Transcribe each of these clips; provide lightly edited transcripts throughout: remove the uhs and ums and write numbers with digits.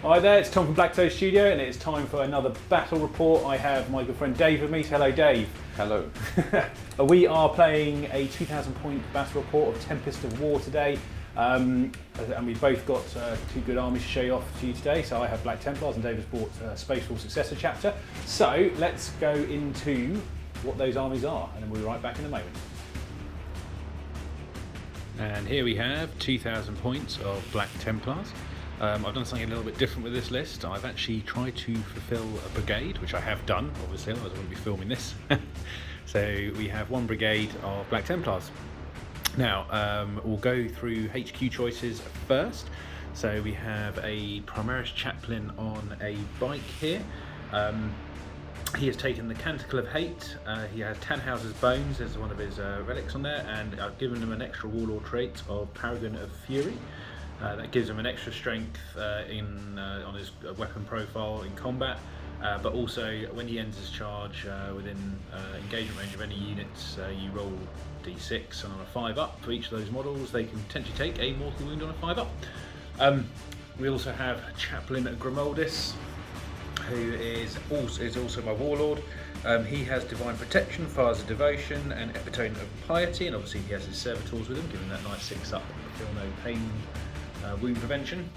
Hi there, it's Tom from Black Templars Studio, and it's time for another battle report. I have my good friend Dave with me. Hello, Dave. Hello. We are playing a 2,000 point battle report of Tempest of War today, and we've both got two good armies to show you off to you today. So I have Black Templars, and Dave has bought Space Wolf Successor chapter. So let's go into what those armies are, and then we'll be right back in a moment. And here we have 2,000 points of Black Templars. I've done something a little bit different with this list. I've actually tried to fulfill a brigade, which I have done, obviously, otherwise I wouldn't be filming this. So we have one brigade of Black Templars. Now, we'll go through HQ choices first. So we have a Primaris Chaplain on a bike here. He has taken the Canticle of Hate. He has Tannhauser's Bones as one of his relics on there, and I've given him an extra warlord trait of Paragon of Fury. That gives him an extra strength on his weapon profile in combat, but also when he ends his charge within engagement range of any units, you roll d6, and on a 5 up for each of those models they can potentially take a mortal wound on a 5 up. We also have Chaplain Grimoldus, who is also my warlord. He has Divine Protection, Fires of Devotion, and Epitome of Piety, and obviously he has his servitors with him, giving that nice 6 up, feel no pain. Wound prevention.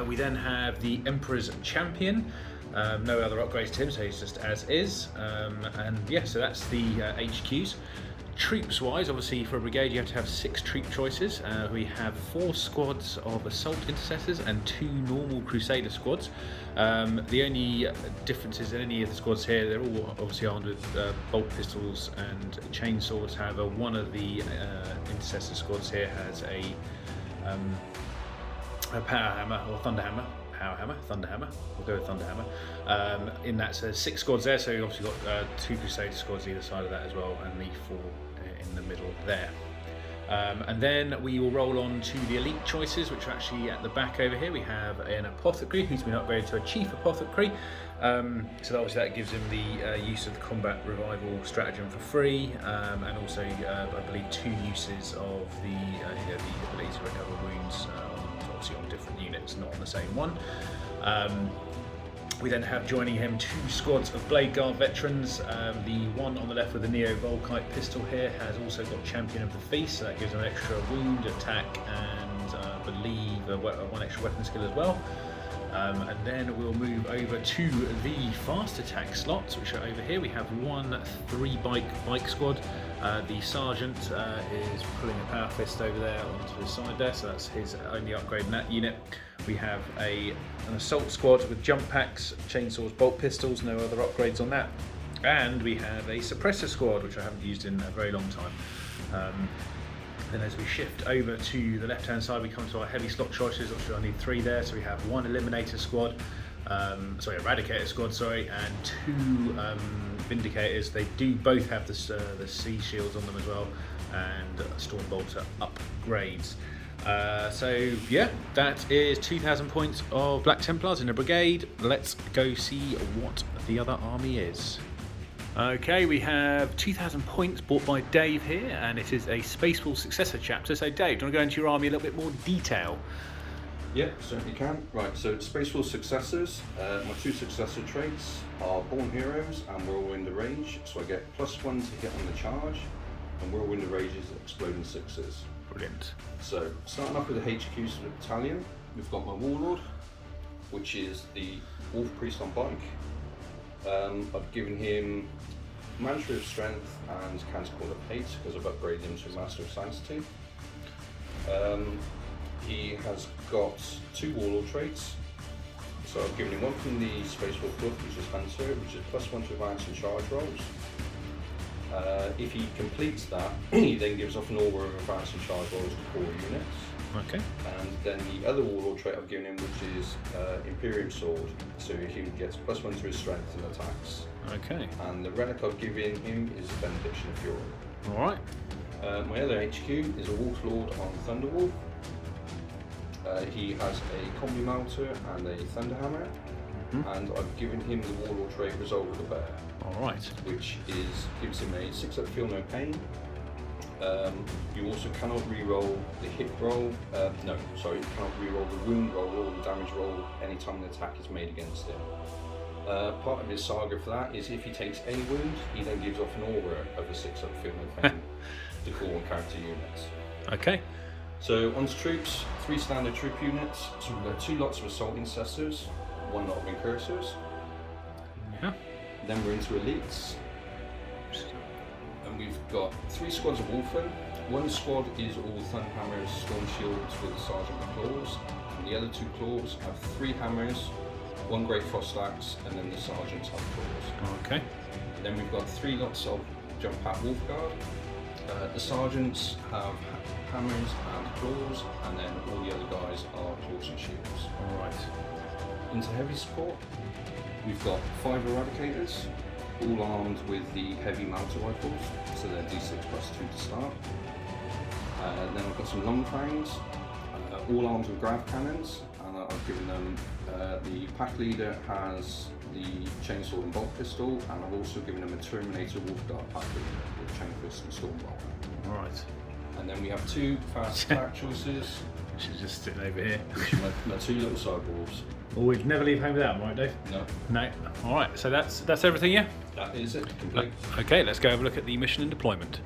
We then have the Emperor's Champion. No other upgrades to him, so he's just as is. And yeah, so that's the HQs. Troops wise, obviously for a brigade you have to have 6 troop choices. We have 4 squads of assault intercessors and 2 normal crusader squads. The only differences in any of the squads here, they're all obviously armed with bolt pistols and chainswords. However, one of the intercessor squads here has a power hammer or thunder hammer. Power hammer, thunder hammer. We'll go with thunder hammer. In that, so there's 6 squads there. So you've obviously got 2 crusader squads either side of that as well, and the 4 in the middle there. And then we will roll on to the elite choices, which are actually at the back over here. We have an apothecary who's been upgraded to a chief apothecary. So obviously that gives him the use of the combat revival stratagem for free, and also I believe 2 uses of the ability to recover wounds, obviously on different units, not on the same one. We then have joining him 2 squads of Blade Guard veterans. The one on the left with the Neo Volkite pistol here has also got Champion of the Feast, so that gives him an extra wound, attack, and I believe 1 extra weapon skill as well. And then we'll move over to the fast attack slots, which are over here. We have 1 3-bike squad. The sergeant is pulling a power fist over there onto the side there, so that's his only upgrade in that unit. We have an assault squad with jump packs, chainsaws, bolt pistols, no other upgrades on that. And we have a suppressor squad, which I haven't used in a very long time. Then as we shift over to the left hand side, we come to our heavy slot choices, which I need 3 there. So we have 1 eliminator squad, eradicator squad, and 2 vindicators. They do both have the sea shields on them as well, and stormbolter upgrades. So yeah, that is 2,000 points of Black Templars in a brigade. Let's go see what the other army is. Okay, we have 2,000 points bought by Dave here, and it is a Space Wolf Successor chapter. So Dave, do you want to go into your army a little bit more detail? Yeah, certainly can. Right, so Space Wolf Successors, my 2 successor traits are Born Heroes and Whirlwind of Rage. So I get +1 to hit on the charge, and Whirlwind of Rage is Exploding 6s. Brilliant. So starting off with the HQs for the battalion, we've got my Warlord, which is the Wolf Priest on bike. I've given him Mantra of Strength and Canticle of Hate because I've upgraded him to Master of Sanctity. He has got 2 warlord traits. So I've given him 1 from the Space Wolf Club, which is Hunter, which is +1 to advance and charge rolls. If he completes that, he then gives off an aura of advance and charge rolls to core units. Okay. And then the other warlord trait I've given him, which is Imperium Sword, so he gets +1 to his strength and attacks. Okay. And the relic I've given him is Benediction of Fury. Alright. My other HQ is a Wolf Lord on Thunderwolf. He has a Combi Melter and a Thunder Hammer, and I've given him the warlord trait Resolve of the Bear. Alright. Which gives him a 6-up Feel No Pain, You also cannot re-roll the hit roll. No, sorry, you cannot re-roll the wound roll or the damage roll anytime an attack is made against him. Part of his saga for that is if he takes any wound, he then gives off an aura of a 6-up film of pain to call on character units. Okay. So onto troops, 3 standard troop units. So we've got 2 lots of assault intercessors, 1 lot of incursors. Yeah. Then we're into elites. And we've got 3 squads of Wolfen. 1 squad is all Thunhammers, Storm Shields with a Sergeant with Claws. And the other 2 claws have 3 hammers, 1 Great Frost Axe, and then the Sergeants have claws. Okay. And then we've got 3 lots of Jump Pack Wolf Guard. The Sergeants have hammers and claws, and then all the other guys are claws and shields. Alright. Into heavy support, we've got 5 Eradicators, all armed with the heavy mounted rifles, so they're D6+2 to start. Then I've got some long fangs, all armed with grav cannons, and I've given them, the pack leader has the chainsaw and bolt pistol, and I've also given them a Terminator Wolfguard pack leader with chain fist and storm bolt. Alright. And then we have 2 fast attack choices. She's just sitting over here. My 2 little cyborgs. Well, we'd never leave home without them, right, Dave? No. No. Alright, so that's everything, yeah? That is it, complete. Okay, let's go have a look at the mission and deployment.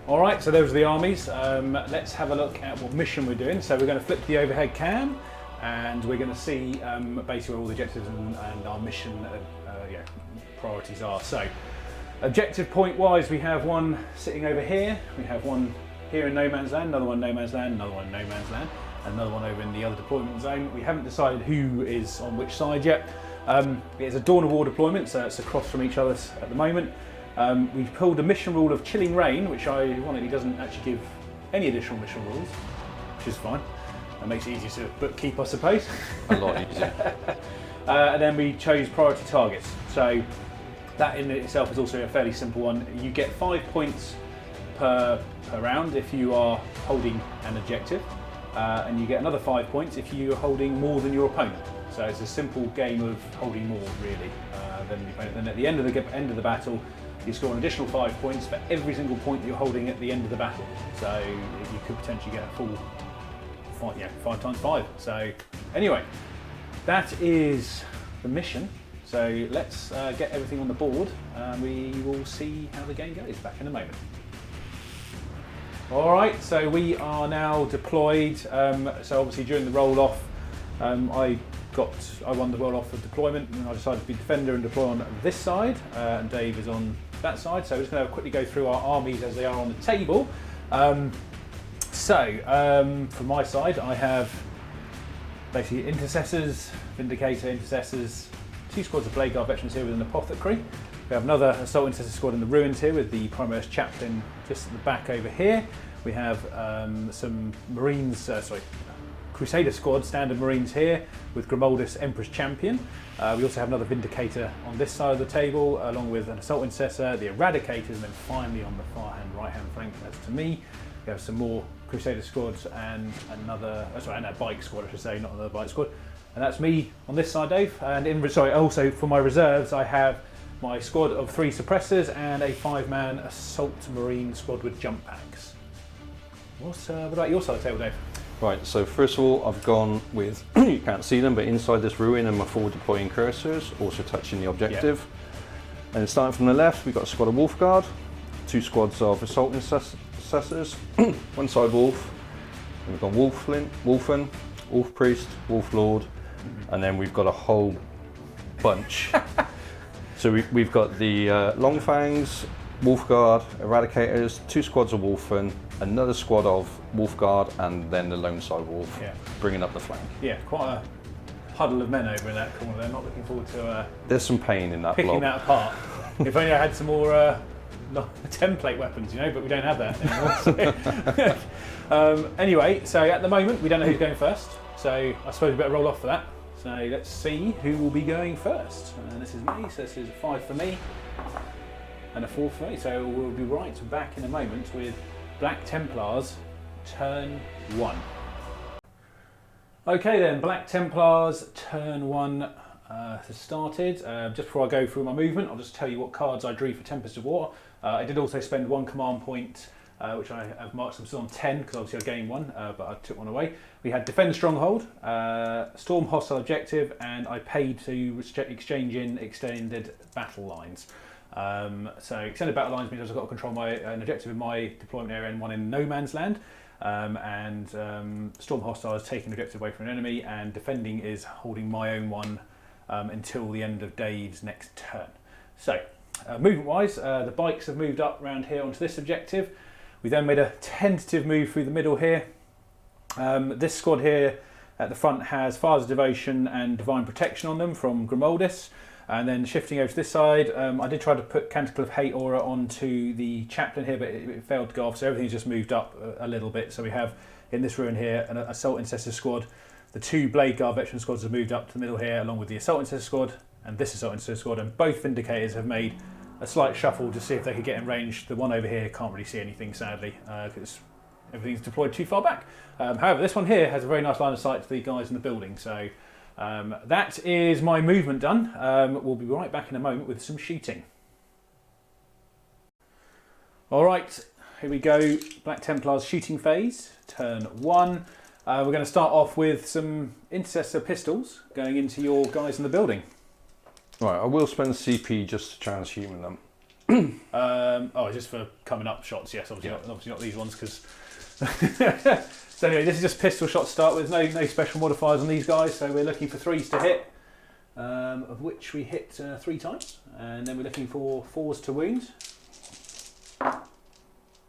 Alright, so those are the armies. Let's have a look at what mission we're doing. So we're going to flip the overhead cam, and we're going to see basically where all the objectives and our mission priorities are. So, objective point wise, we have one sitting over here, we have one here in no man's land, another one no man's land, another one in no man's land, and another one over in the other deployment zone. We haven't decided who is on which side yet. It's a Dawn of War deployment, so it's across from each other at the moment. We've pulled a mission rule of Chilling Rain, which ironically doesn't actually give any additional mission rules, which is fine. That makes it easier to bookkeep, I suppose. A lot easier. And then we chose priority targets. So that in itself is also a fairly simple one. You get 5 points per round if you are holding an objective, and you get another 5 points if you are holding more than your opponent. So it's a simple game of holding more, really, than the opponent. Then at the end of the battle, you score an additional 5 points for every single point you're holding at the end of the battle. So you could potentially get a full 5 times 5. So anyway, that is the mission. So let's get everything on the board, and we will see how the game goes back in a moment. All right, so we are now deployed. So obviously during the roll-off, I won the roll-off of deployment, and I decided to be defender and deploy on this side, and Dave is on that side. So we're just going to quickly go through our armies as they are on the table. From my side, I have basically intercessors, vindicator intercessors, 2 squads of blade guard veterans here with an apothecary. We have another assault intercessor squad in the ruins here with the Primus chaplain just at the back over here. We have some marines, Crusader squad, standard marines here with Grimoldus Emperor's Champion. We also have another Vindicator on this side of the table, along with an Assault Intercessor, the Eradicators, and then finally on the far hand, right hand flank, that's to me. We have some more Crusader squads and and a bike squad, I should say, not another bike squad. And that's me on this side, Dave. And also for my reserves, I have my squad of 3 suppressors and a 5-man Assault Marine squad with jump packs. What about your side of the table, Dave? Right, so first of all, I've gone with, you can't see them, but inside this ruin are my 4 deploying cursors, also touching the objective. Yep. And starting from the left, we've got a squad of Wolf Guard, 2 squads of Assault Intercessors, 1 side Wolf, and we've got Wolfen, Wolf Priest, Wolf Lord, and then we've got a whole bunch. So we've got the Long Fangs, Wolf Guard, Eradicators, 2 squads of Wolfen, another squad of Wolf Guard, and then the lone side Wolf, bringing up the flank. Yeah, quite a huddle of men over in that corner there. Not looking forward to there's some pain in that picking blob. that apart. If only I had some more template weapons, but we don't have that anymore. So. Anyway, so at the moment we don't know who's going first, so I suppose we better roll off for that. So let's see who will be going first. This is me, so this is a 5 for me and a 4 for me. So we'll be right back in a moment with Black Templars, turn 1. Okay then, Black Templars, turn 1 has started. Just before I go through my movement, I'll just tell you what cards I drew for Tempest of War. I did also spend 1 command point which I have marked. I'm still on 10 because obviously I gained one, but I took one away. We had Defend Stronghold, Storm Hostile Objective, and I paid to exchange in extended battle lines. So extended battle lines means I've got to control an objective in my deployment area and one in no man's land. Storm Hostile is taking objective away from an enemy, and defending is holding my own one until the end of Dave's next turn. So movement wise, the bikes have moved up around here onto this objective. We then made a tentative move through the middle here. This squad here at the front has Father's Devotion and Divine Protection on them from Grimoldus. And then shifting over to this side, I did try to put Canticle of Hate aura onto the chaplain here, but it failed to go off, so everything's just moved up a little bit. So we have in this ruin here an Assault Intercessor squad. The two Blade Guard veteran squads have moved up to the middle here, along with the Assault Intercessor squad and this Assault Intercessor squad. And both Vindicators have made a slight shuffle to see if they could get in range. The one over here can't really see anything, sadly, because everything's deployed too far back. However, this one here has a very nice line of sight to the guys in the building. So that is my movement done. We'll be right back in a moment with some shooting. Alright, here we go. Black Templars shooting phase, turn 1. We're going to start off with some Intercessor pistols going into your guys in the building. Right, I will spend CP just to transhuman them. Just for coming up shots, yes, obviously, Yeah. obviously not these ones, because... So anyway, this is just pistol shot to start with, no special modifiers on these guys, so we're looking for 3s to hit, of which we hit 3 times, and then we're looking for 4s to wound,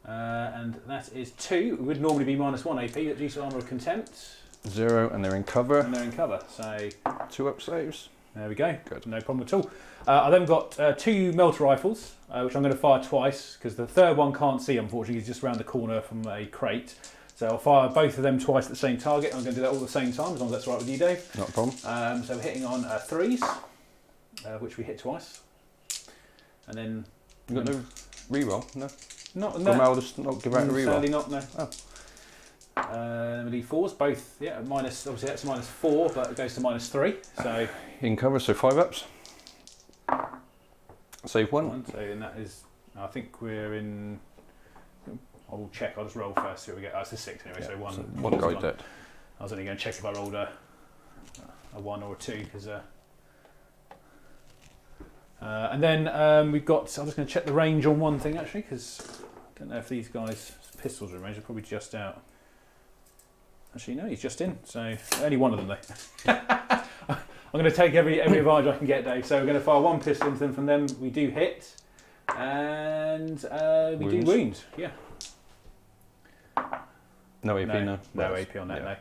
and that is 2. It would normally be -1 AP, that due to Armour of Contempt. 0, and they're in cover. And they're in cover, so... 2 up saves. There we go, Good. No problem at all. I then got 2 Melter Rifles, which I'm going to fire twice, because the third one can't see, unfortunately, he's just around the corner from a crate. So I'll fire both of them twice at the same target. I'm going to do that all at the same time, as long as that's right with you, Dave. Not a problem. So we're hitting on 3s, which we hit twice. And then... You got no reroll? No? No. Grimoldus not give out a reroll? Sadly not, no. Oh. Then we do 4s, both, yeah, minus, obviously that's -4, but it goes to -3. So In cover, so 5 ups. Save 1. So and that is, I think we're in... I'll check, I'll just roll first, see what we get. Oh, it's a 6 anyway, so 1. So one guy dead. I was only going to check if I rolled a 1 or a 2, because... and then we've got, I'm just going to check the range on one thing actually, because I don't know if these guys' pistols are in range, they're probably just out. Actually no, he's just in, so only one of them though. I'm going to take every advantage I can get, Dave, so we're going to fire 1 pistol into them from them. We do hit, and we do wound, yeah. No AP, no. No AP on that, no.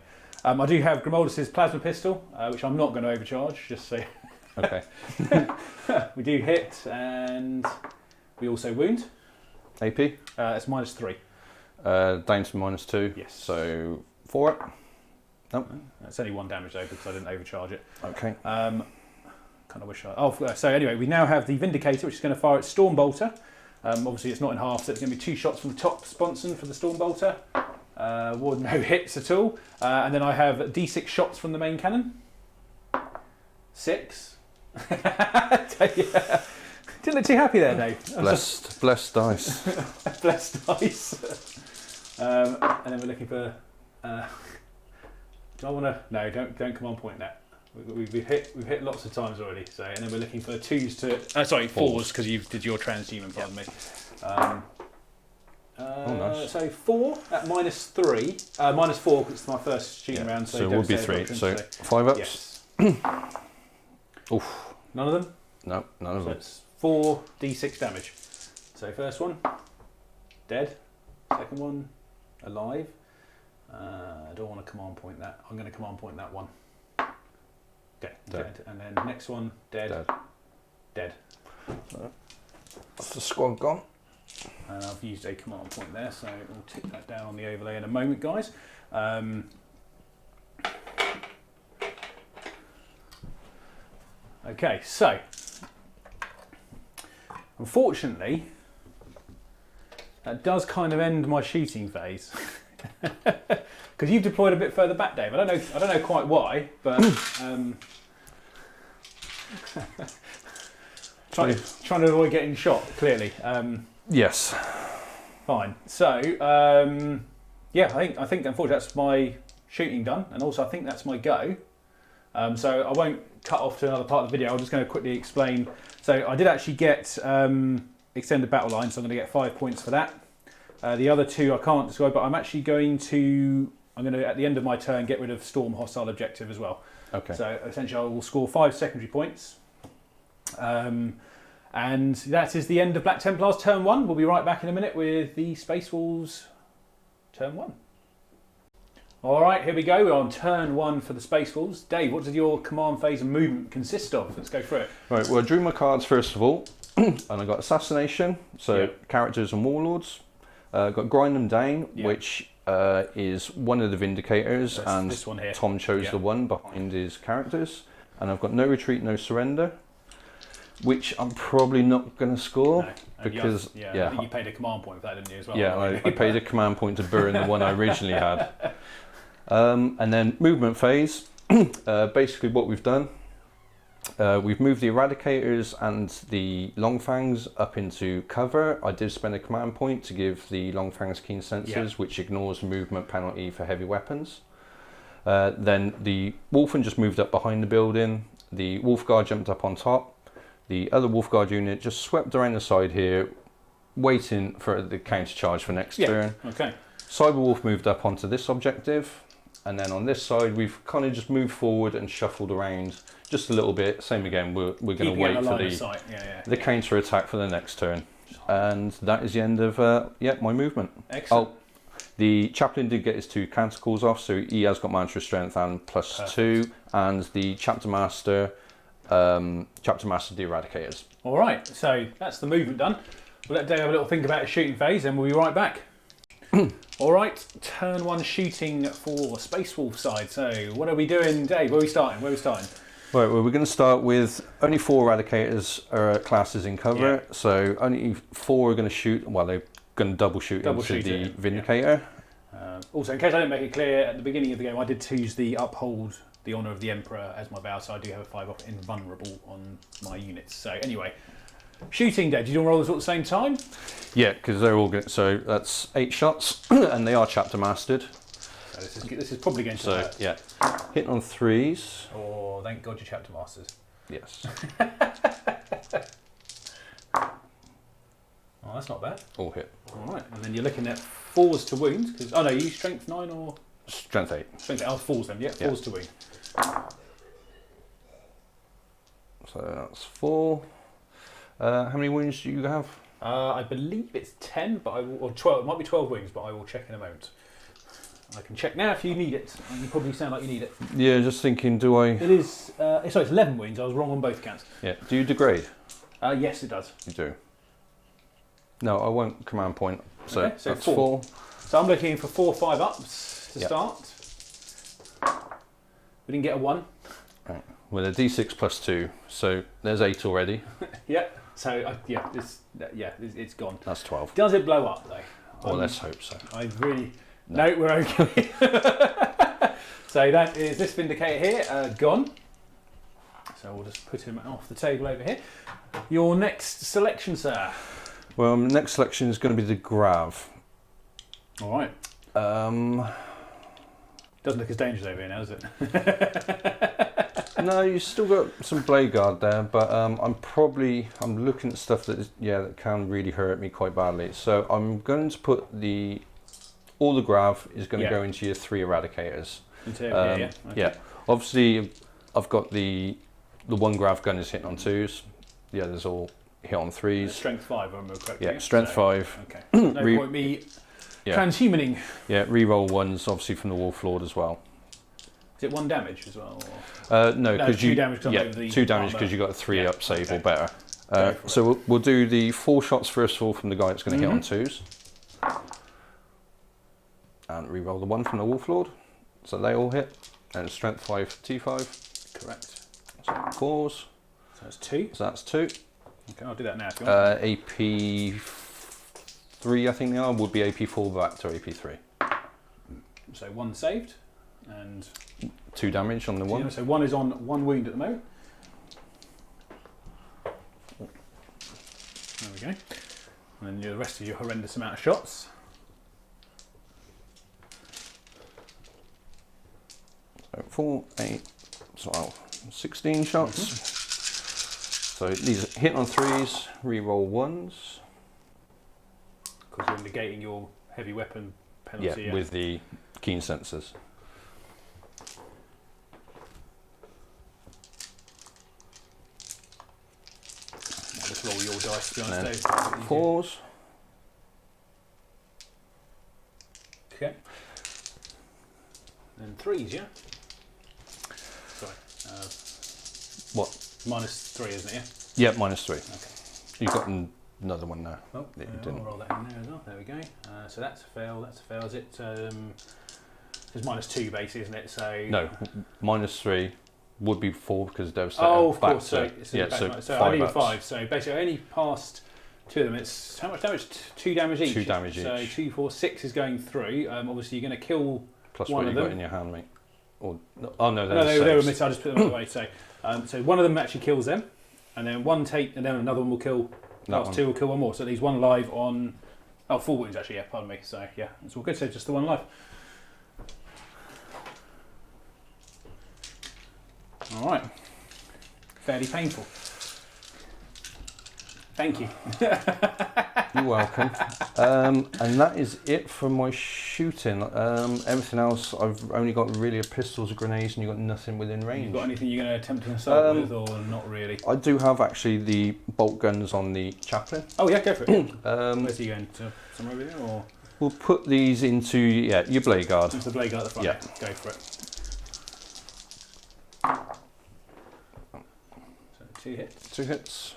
I do have Grimoldus' plasma pistol, which I'm not going to overcharge, just so... Okay. We do hit, and we also wound. AP? It's -3. Down to -2. Yes. So 4 up. Nope. It's only 1 damage though, because I didn't overcharge it. Okay. Kind of wish I... Oh, so anyway, we now have the Vindicator, which is going to fire its Storm Bolter. Obviously it's not in half, so it's going to be 2 shots from the top sponson for the Storm Bolter. No hits at all. And then I have D6 shots from the main cannon. 6. Didn't look too happy there, Dave. Blessed dice. Blessed dice. And then we're looking for... do I want to... No, don't come on point that. We've hit lots of times already. So, and then we're looking for 2s to... sorry, 4s, because you did your transhuman, pardon me. Nice. So 4 at -3. -4 because it's my first shooting round. So it would be 3. Option, so 5 ups? Yes. Oof. None of them? No, none of So them. it's 4 d6 damage. So first one, dead. Second one, alive. I don't want to command point that. I'm going to command point that one. Dead. And then next one, dead. That's the squad gone. And I've used a command point there, so we'll tick that down on the overlay in a moment, guys. Okay, so unfortunately that does kind of end my shooting phase because you've deployed a bit further back, Dave. I don't know quite why, but trying to avoid getting shot. Clearly, Yes. Fine. So, yeah, I think unfortunately that's my shooting done, and also I think that's my go. So I won't cut off to another part of the video. I'm just going to quickly explain. So I did actually get extended battle line, so I'm going to get 5 points for that. The other 2 I can't describe, but I'm actually going to at the end of my turn get rid of Storm Hostile Objective as well. Okay. So essentially I will score 5 secondary points. And that is the end of Black Templars turn 1. We'll be right back in a minute with the Space Wolves turn 1. Alright, here we go. We're on turn 1 for the Space Wolves. Dave, what does your command phase and movement consist of? Let's go through it. Right, well I drew my cards first of all, and I got Assassination, so characters and warlords. Got Grind Them Down, which is one of the Vindicators, that's and this one here. Tom chose the one behind his characters. And I've got No Retreat, No Surrender, which I'm probably not going to score. No. Because I think you paid a command point for that, didn't you, as well? Yeah, I paid a command point to burn the one I originally had. And then movement phase, basically what we've done, we've moved the Eradicators and the Longfangs up into cover. I did spend a command point to give the Longfangs Keen Sensors, which ignores the movement penalty for heavy weapons. Then the Wolfen just moved up behind the building. The Wolf Guard jumped up on top. The other Wolf Guard unit just swept around the side here, waiting for the counter charge for next turn. Okay. Cyberwolf moved up onto this objective, and then on this side we've kind of just moved forward and shuffled around just a little bit. Same again, we're going to wait for the counter attack for the next turn, and that is the end of my movement. Excellent. The Chaplain did get his 2 counter calls off, so he has got Mantra Strength and +2, and the Chapter Master the Eradicators. All right, so that's the movement done. We'll let Dave have a little think about his shooting phase, and we'll be right back. All right, turn 1 shooting for Space Wolf side. So what are we doing, Dave? Where are we starting? Right, well, we're going to start with only 4 Eradicators classes in cover. So only 4 are going to shoot. Well, they're going to double shoot into the Vindicator. Also, in case I didn't make it clear at the beginning of the game, I did choose the Uphold the Honour of the Emperor as my vow, so I do have a 5 up invulnerable on my units. So anyway, shooting, Dave, did you want to roll this all at the same time? Yeah, because they're all good. So that's 8 shots, and they are Chapter Mastered. So this is probably going to hurt. Yeah, hitting on 3s. Oh, thank God you're Chapter Masters. Yes. Oh, that's not bad. All hit. All right, and then you're looking at 4s to wound. Oh no, you strength 9 or strength 8. Strength 8. Oh, 4s then. Yeah, 4s to wound. So that's 4. How many wounds do you have? I believe it's 10, but or 12. It might be 12 wounds, but I will check in a moment. I can check now if you need it. You probably sound like you need it. Yeah, just thinking, do I... It is... sorry, it's 11 wounds. I was wrong on both counts. Yeah. Do you degrade? Yes, it does. You do. No, I won't command point. So, okay, so that's 4. So I'm looking for 4 5-ups to start. We didn't get a 1. Right. Well, a D6 +2, so there's 8 already. Yeah. So it's gone. That's 12. Does it blow up though? Well, let's hope so. I really. No, we're okay. So that is this Vindicator here, gone. So we'll just put him off the table over here. Your next selection, sir. Well, next selection is going to be the Grav. All right. Doesn't look as dangerous over here now, does it? No, you've still got some Blade Guard there, but I'm looking at stuff that that can really hurt me quite badly. So I'm going to put all the Grav is going to go into your 3 Eradicators. Okay. Yeah. Obviously, I've got the 1 Grav gun is hitting on 2s. The others all hit on 3s. Strength 5, if I remember correctly. Yeah, strength 5. Okay. No point me transhumaning. Yeah, reroll 1s obviously from the Wolf Lord as well. Is it 1 damage as well? No, because 2 damage. 2 damage because you got a 3 up save or better. So we'll do the 4 shots first of all from the guy that's going to hit on 2s. And re-roll the 1 from the Wolf Lord. So they all hit. And strength 5, T5. Correct. So 4s. So that's 2. So that's 2. Okay, I'll do that now if you want. AP 3, I think they are, would be AP 4 back to AP 3. So 1 saved. And 2 damage on the 1. So 1 is on 1 wound at the moment. There we go. And then the rest of your horrendous amount of shots. So 4, 8, 12, 16 shots. So these are hit on 3s, re-roll 1s. Because you're negating your heavy weapon penalty. Yeah, with the keen sensors. I'll just roll your dice, to be And honest, then Dave. 4s. Okay. And 3s, yeah? Sorry. What? -3, isn't it, yeah? Yeah, -3. Okay. You've got another one now. Oh, that you I'll didn't. roll that in there as well. There we go. So that's a fail. That's a fail. Is it? It's -2 basically, isn't it? So No, -3 would be 4 because they're set oh, up of back course. So, to, it's yeah, back so to- so 5 I need ups. 5. So basically, I only passed 2 of them. It's how much damage? 2 damage each. 2 damage so each. 2, 4, 6 is going through. Obviously, you're going to kill Plus one what of you got them. in your hand, mate. Or oh no, No, they were saves. missed. I just put them away. So, so one of them actually kills them, and then and then another one will kill. That Last one. 2 will kill one more. So it leaves 1 live on. Oh, 4 wounds actually. Yeah, pardon me. So yeah, it's all good. So just the 1 life. All right. Fairly painful. Thank you. You're welcome. And that is it for my shooting. Everything else, I've only got really pistols, grenades, and you've got nothing within range. You got anything you're going to attempt an assault with, or not really? I do have actually the bolt guns on the chaplain. Oh yeah, go for it. Um, Where's he going to? Somewhere over there, or We'll put these into your blade guard. into the blade guard at the front? Yeah. Go for it. So 2 hits. 2 hits.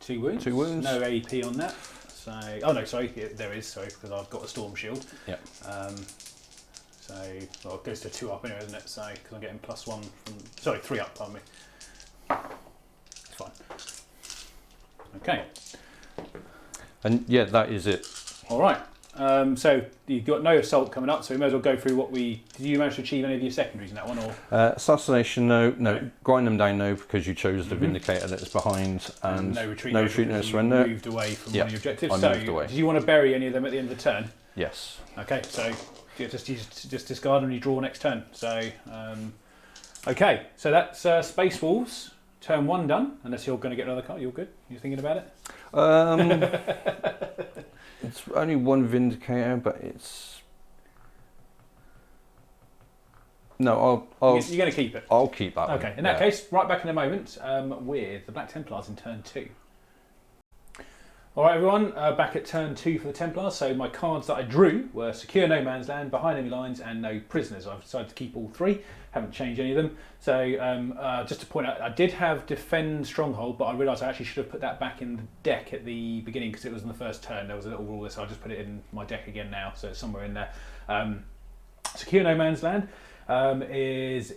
2 wounds. 2 wounds. No AP on that. So, oh no, sorry, yeah, there is. Sorry, because I've got a storm shield. Yeah. So, well, it goes to 2 up anyway, isn't it? So, because I'm getting +1 from. Sorry, 3 up. Pardon me. It's fine. Okay. And yeah, that is it. All right. So you've got no assault coming up, so we may as well go through what we. Did you manage to achieve any of your secondaries in that one, or Assassination, no. No. Grind them down, no, because you chose the Vindicator that's behind, and no retreat? no retreat, no you surrender. Moved away from Yeah, one of your objectives. I So, moved away. did you want to bury any of them at the end of the turn? Yes. Okay, so you just discard and you draw next turn. So, okay, so that's Space Wolves. Turn 1 done. Unless you're going to get another card, you're good. You're thinking about it. It's only 1 Vindicator, but it's no. I'll You're going to keep it. I'll keep that one. Okay, in that Yeah. case, right back in a moment with the Black Templars in turn 2. Alright everyone, back at turn 2 for the Templars. So my cards that I drew were Secure No Man's Land, Behind Enemy Lines and No Prisoners. I've decided to keep all 3, haven't changed any of them. So just to point out, I did have Defend Stronghold, but I realised I actually should have put that back in the deck at the beginning because it was in the first turn. There was a little rule there, so I just put it in my deck again now, so it's somewhere in there. Secure No Man's Land is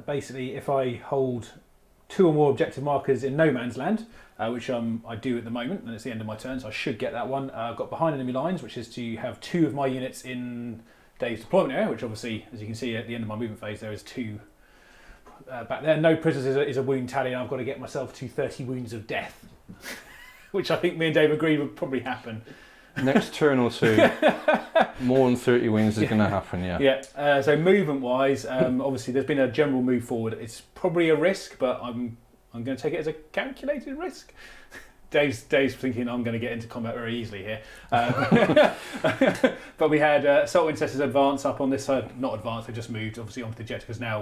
basically if I hold 2 or more objective markers in No Man's Land, which I do at the moment, and it's the end of my turn, so I should get that one. I've got Behind Enemy Lines, which is to have 2 of my units in Dave's deployment area, which obviously, as you can see at the end of my movement phase, there is 2 back there. No Prisoners is a wound tally, and I've got to get myself to 30 wounds of death, which I think me and Dave agreed would probably happen. Next turn or 2, more than 30 wins is going to happen. Yeah. Yeah. So movement-wise, obviously there's been a general move forward. It's probably a risk, but I'm going to take it as a calculated risk. Dave's thinking I'm going to get into combat very easily here. But we had Assault Intercessors advance up on this side. Not advance, they just moved obviously onto the jet because now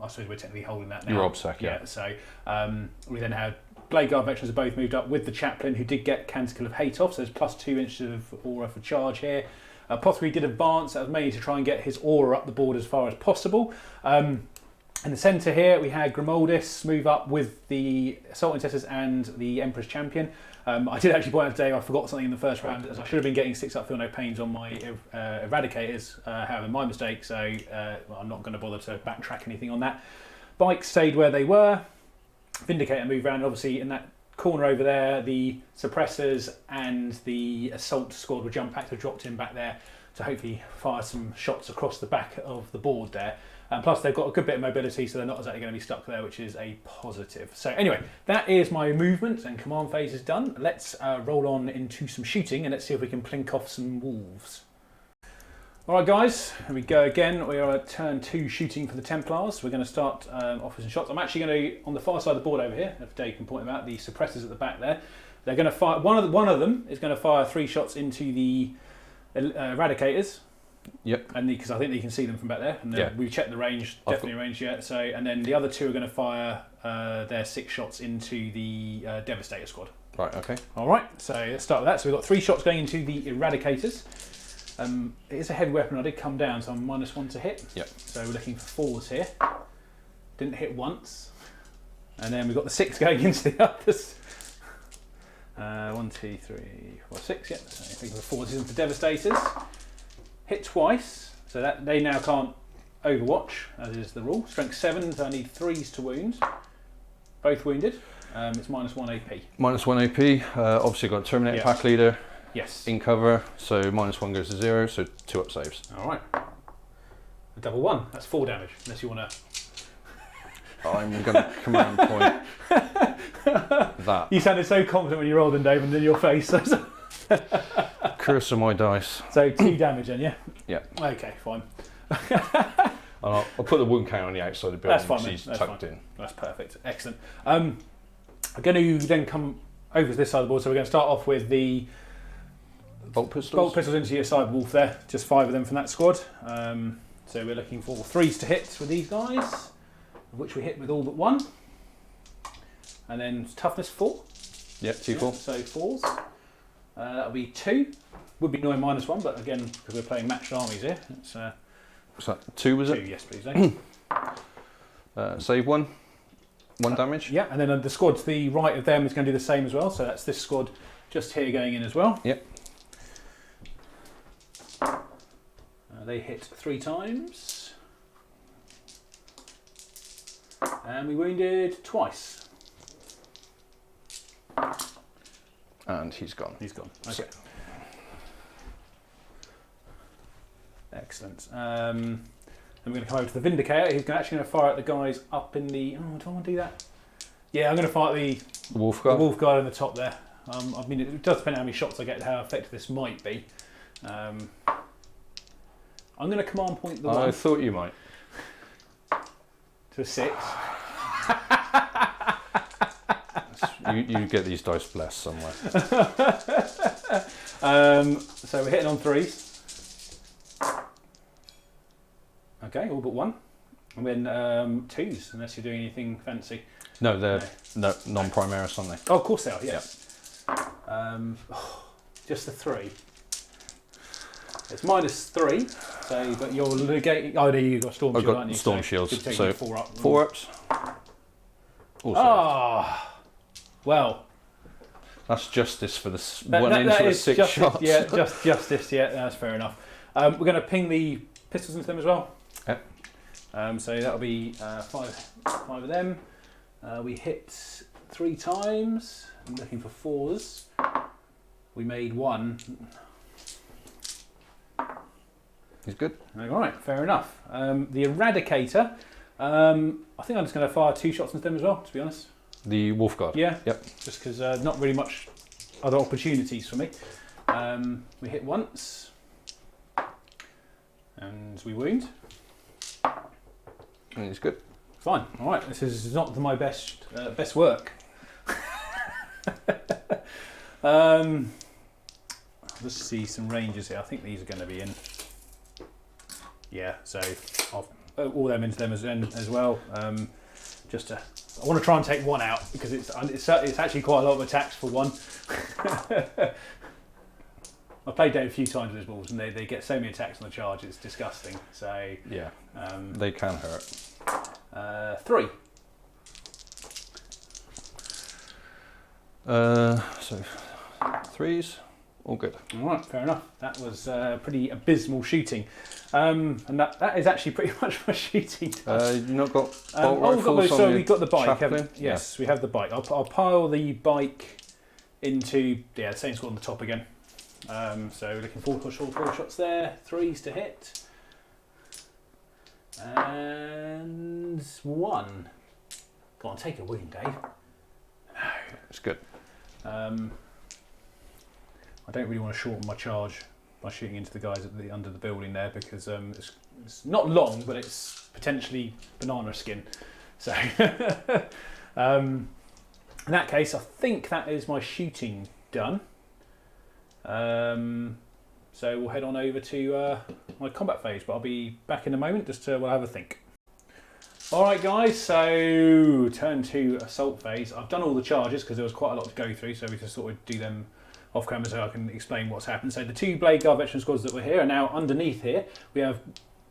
I suppose we're technically holding that now. You're OBSEC, yeah. So we then had Blade Guard Veterans have both moved up with the Chaplain, who did get Canticle of Hate off, so there's +2 inches of aura for charge here. Pothry did advance, that was mainly to try and get his aura up the board as far as possible. In the centre here, we had Grimoldis move up with the Assault Intercessors and the Emperor's Champion. I did actually point out today I forgot something in the first round, as I should have been getting 6 up Feel No Pains on my Eradicators, however, my mistake, so I'm not going to bother to backtrack anything on that. Bikes stayed where they were. Vindicator moved around, obviously in that corner over there, the Suppressors and the Assault Squad were jump packed, have dropped in back there to hopefully fire some shots across the back of the board there. And plus they've got a good bit of mobility, so they're not exactly going to be stuck there, which is a positive. So anyway, that is my movement and command phase is done. Let's roll on into some shooting and let's see if we can plink off some wolves. Alright guys, here we go again. We are at turn 2 shooting for the Templars. We're going to start off with some shots. I'm actually going to, on the far side of the board over here, if Dave can point them out, the suppressors at the back there. They're going to fire, one of them is going to fire 3 shots into the Eradicators. Yep. And because I think you can see them from back there. And we've checked the range, definitely range yet. So, and then the other 2 are going to fire their 6 shots into the Devastator squad. Right, okay. Alright, so let's start with that. So we've got 3 shots going into the Eradicators. It is a heavy weapon. I did come down, so I'm -1 to hit. Yep. So we're looking for 4s here. Didn't hit once. And then we've got the 6 going into the others. 1, 2, 3, 4, 6. Yep. So looking for 4s into Devastators. Hit twice, so that they now can't overwatch, as is the rule. Strength 7, so I need 3s to wound. Both wounded. It's -1 AP. -1 AP. Obviously got Terminator Pack Leader. Yes. In cover, so -1 goes to 0, so 2 up saves. Alright. A double 1, that's 4 damage, unless you want to... I'm going to command point that. You sounded so confident when you rolled in, Dave, and in your face. Curse of my dice. So 2 damage then, yeah? Yeah. Okay, fine. I'll put the wound count on the outside of the building. That's fine, he's that's tucked fine. in. That's perfect, excellent. I'm going to then come over to this side of the board, so we're going to start off with the Bolt pistols? Bolt pistols into your side wolf there, just 5 of them from that squad. So we're looking for 3s to hit with these guys, which we hit with all but 1. And then toughness 4. Yep, 2 4. So 4s. That'll be 2. Would be 9 -1, but again, because we're playing matched armies here, it's What's that? 2 was 2, it? yes please. Eh? Save 1. 1 damage. Yeah, and then the squad to the right of them is going to do the same as well. So that's this squad just here going in as well. Yep. They hit 3 times. And we wounded twice. And he's gone. He's gone. Okay. Excellent. Then we're going to come over to the Vindicator. He's actually going to fire at the guys up in the... Oh, do I want to do that? Yeah, I'm going to fire at the Wolf Guard. The Wolf Guard on the top there. I mean, it does depend on how many shots I get, how effective this might be. I'm going to command point the 1. I thought you might. To 6. You get these dice blessed somewhere. So we're hitting on 3s. Okay, all but 1. And then 2s, unless you're doing anything fancy. No, they're no non-Primaris, aren't they? Oh, of course they are, yes. Yep. Just the 3. It's -3, so but you're negating. Oh, there you got storm I've shield, got aren't you? storm So shields, you're taking so 4 up. 4 ups. Also, Well. That's justice for the one into a 6 justice, shots. Yeah, just justice. Yeah, that's fair enough. We're going to ping the pistols into them as well. Yep. So that'll be 5 of them. We hit 3 times. I'm looking for 4s. We made 1. He's good. All right, fair enough. The Eradicator. I think I'm just going to fire 2 shots into them as well, to be honest. The Wolf Guard. Yeah. Yep. Just because not really much other opportunities for me. We hit once. And we wound. And he's good. Fine. All right. This is not my best work. Let's see some ranges here. I think these are going to be in. Yeah. So I'll all them into them as well. Just to. I want to try and take 1 out because it's actually quite a lot of attacks for 1. I've played Dave a few times with his wolves and they get so many attacks on the charge, it's disgusting. So yeah, they can hurt. 3. So 3s, all good. All right, fair enough. That was pretty abysmal shooting, and that is actually pretty much my shooting. You've not got bolt rifles so on we've got the bike, chaplain? haven't we? Yes, we have the bike. I'll pile the bike into the same squad on the top again. So we're looking 4 shots there, 3s to hit. And 1. Go on, take a wound, Dave. It's good. I don't really want to shorten my charge by shooting into the guys under the building there, because it's not long, but it's potentially banana skin. So in that case, I think that is my shooting done. So we'll head on over to my combat phase, but I'll be back in a moment just to we'll have a think. Alright guys, so turn to assault phase. I've done all the charges because there was quite a lot to go through, so we just sort of do them off camera so I can explain what's happened. So the 2 Blade Guard veteran squads that were here are now underneath here. We have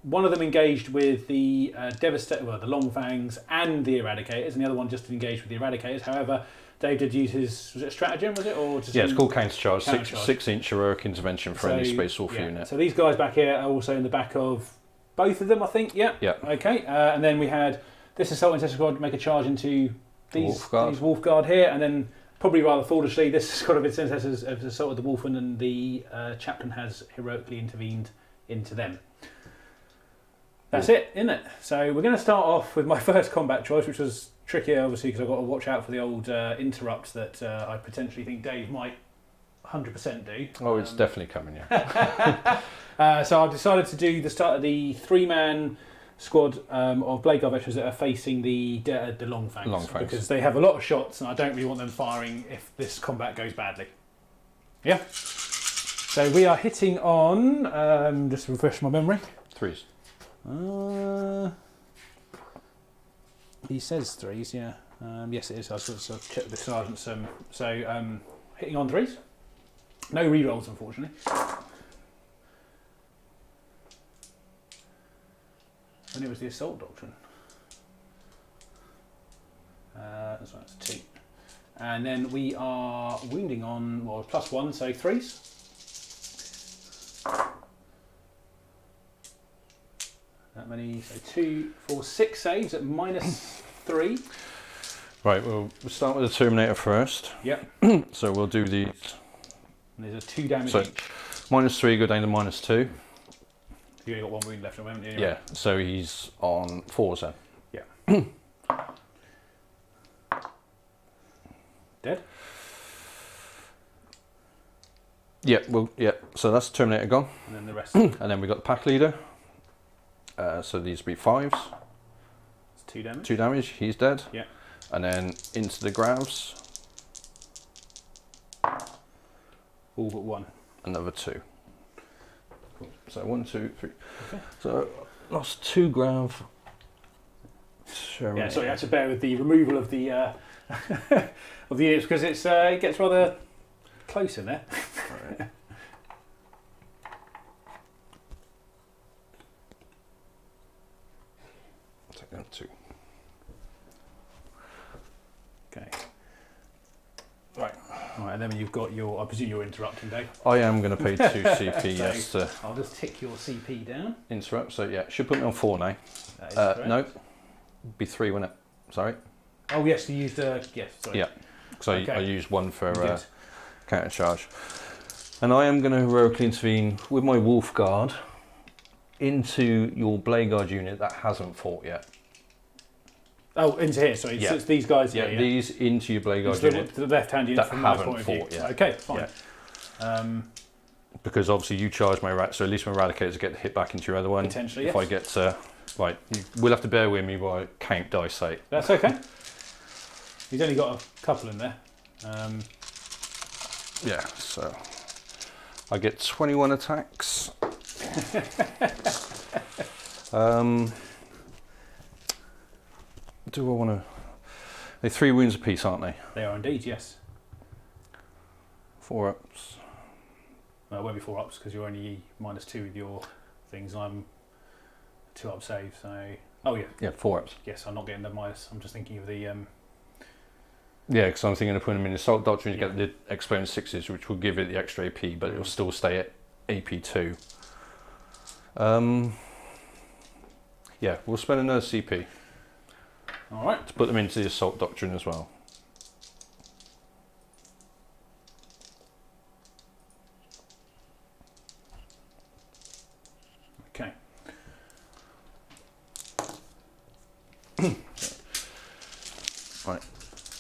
one of them engaged with the the Long Fangs and the Eradicators, and the other one just engaged with the Eradicators. However, Dave did use his, was it stratagem, was it? Or just it's called counter charge. Counter charge. 6-inch heroic intervention for any Space Wolf unit. So these guys back here are also in the back of both of them, I think. Yeah. Okay. And then we had this assault intercessor squad make a charge into these Wolf Guard here, and then probably rather foolishly, this squad of intercessors have assaulted the Wolfen, and the chaplain has heroically intervened into them. That's it, isn't it? So we're going to start off with my first combat choice, which was trickier, obviously, because I've got to watch out for the old interrupts that I potentially think Dave might 100% do. Oh, it's definitely coming, yeah. So I've decided to do the start of the 3-man squad of Blade Guard veterans that are facing the Long Fangs, because they have a lot of shots, and I don't really want them firing if this combat goes badly. Yeah. So we are hitting on, just to refresh my memory. 3s. He says 3s, yeah. Yes, it is. I'll check with the sergeants. Hitting on 3s. No rerolls, unfortunately. And it was the assault doctrine. That's right, that's 2. And then we are wounding on, well, +1, so 3s. That many, so 2, 4, 6 saves at -3. Right, we'll start with the Terminator first. Yep. So we'll do these. And there's a 2 damage So each. -3 go down to -2. You only got 1 wound left, haven't you? Yeah, so he's on 4s then. Yeah. Dead? Yeah, well, yeah. So that's Terminator gone. And then the rest. And then we got the pack leader. So these will be 5s. It's 2 damage. 2 damage. He's dead. Yeah. And then into the Gravs. All but 1. Another 2. So 1, 2, 3. Okay. So lost 2 Grav. Yeah, sorry, I had to bear with the removal of the of the units, because it's it gets rather close in there. Right. Take down 2. Okay. Right, and then you've got your, I presume you're interrupting, Dave. I am going to pay 2 CP, So yes, to I'll just tick your CP down. interrupt. So yeah, should put me on 4 now. That is correct. No, be 3, wouldn't it? Sorry. Oh yes, you used yes. Sorry. Yeah. So Okay. I used 1 for Good. counter charge, and I am going to heroically intervene with my Wolf Guard into your Blade Guard unit that hasn't fought yet. Oh, into here. Sorry, Yeah. it's these guys Yeah, here. Yeah, these into your Blade Guard It's unit the left-hand unit that from my haven't point of view. fought yet. Okay, fine. Yeah. Because obviously you charge my rat, so at least my Eradicators get hit back into your other one. Potentially, if yes. I get right, you will have to bear with me while I count dice out. That's okay. He's only got a couple in there. Yeah, so I get 21 attacks. Do I want to? They're 3 wounds apiece, aren't they? They are indeed, yes. 4 ups. Well, it won't be 4 ups because you're only -2 with your things. I'm 2 up save, so. Oh yeah. Yeah, 4 ups. Yes, I'm not getting the minus. I'm just thinking of the. Yeah, because I'm thinking of putting them in Assault Doctrine to Yeah. get the exponent 6s, which will give it the extra AP, but it'll still stay at AP2. Yeah, we'll spend another CP All right. to put them into the Assault Doctrine as well. Okay.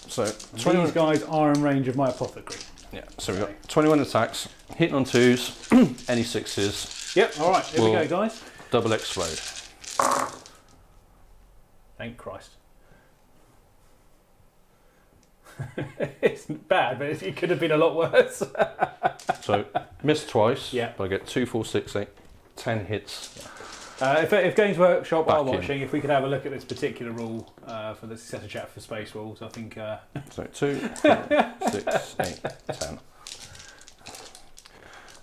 So These guys are in range of my apothecary. Yeah, so we've got 21 attacks, hitting on 2s, any 6s. Yep, alright, here we go, guys. Double explode. Thank Christ. It's bad, but it could have been a lot worse. So, missed twice, yeah. but I get 2, 4, 6, 8, 10 hits. Yeah. If Games Workshop are watching, if we could have a look at this particular rule for the successor chat for Space Wolves, I think... So 2, 4, 6, 8, 10. And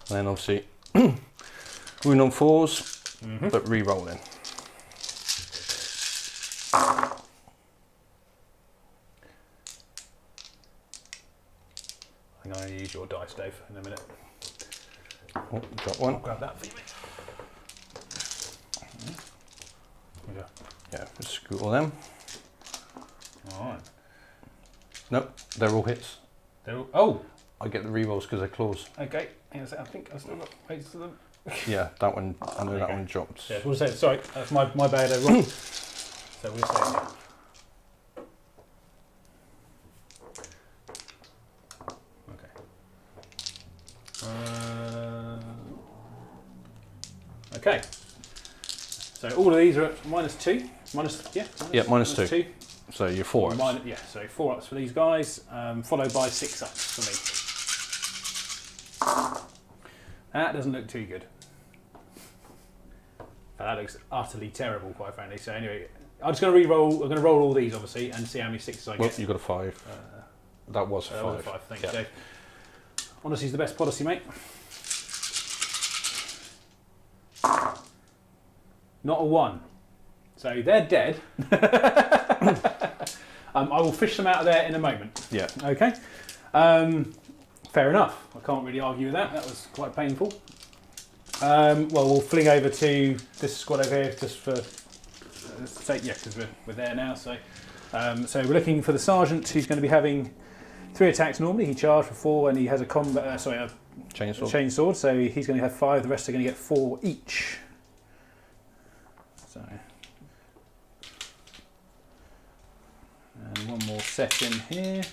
then obviously, wound on 4s, but re-rolling. I think I'm going to use your dice, Dave, in a minute. Oh, got one. I'll grab that for you, mate. Yeah, just scoot all them. Alright. Nope, they're all hits. Oh! I get the re-rolls because they're claws. Okay, I think I've still got ways to them. Yeah, that one, I know that one dropped. Yeah, we'll say, sorry, that's my bad, wrong. So we'll say it. Okay. So all of these are at -2. Minus two. So you're 4 ups. Yeah, so 4 ups for these guys, followed by 6 ups for me. That doesn't look too good. That looks utterly terrible, quite frankly. So anyway, I'm just going to re-roll. I'm going to roll all these, obviously, and see how many 6s I get. Well, you got a 5. That was a 5. That was a 5. Thank you, Dave. Honesty's the best policy, mate. Not a 1. So they're dead. I will fish them out of there in a moment. Yeah. Okay. Fair enough. I can't really argue with that. That was quite painful. Well, we'll fling over to this squad over here just for sake, yeah, because we're there now. So, so we're looking for the sergeant who's going to be having 3 attacks normally. He charged for 4, and he has a combat. A chain sword. So he's going to have 5. The rest are going to get 4 each. So, and one more set in here.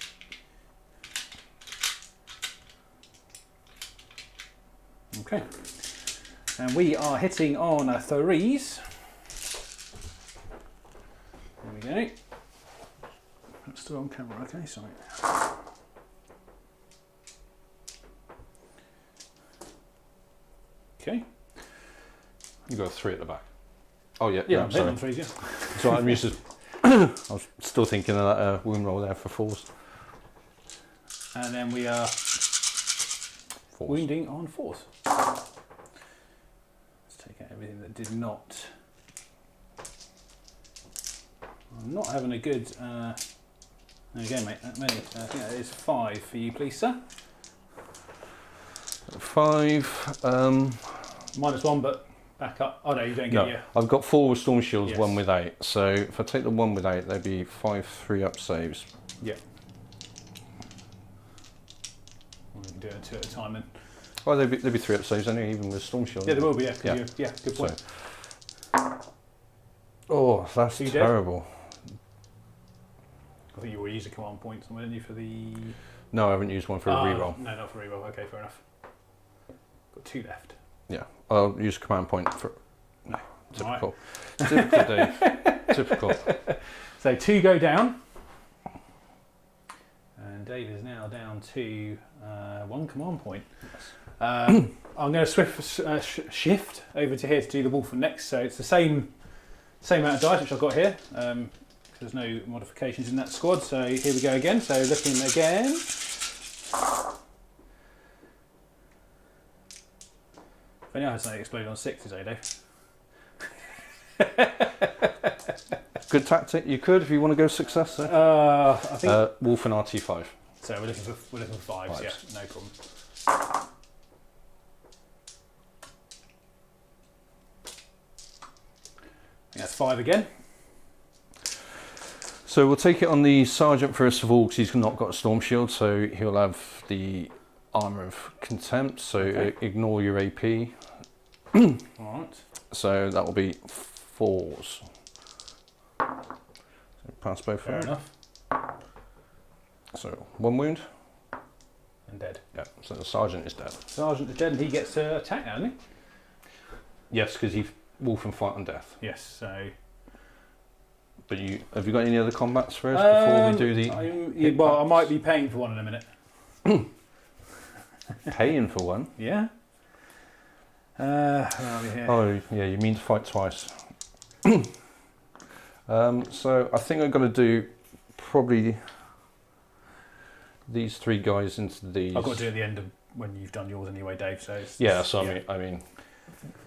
Okay, and we are hitting on 3s. There we go. That's still on camera. Okay, sorry. Okay. You got a 3 at the back. Oh yeah, Yeah, no, I'm sorry. on 3s. Yeah. So I'm used to. I was still thinking of that wound roll there for 4s. And then we are 4s. wounding on 4s. Let's take out everything that did not. I'm not having a good. There you go, mate. That many. I think that is 5 for you, please, sir. 5. -1, but back up. Oh no, you don't get No, your. I've got 4 with storm shields, Yes. 1 with 8. So if I take the 1 with 8, they'd be 5 3-up saves. Yeah. We can do it 2 at a time then. Well, they'd be 3-up saves anyway, even with storm shield. Yeah, there will be. Yeah. Yeah. Yeah. Good point. So, oh, that's So you terrible. I think you already used a command point, somewhere, didn't you, for the. No, I haven't used one for a reroll. No, not for reroll. Okay, fair enough. Got 2 left. Yeah, I'll use a command point for. No, typical. Right. Typical, Dave. Typical. So 2 go down. And Dave is now down to 1 command point. I'm going to shift over to here to do the Wolf next. So it's the same amount of dice which I've got here. There's no modifications in that squad. So here we go again. So looking again. If anyone has something explode on 6s, eh, Dave? Good tactic. You could if you want to go success. I think. Wolf and RT5. So we're looking for 5s. Yeah, no problem. That's 5 again. So we'll take it on the sergeant first of all because he's not got a storm shield, so he'll have the armor of contempt. So ignore your AP. All right. So that will be 4s. So pass both. Fair enough. So 1 wound. And dead. Yeah, so the sergeant is dead. Sergeant is dead and he gets to attack now, doesn't he? Yes, because he wolf and fight on death. Yes, so... But have you got any other combats for us before we do the... well, I might be paying for one in a minute. Paying for one? Yeah. Where are we here? Oh, yeah, you mean to fight twice. So I think I'm going to do probably these 3 guys into these. I've got to do it at the end of when you've done yours anyway, Dave. So yeah, so I mean,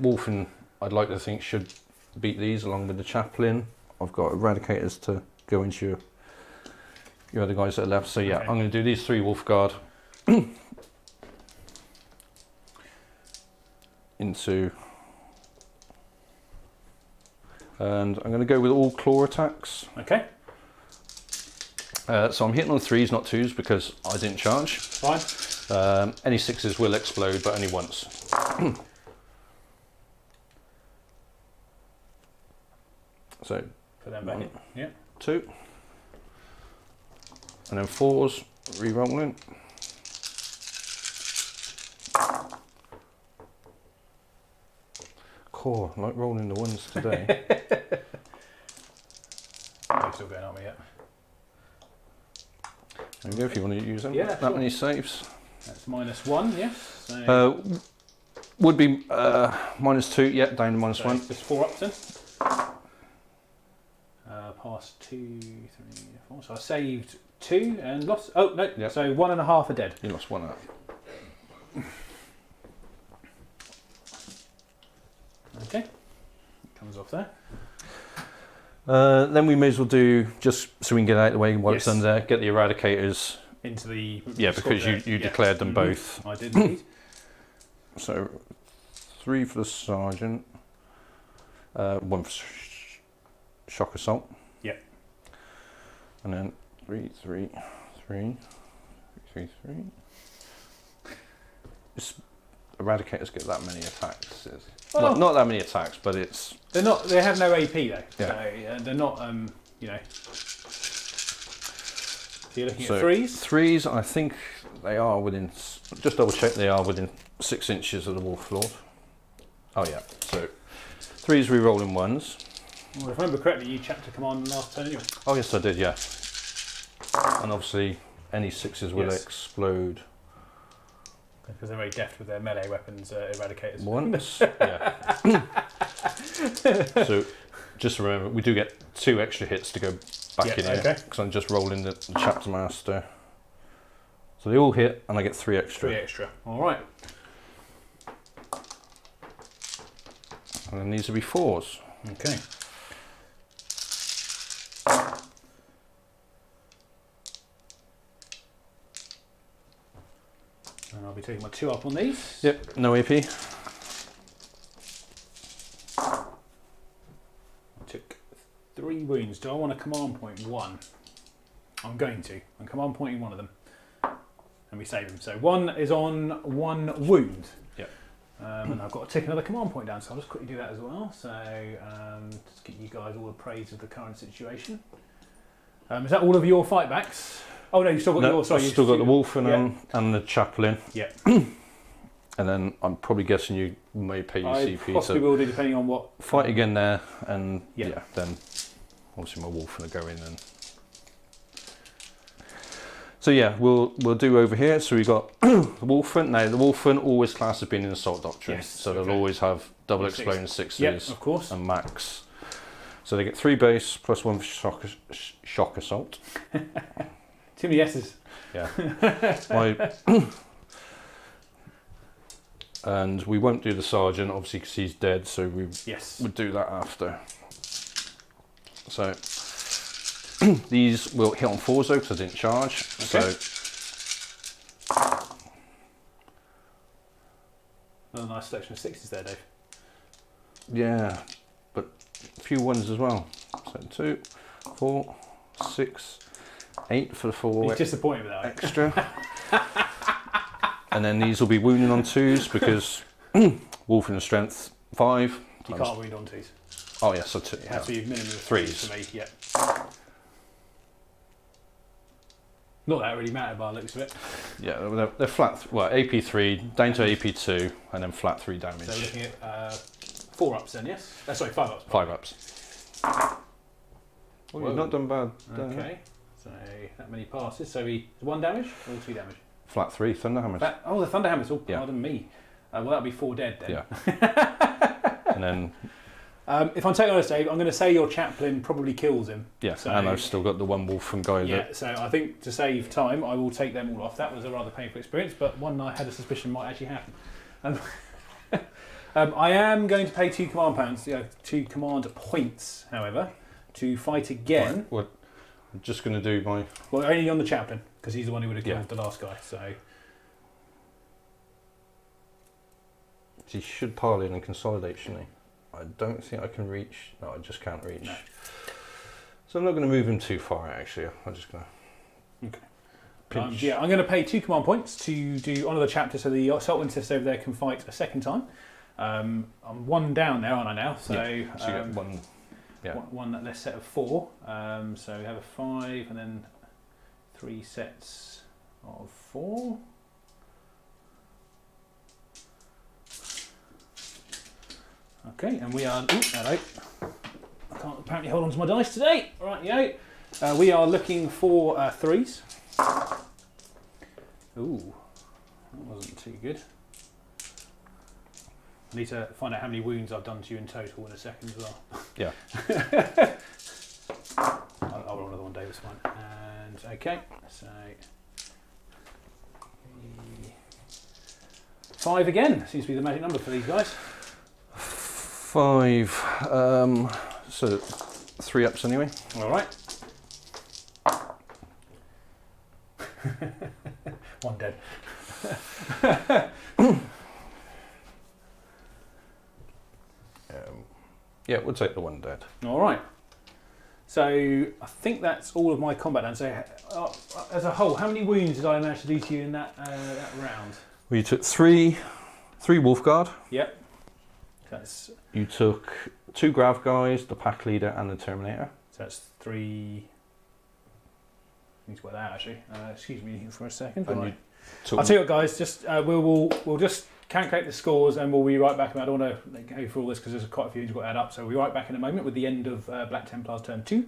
Wolfen, I'd like to think should beat these along with the chaplain. I've got eradicators to go into your other guys that are left. So yeah, okay. I'm going to do these 3 wolf guard into. And I'm going to go with all claw attacks. Okay. So I'm hitting on 3s, not 2s, because I didn't charge. Fine. Any 6s will explode, but only once. So put them back in. Yeah. 2. And then 4s, re-rolling. Core, like rolling the 1s today. They're still going on me yet. There you go, if you want to use them. Yeah, that sure. many saves. That's -1, yes. So would be -2, yeah, down to -1. Just 4 Upton. Past 2, 3, 4. So I saved 2 and lost. Oh, no. Yep. So 1.5 are dead. You lost 1 out. Okay. Comes off there. Then we may as well do, just so we can get out of the way while it's under there, get the eradicators. Into the... Yeah, because you declared them both. I did indeed. So 3 for the sergeant, 1 for shock assault. Yep. And then 3, 3, 3, 3, 3. Just eradicators get that many attacks. Well, not that many attacks, but it's... They're not. They have no AP though. Yeah. So they're not. You know. So you're looking at 3s. 3s, I think they are within. Just double check. They are within 6 inches of the wolf lord. Oh yeah. So 3s re-rolling 1s. Well, if I remember correctly, you chapter command last turn anyway. Oh yes, I did. Yeah. And obviously, any 6s will explode. Because they're very deft with their melee weapons, eradicators. Once, yeah. So, just remember, we do get 2 extra hits to go back in here. Because I'm just rolling the chapter master. So they all hit, and I get 3 extra. 3 extra. All right. And then these will be 4s. Okay. And I'll be taking my 2 up on these. Yep, no AP. I took 3 wounds. Do I want to command point 1? I'm going to. I'm command pointing 1 of them. And we save them. So 1 is on 1 wound. Yep. And I've got to take another command point down, so I'll just quickly do that as well. So just give you guys all the praise of the current situation. Is that all of your fightbacks? Oh no, you still got your. Sorry, you've still got the wolf and the chaplain. Yeah. And then I'm probably guessing you may pay your CP. Possibly will do, depending on what. Fight again there, and then obviously my wolf gonna go in and. So yeah, we'll do over here. So we've got the wolfen. Now the wolfen always class has been in assault doctrine, so they'll always have double exploding 6s, of course, and max. So they get 3 base plus 1 for shock assault. Too many S's. Yeah. And we won't do the sergeant, obviously, because he's dead, so we would do that after. So these will hit on 4s though, because I didn't charge. Okay. So another nice selection of 6s there, Dave. Yeah, but a few 1s as well. So 2, 4, 6, 8 for the 4. He's disappointed with that extra. And then these will be wounding on 2s because wolf in strength 5. You can't wound on 2s. Oh yes, so it has to be minimum of 3s for me. Yeah. Not that it really mattered by the looks of it. Yeah, they're flat. Well, AP3 down to AP2, and then flat 3 damage. So we're looking at 4 ups then, yes? Sorry, 5 ups. 5 ups. Well, you've not done bad. Okay, so that many passes. So 1 damage or 2 damage? Flat 3 thunder hammers. Oh, the thunder hammers. Oh, pardon me. Well, that'll be 4 dead then. Yeah. And then. If I'm totally honest, Dave, I'm going to say your chaplain probably kills him. Yeah, so, and I've still got the one wolf from guy. Yeah, so I think to save time, I will take them all off. That was a rather painful experience, but one I had a suspicion might actually happen. I am going to pay 2 command points, 2 command points, however, to fight again. Right, well, I'm just going to do my. Well, only on the chaplain, because he's the one who would have killed the last guy. So he should pile in and consolidate, shouldn't he? I don't think I can reach. No, I just can't reach. No. So I'm not going to move him too far. Actually, I'm just going to. Okay. Yeah, I'm going to pay 2 command points to do honour the chapter, so the assault insist over there can fight a second time. I'm 1 down there, aren't I now? So, so you get 1. Yeah. One less set of 4. So we have a 5 and then 3 sets of 4. Okay, and we are. Ooh, hello. I can't apparently hold on to my dice today. Right, we are looking for 3s. Ooh, that wasn't too good. I need to find out how many wounds I've done to you in total in a second as well. Yeah. I'll roll another one, Dave, it's fine. And okay, so 5 again seems to be the magic number for these guys. 5. So 3 ups anyway. All right. 1 dead. Yeah, we'll take the 1 dead. All right. So I think that's all of my combat done. So as a whole, how many wounds did I manage to do to you in that round? Well, you took 3 wolf guard. Yep. That's. You took 2 grav guys, the pack leader, and the terminator. So that's 3. I need to work that out actually. Excuse me for a second. Right. I'll tell you what, guys. Just we'll just calculate the scores and we'll be right back. I don't want to go through all this because there's quite a few things we've got to add up. So we'll be right back in a moment with the end of Black Templars turn 2.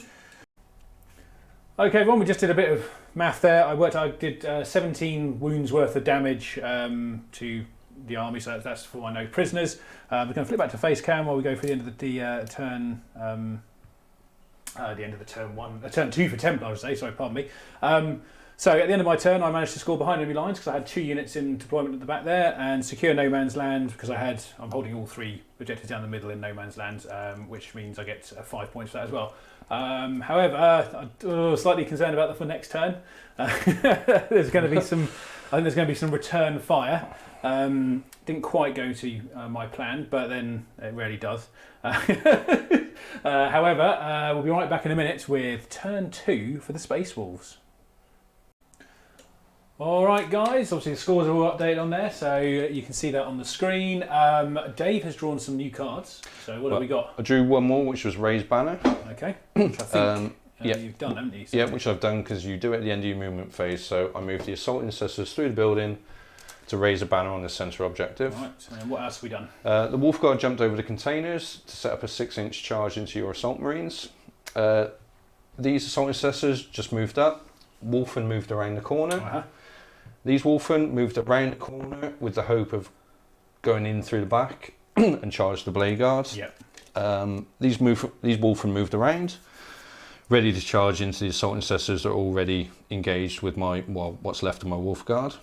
Okay, everyone, we just did a bit of math there. I did 17 wounds worth of damage to the army, so that's for my no prisoners. We're going to flip back to face cam while we go for the end of the turn. The end of the turn 1, turn 2 for Templars, sorry, pardon me. So at the end of my turn, I managed to score behind enemy lines because I had 2 units in deployment at the back there, and secure no man's land because I'm holding all 3 objectives down the middle in no man's land, which means I get 5 points for that as well. However, I'm slightly concerned about for next turn. There's going to be some. I think there's going to be some return fire. Didn't quite go to my plan, but then it rarely does. However, we'll be right back in a minute with turn 2 for the Space Wolves. Alright guys, obviously the scores are all updated on there, so you can see that on the screen. Dave has drawn some new cards, so what have we got? I drew 1 more, which was Raised Banner. Okay, which I think yeah. You've done, haven't you? So yeah, which I've done because you do it at the end of your movement phase, so I moved the Assault Intercessors through the building to raise a banner on the centre objective. Right, and what else have we done? The Wolf Guard jumped over the containers to set up a 6-inch charge into your Assault Marines. These Assault Intercessors just moved up. Wolfen moved around the corner. These Wolfen moved around the corner with the hope of going in through the back and charge the Blade Guards. Yep. These Wolfen moved around, ready to charge into the Assault Intercessors that are already engaged with what's left of my Wolf Guard.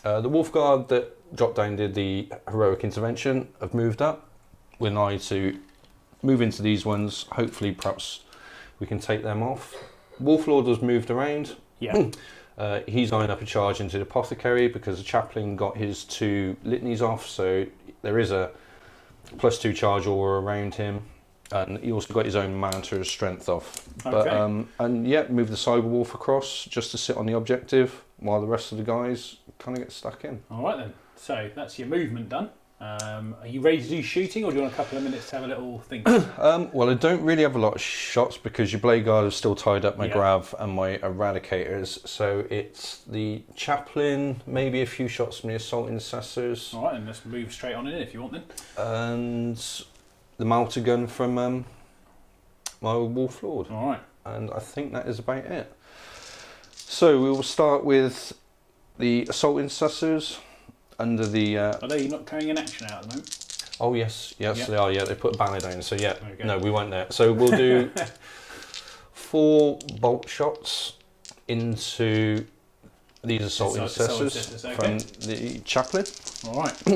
The Wolf Guard that dropped down did the heroic intervention have moved up. We're now to move into these ones. Hopefully, perhaps we can take them off. Wolf Lord has moved around. Yeah. He's eyeing up a charge into the apothecary because the chaplain got his 2 litanies off, so there is a +2 charge aura around him, and he also got his own Manator's strength off. Okay. But and yeah, move the Cyber Wolf across just to sit on the objective while the rest of the guys kind of get stuck in. All right then. So that's your movement done. Are you ready to do shooting, or do you want a couple of minutes to have a little think? Well, I don't really have a lot of shots because your blade guard is still tied up, my grav and my eradicators. So it's the chaplain, maybe a few shots from the assault intercessors. All right, and let's move straight on in if you want then. And the melter gun from my Wolf Lord. All right. And I think that is about it. So we will start with the assault intercessors under the. Are they not carrying an action out at the moment? Oh yes, they are. Yeah, they put a banner down. So yeah, Okay. no, we won't there. So we'll do 4 bolt shots into these assault intercessors from the chaplain. All right.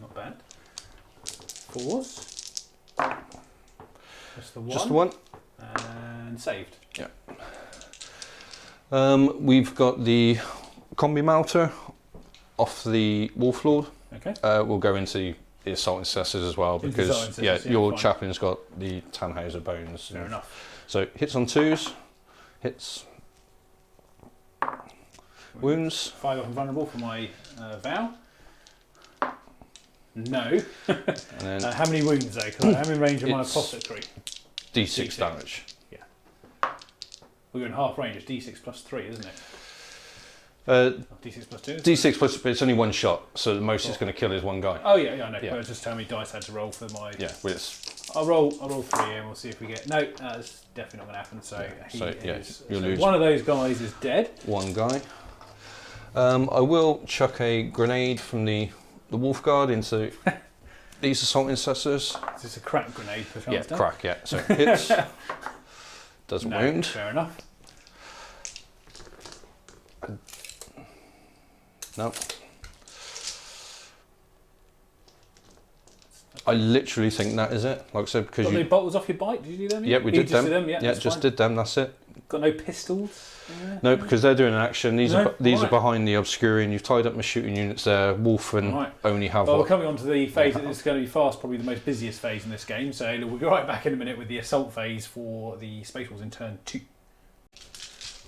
Not bad. 4s. Just the one. Just the one. And saved. Yeah. We've got the combi melter off the Wolf Lord. Okay. We'll go into the assault intercessors as well because your chaplain's got the Tannhauser bones. Fair enough. So hits on 2s, hits, wounds. 5 up and vulnerable for my vow. No. And then how many wounds though? Because I am in range of my apothecary. D6 damage. Yeah. We're in half range. It's D6 plus 3, isn't it? D6 plus 2? D6 plus, but it's only one shot, so the most it's going to kill is one guy. Oh yeah, I know. Yeah. But just tell me dice had to roll for my. Yeah, well, it's. I'll roll 3 and we'll see if we get. No, that's definitely not going to happen. So you'll lose. One of those guys is dead. One guy. I will chuck a grenade from the Wolf Guard into these assault intercessors. Is this a crack grenade? Yeah, crack. Yeah, so hits. Doesn't wound. Fair enough. No. I literally think that is it. Like I said, because got any bolters off your bike? Did you do them? Yeah, we did them. Yeah, just fine. did them. That's it. Got no pistols? No, because they're doing an action. These are right. behind the Obscurian. You've tied up my shooting units there. Wolf and only have. Well, we're coming on to the phase that is going to be fast, probably the most busiest phase in this game. So we'll be right back in a minute with the assault phase for the Space Wolves in turn 2.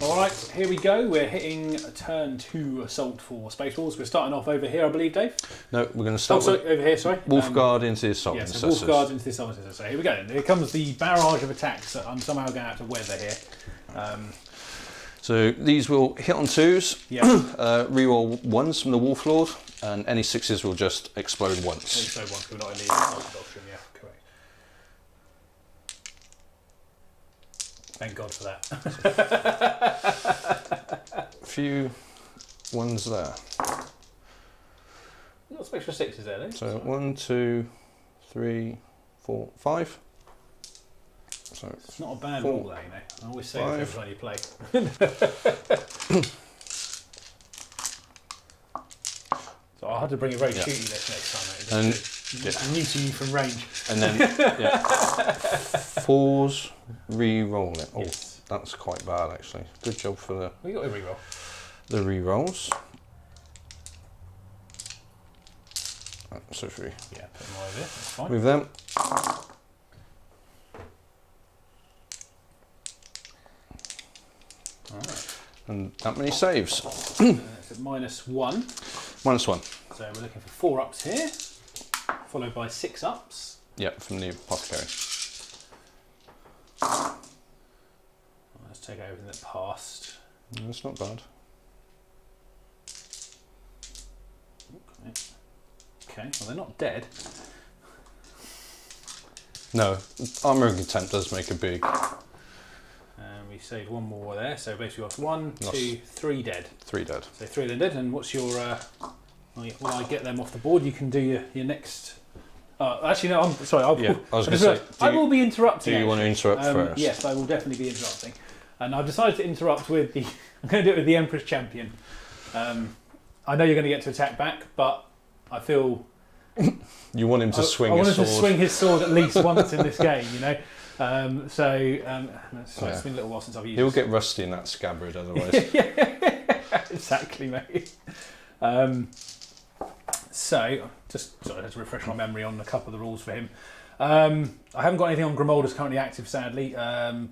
Alright, here we go. We're hitting turn 2 assault for Space Wolves. We're starting off over here, I believe, Dave. No, we're going to start with over here, sorry. Wolf Guard into the assault so Wolf Guard into the assault intercessors. So here we go. Here comes the barrage of attacks that I'm somehow going to have to weather here. So these will hit on 2s, reroll 1s from the Wolf Lord, and any 6s will just explode once. Explode once, we're not in the assault doctrine, yeah, correct. Thank God for that. A few 1s there. You've got special 6s there, though. So 1, 2, 3, 4, 5. So it's not a bad roll, though, you know. I always say it every time you play. So I'll have to bring a very shooty list next time. And new to you from range. And then 4s, re-roll it. Oh, that's quite bad actually. Good job for the. We got a re-roll. The re-rolls. So if we put them over there. That's fine. Move them. Alright. And that many saves. It's at -1. -1. So we're looking for 4 ups here, followed by 6 ups. Yeah, from the apothecary. Let's take out everything that passed. That's not bad. Okay, well they're not dead. No, armor and contempt does make a big. And we saved 1 more there, so basically we've got 1, 2, 3 dead. 3 dead. So 3 of them dead, and what's your... while I get them off the board, you can do your next... actually, no, I'm sorry. I was going to say... I will be interrupting. Do you want to interrupt first? Yes, I will definitely be interrupting. And I've decided to interrupt with the... I'm going to do it with the Emperor's Champion. I know you're going to get to attack back, but I feel... You want him to swing his sword. I want him to swing his sword at least once in this game, you know. It's been a little while since I've used it. He'll get rusty in that scabbard otherwise. Exactly, mate. So, just sort of had to refresh my memory on a couple of the rules for him. I haven't got anything on Grimaldus currently active, sadly,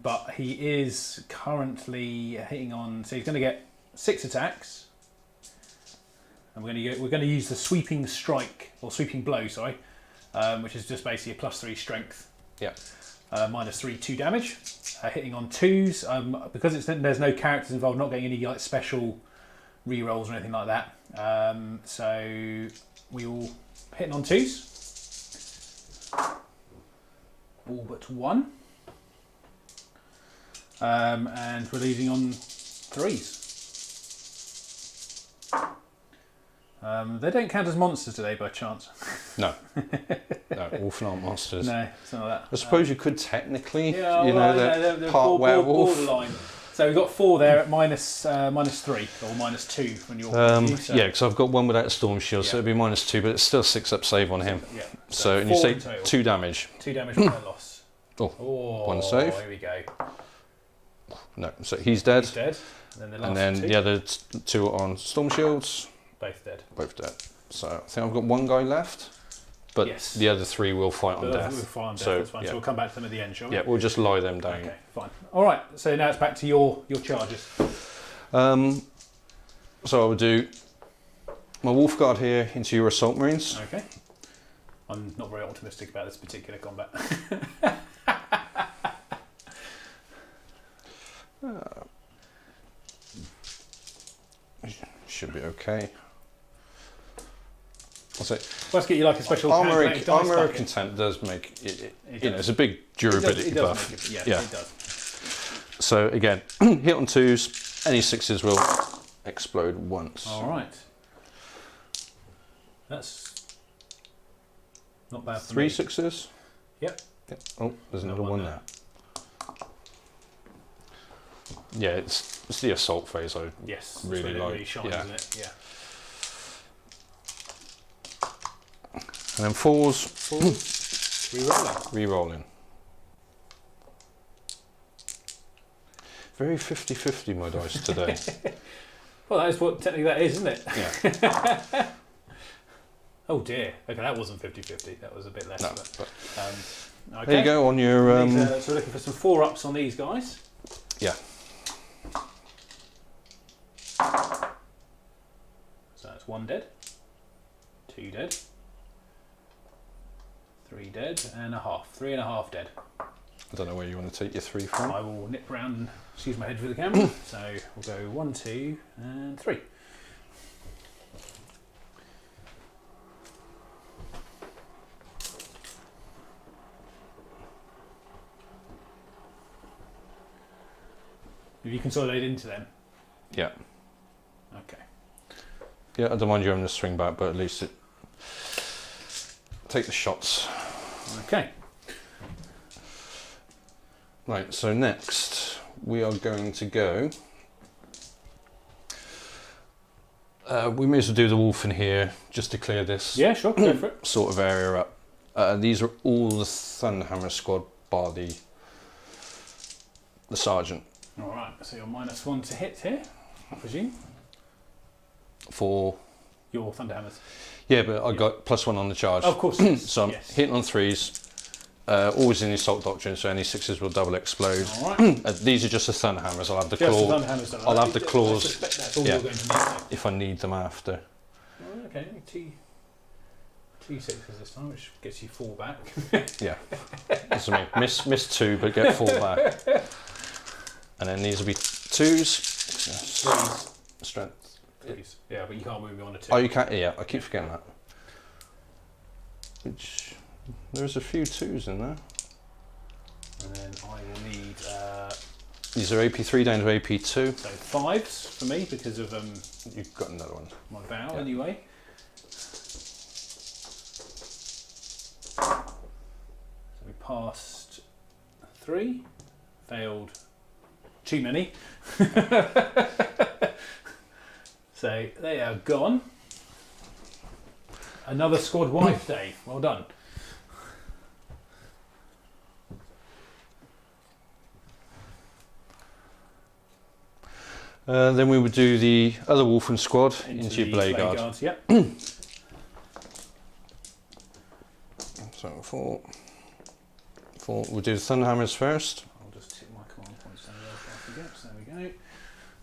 but he is currently hitting on... So he's going to get 6 attacks. and we're going to use the sweeping strike or sweeping blow, sorry, which is just basically a +3 strength. Yeah. -3 2 damage, hitting on 2s. Because there's no characters involved, not getting any like special re-rolls or anything like that. So we will hitting on 2s, all but 1, and we're leaving on 3s. They don't count as monsters today, by chance. No, no, wolf aren't monsters. No, it's not that. I suppose you could technically, Yeah, you know, they're part werewolf. Borderline. So we've got 4 there at -3 or -2 when you're. So. Yeah, because I've got one without a storm shield, so Yeah. it'd be -2, but it's still 6 up save on him. Yeah. So and you 4 say in total. 2 damage. 2 damage per loss. Oh, one save. Here we go. No, so he's dead. He's dead. And then the last And then 2, the other 2 are on storm shields, both dead. both dead. So I think I've got 1 guy left, but Yes. the other 3 will fight on We'll death. find death, So, that's fine. yeah. So we'll come back to them at the end, shall we? Yeah, we'll just lie them down. Okay, fine. All right. So now it's back to your charges. So I would do my wolf guard here into your assault marines. Okay. I'm not very optimistic about this particular combat. Should be okay. I'll say Let's get you like a special armor calculated dice of bucket. content does make it, It you know, does. it's a big durability It does buff. make it, yes, Yeah. it does. So again, hit on 2s, any 6s will explode once. All right. That's not bad for 3 me. 6s. Yep. Yep. Oh, there's another Another one one there. Yeah, it's the assault phase I Yes. That's really where it like. really shines, Yeah. isn't it? Yeah. And then 4s, 4. Rerolling. re-rolling. Very 50-50 my dice today. Well, that is what technically that is, isn't it? Yeah. Oh dear. Okay, that wasn't 50-50. That was a bit less. No, But, but okay. there you go on your So we're looking for some 4-ups on these guys. yeah. So that's 1 dead, 2 dead, 3 dead, and a half. 3.5 dead. I don't know where you want to take your 3 from. I will nip round and excuse my head for the camera. So we'll go 1, 2, and 3. Have you consolidated into them? Yeah. Okay. Yeah, I don't mind you having to swing back, but at least it take the shots. Okay. Right, so next we are going to go. We may as well do the wolf in here just to clear this Yeah, sure. Go for it. sort of area up. These are all the Thunderhammer squad bar the sergeant. All right. So you're -1 to hit here, I presume. For Your Thunderhammers. yeah, but I got +1 on the charge. Oh, of course. Yes. So I'm yes. hitting on 3s. Always in the assault doctrine, so any 6s will double explode. All right. These are just the Thunderhammers. I'll have the Just claw the Thunderhammers done. I'll have the I claws. suspect that's all Yeah. you're going to need. if I need them after. Oh, okay, two 6s this time, which gets you 4 back. Yeah, that's what I mean. Miss 2, but get 4 back. And then these will be 2s. 3s. Strength. 3s. Yeah, but you can't move me on a 2. Oh, you can't. Yeah, I keep forgetting that. Which there's a few 2s in there. And then I will need These are AP3 down to AP2. so 5s for me because of You've got another one. my vow Yeah. anyway. So we passed 3, failed too many. So they are gone. Another squad wipe, Dave. Well done. Then we would do the other Wolfen squad into your the blade guard. guards, yep. So 4. We'll do the Thunderhammers first. I'll just tick my command points down there before I forget. So there we go.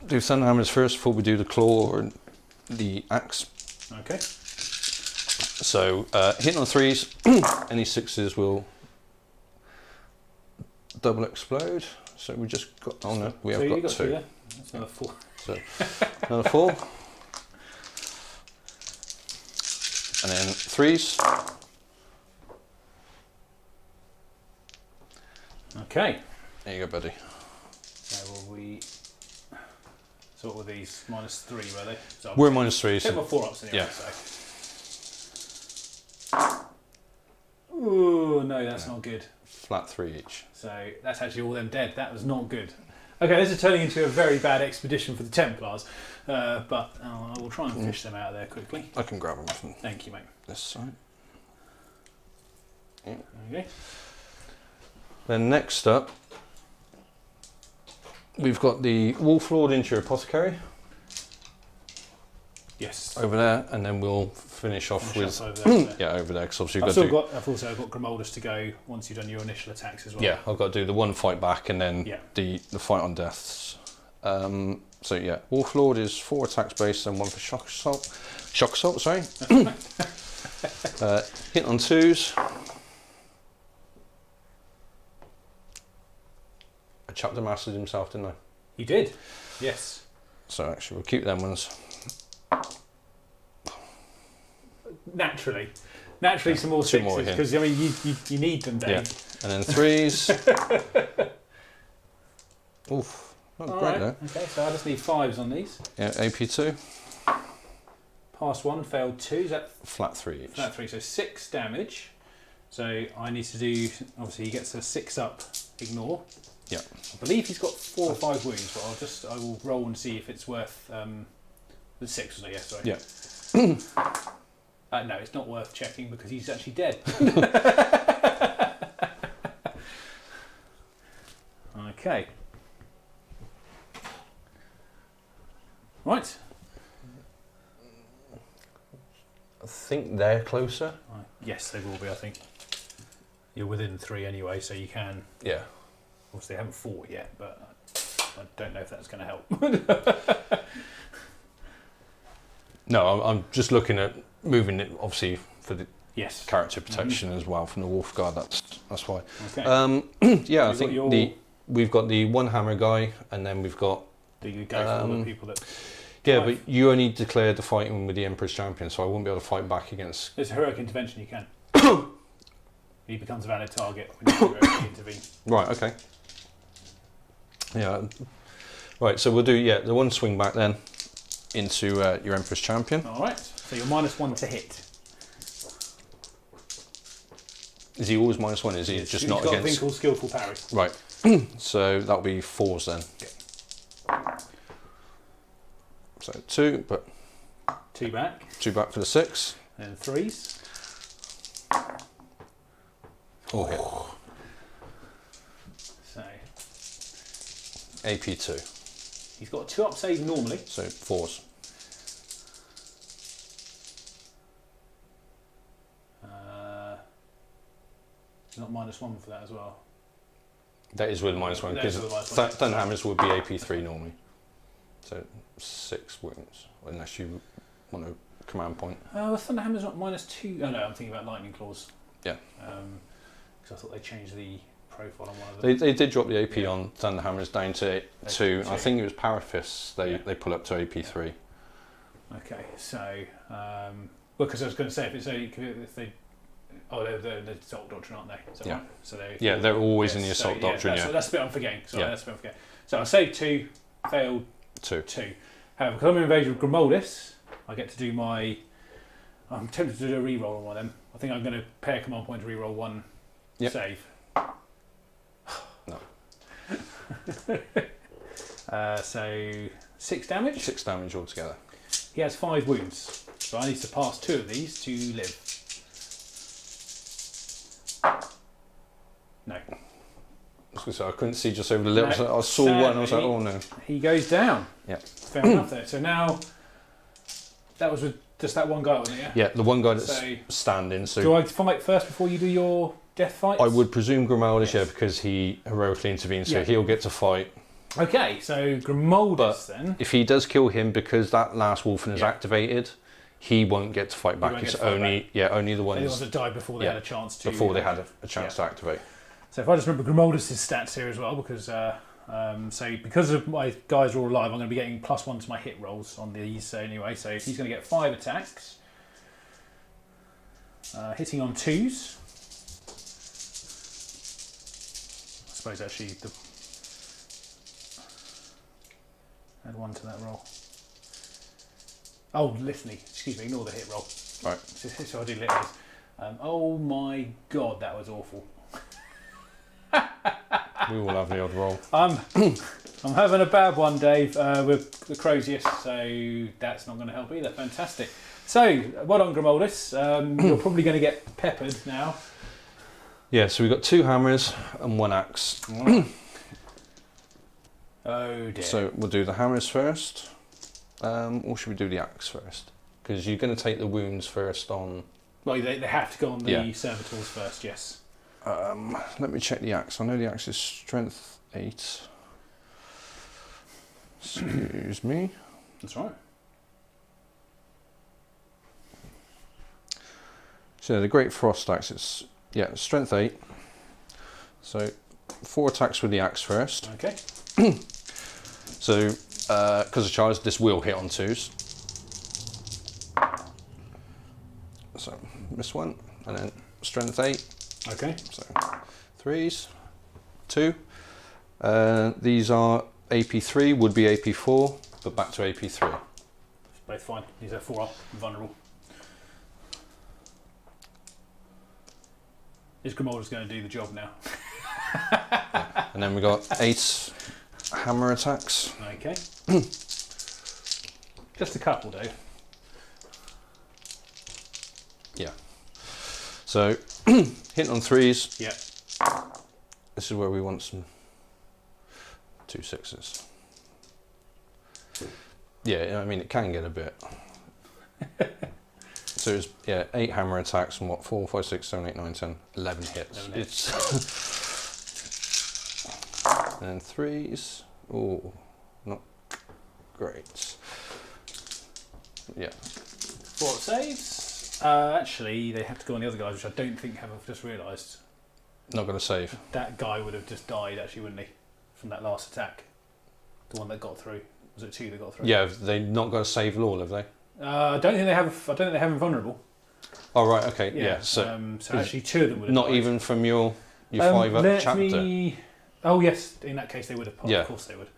Do Thunderhammers first before we do the claw or the axe. Okay. So hitting on 3s, any 6s will double explode. So we just got, oh no, we have got 2. That's another 4. So another 4. And then 3s. Okay. There you go, buddy. So will we... So what were these? -3, were they? So We're -3. Hit my 4-ups anyway, yeah. so... Ooh, no, that's not good. Flat 3 each. So that's actually all them dead. That was not good. Okay, this is turning into a very bad expedition for the Templars, but I will try and fish them out of there quickly. I can grab them from Thank you, mate. this side. Yeah. Okay. Then next up, we've got the Wolf Lord into your apothecary. Yes. Over there, and then we'll finish off with over there, so. yeah, over there, because obviously I've also got Grimoldus to go once you've done your initial attacks as well. yeah, I've got to do the one fight back and then Yeah. the fight on deaths. So yeah, Wolf Lord is 4 attacks base and 1 for shock assault. Shock assault, sorry. Hit on 2s. I chapter mastered himself, didn't I? You did. Yes. So actually, we'll keep them ones. Naturally, some more Two more 6s, here. because I mean you need them, Dave. Yeah. And then 3s. Oof, not All great right. though. Okay, so I just need 5s on these. Yeah, AP2. Passed 1, failed 2. Is that Flat 3 each. flat 3? So 6 damage. So I need to do. Obviously, he gets a 6 up. Ignore. Yeah. I believe he's got 4 or 5 wounds, but I will roll and see if it's worth. The 6 was it? Yeah, sorry. Yeah. No, it's not worth checking because he's actually dead. Okay. Right. I think they're closer. Yes, they will be, I think. You're within 3 anyway, so you can. Yeah. Obviously, they haven't fought yet, but I don't know if that's going to help. No, I'm just looking at moving it, obviously, for the Yes. character protection as well from the Wolf Guard. That's why. Okay. Yeah, I You've think got your- we've got the one hammer guy, and then we've got Do you go for all the people that... yeah, Right. but you only declared the fighting with the Emperor's Champion, so I won't be able to fight back against. There's a heroic intervention you can. He becomes a valid target when you heroically intervene. Right. Okay. Yeah. Right. So we'll do the one swing back then into your Emperor's Champion. All right. So you're -1 to hit. Is he always -1? Is he just He's not got a thing against? called skillful parry. Right. So that'll be 4s then. Okay. So 2, but 2 back. 2 back for the 6. And 3s. All hit. So AP2. he's got a 2-up save normally. So 4s. He's not -1 for that as well. That is with -1 That is because with -1, Thunderhammers would be AP3 normally. So 6 wounds, unless you want a command point. Thunderhammer's not -2. Oh no, I'm thinking about lightning claws. Yeah. Because I thought they changed the profile on one of them. They did drop the AP Yeah. on Thunderhammers down to 2. I think it was Parafists they pull up to AP3. Okay, so because I was going to say if they they're the assault doctrine, aren't they? Is that Yeah. right? So They're always in the assault doctrine. That's the bit I'm forgetting. Sorry, Yeah. that's the bit I'm forgetting. So I saved 2, failed 2. 2. However, because I'm in invasion of Grimoldus, I get to do my. I'm tempted to do a reroll on one of them. I think I'm going to pay a command point to reroll 1 Yep. save. No. So 6 damage. 6 damage altogether. He has 5 wounds, so I need to pass 2 of these to live. No. So I couldn't see just over the lip. No, I saw one. I was like, sadly, oh no. He goes down. Yeah. Fair enough there. So now, that was with just that one guy, wasn't it? Yeah, the one guy that's So- standing. So Do I fight first before you do your death fight? I would presume Grimaldus, Yes. because he heroically intervened, so Yeah. he'll get to fight. Okay, so Grimoldus But then. if he does kill him because that last wolfen is Yeah. activated, he won't get to fight back. won't It's get to fight only only the The ones ones that died before they yeah, had a chance to. before they had a chance to activate. So if I just remember Grimoldus' stats here as well, because so because of my guys are all alive, I'm going to be getting +1 to my hit rolls on these. So anyway, so he's going to get 5 attacks, hitting on 2s. I suppose actually add 1 to that roll. Oh, litany. Excuse me. Ignore the hit roll. Right. So I do litanies. Oh my god, that was awful. We will have the odd roll. I'm having a bad one, Dave, with the Crozius, so that's not going to help either. Fantastic. So, well done, Grimoldus. You're probably going to get peppered now. Yeah, so we've got 2 hammers and 1 axe. Oh dear. So we'll do the hammers first. Or should we do the axe first? Because you're going to take the wounds first on... Well, they have to go on the servitors first, yes. Let me check the axe. I know the axe is strength 8. Excuse me. That's right. So the Great Frost axe, it's strength 8. So 4 attacks with the axe first. Okay. So because of charge, this will hit on 2s. So miss 1, and then strength 8. Okay. So 3s, 2. These are AP3, would be AP4, but back to AP3. Both fine. These are 4 up, vulnerable. Is Grimoldus going to do the job now? And then we got 8 hammer attacks. Okay. Just a couple, Dave. Yeah. So hitting on 3s. Yeah. This is where we want some 2 6s. Yeah, I mean it can get a bit. So it's 8 hammer attacks and 4, 5, 6, 7, 8, 9, 10, 11 hits. 11 hits. And then 3s. Oh, not great. Yeah. 4 saves. Actually, they have to go on the other guys, which I don't think I've just realised. Not going to save. That guy would have just died, actually, wouldn't he? From that last attack. The one that got through. Was it 2 that got through? Yeah, they not got to save all, have they? I don't think they have. I don't think they have invulnerable. Oh right, okay, yeah. So actually, 2 of them would have not died. even from your 5 up let chapter. Me... Oh yes, in that case they would have. Yeah. Of course they would.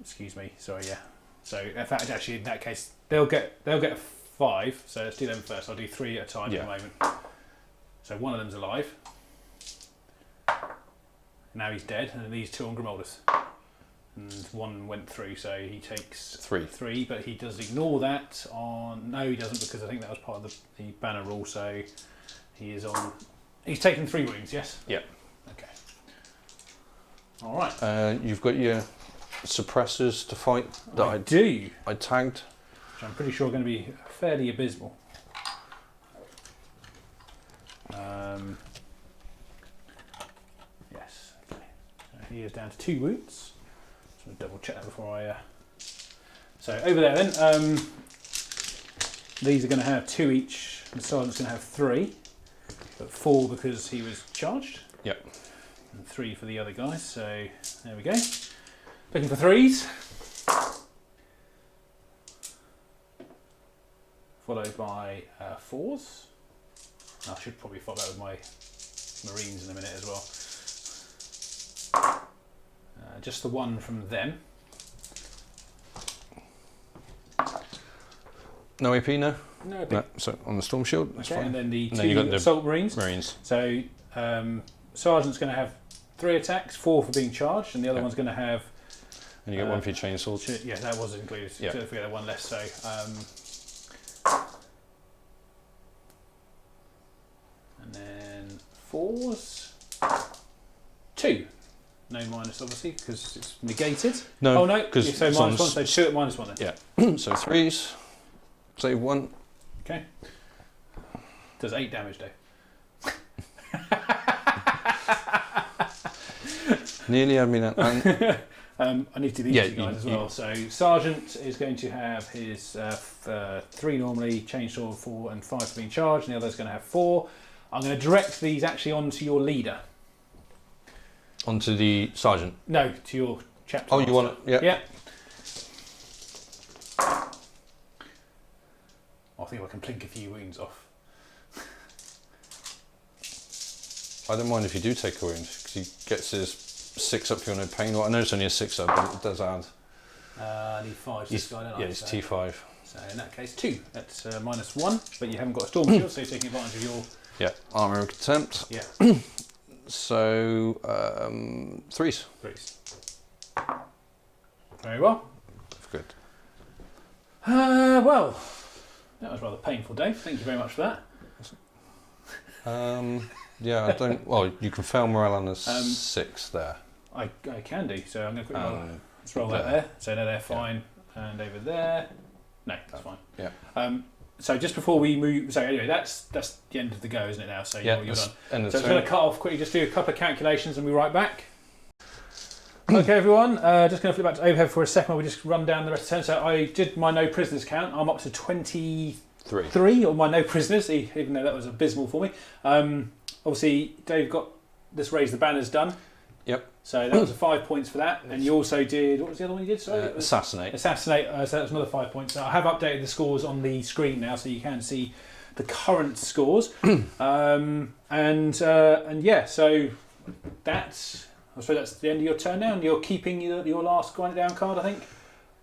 Excuse me. Sorry. Yeah. So in fact, actually, in that case, they'll get 5. So let's do them first. I'll do 3 at a time at the moment. So one of them's alive. Now he's dead, and then these 2 on Grimoldus. And 1 went through, so he takes 3, but he does ignore that on... No, he doesn't, because I think that was part of the banner rule, so he is on... He's taken 3 wounds, yes? Yeah. Okay. Alright. You've got your suppressors to fight that I do. I tagged. Which I'm pretty sure are going to be fairly abysmal. Yes, okay. So he is down to 2 wounds. Just want to double check that before I... So over there then, these are going to have 2 each. The sergeant's going to have 3, but 4 because he was charged. Yep. And 3 for the other guys. So there we go. Looking for 3s. Followed by 4s. I should probably follow that with my Marines in a minute as well. Just the 1 from them. No AP, no? No AP. No, so on the Storm Shield, that's Okay, fine. and then the And then you 2 got the Assault Marines. Marines. So Sergeant's going to have 3 attacks, 4 for being charged, and the other one's going to have... And you get 1 for your chainsaws. Yeah, that was included. Yeah. So if we had 1 less, so... and then 4s. 2. No minus, obviously, because it's negated. No, oh no, because so minus 1, so 2 at minus 1 then. Yeah. So 3s, save 1. Okay. Does 8 damage, Dave. Nearly had me that. And I need to do these two guys as well. So Sergeant is going to have his 3 normally, chainsaw 4 and 5 for being charged, and the other's going to have 4. I'm going to direct these actually onto your leader. Onto the sergeant? No, to your chapter. Oh, you want it? Yeah. Yeah. I think I can plink a few wounds off. I don't mind if you do take a wound, because he gets his 6 up for no pain. Well, I know it's only a 6 up, but it does add. I need 5 this guy, don't I? Yeah, it's T5. So in that case, 2. That's -1, but you haven't got a storm shield, so you're taking advantage of your... Yeah, armour of contempt. Yeah. So, 3s. 3s. Very well. Good. Well, that was rather painful, Dave. Thank you very much for that. Yeah, I don't... Well, you can fail morale on a 6 there. I can do, so I'm going to quickly let's roll that there. So no, they're fine. Yeah. And over there... No, that's fine. Yeah. So just before we move... So anyway, that's the end of the go, isn't it now? So you're done. So I'm just going to cut off quickly, just do a couple of calculations and we'll be right back. Okay, everyone, just going to flip back to overhead for a second while we just run down the rest of the turn. So I did my no prisoners count. I'm up to 23 on my no prisoners, even though that was abysmal for me. Obviously, Dave got this raise the banners done. Yep. So that was 5 points for that. And you also did, what was the other one you did? Sorry, assassinate. Assassinate, so that was another 5 points. So I have updated the scores on the screen now, so you can see the current scores. And yeah, so that's... I suppose that's the end of your turn now, and you're keeping your last grind it down card, I think?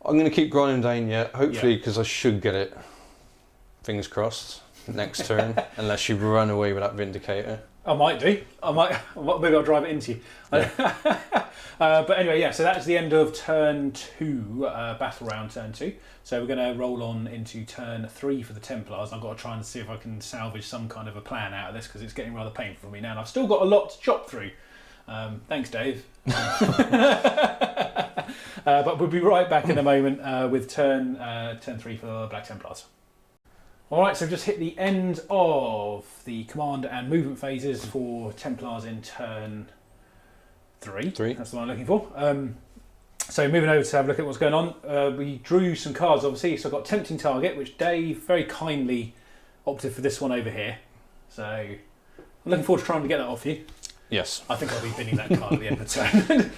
I'm going to keep grinding down, hopefully, because I should get it, fingers crossed, next turn, unless you run away with that Vindicator. I might do. Maybe I'll drive it into you. Yeah. But anyway, yeah, so that's the end of turn 2, battle round turn 2. So we're going to roll on into turn 3 for the Templars. I've got to try and see if I can salvage some kind of a plan out of this, because it's getting rather painful for me now, and I've still got a lot to chop through. Thanks, Dave. But we'll be right back in a moment with turn 3 for Black Templars. Alright, so we've just hit the end of the command and movement phases for Templars in turn 3. That's the one I'm looking for. So moving over to have a look at what's going on. We drew some cards, obviously. So I've got Tempting Target, which Dave very kindly opted for this one over here. So I'm looking forward to trying to get that off you. Yes. I think I'll be binning that card at the end of the turn.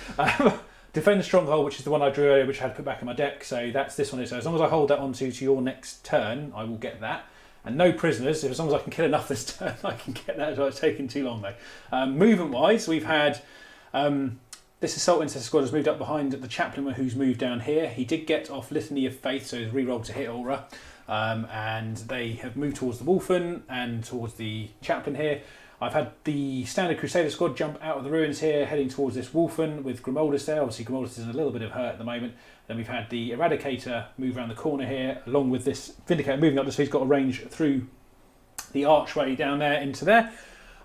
Defend Stronghold, which is the one I drew earlier, which I had to put back in my deck. So that's this one. So as long as I hold that onto your next turn, I will get that. And no prisoners. As long as I can kill enough this turn, I can get that. It's taken too long though. Movement-wise, we've had this Assault Intercessor squad has moved up behind the Chaplain, who's moved down here. He did get off Litany of Faith, so he's re-rolled to hit Aura. And they have moved towards the Wolfen and towards the Chaplain here. I've had the Standard Crusader squad jump out of the ruins here, heading towards this Wolfen with Grimoldus there. Obviously, Grimoldus is in a little bit of hurt at the moment. Then we've had the Eradicator move around the corner here, along with this Vindicator moving up, just so he's got a range through the archway down there into there.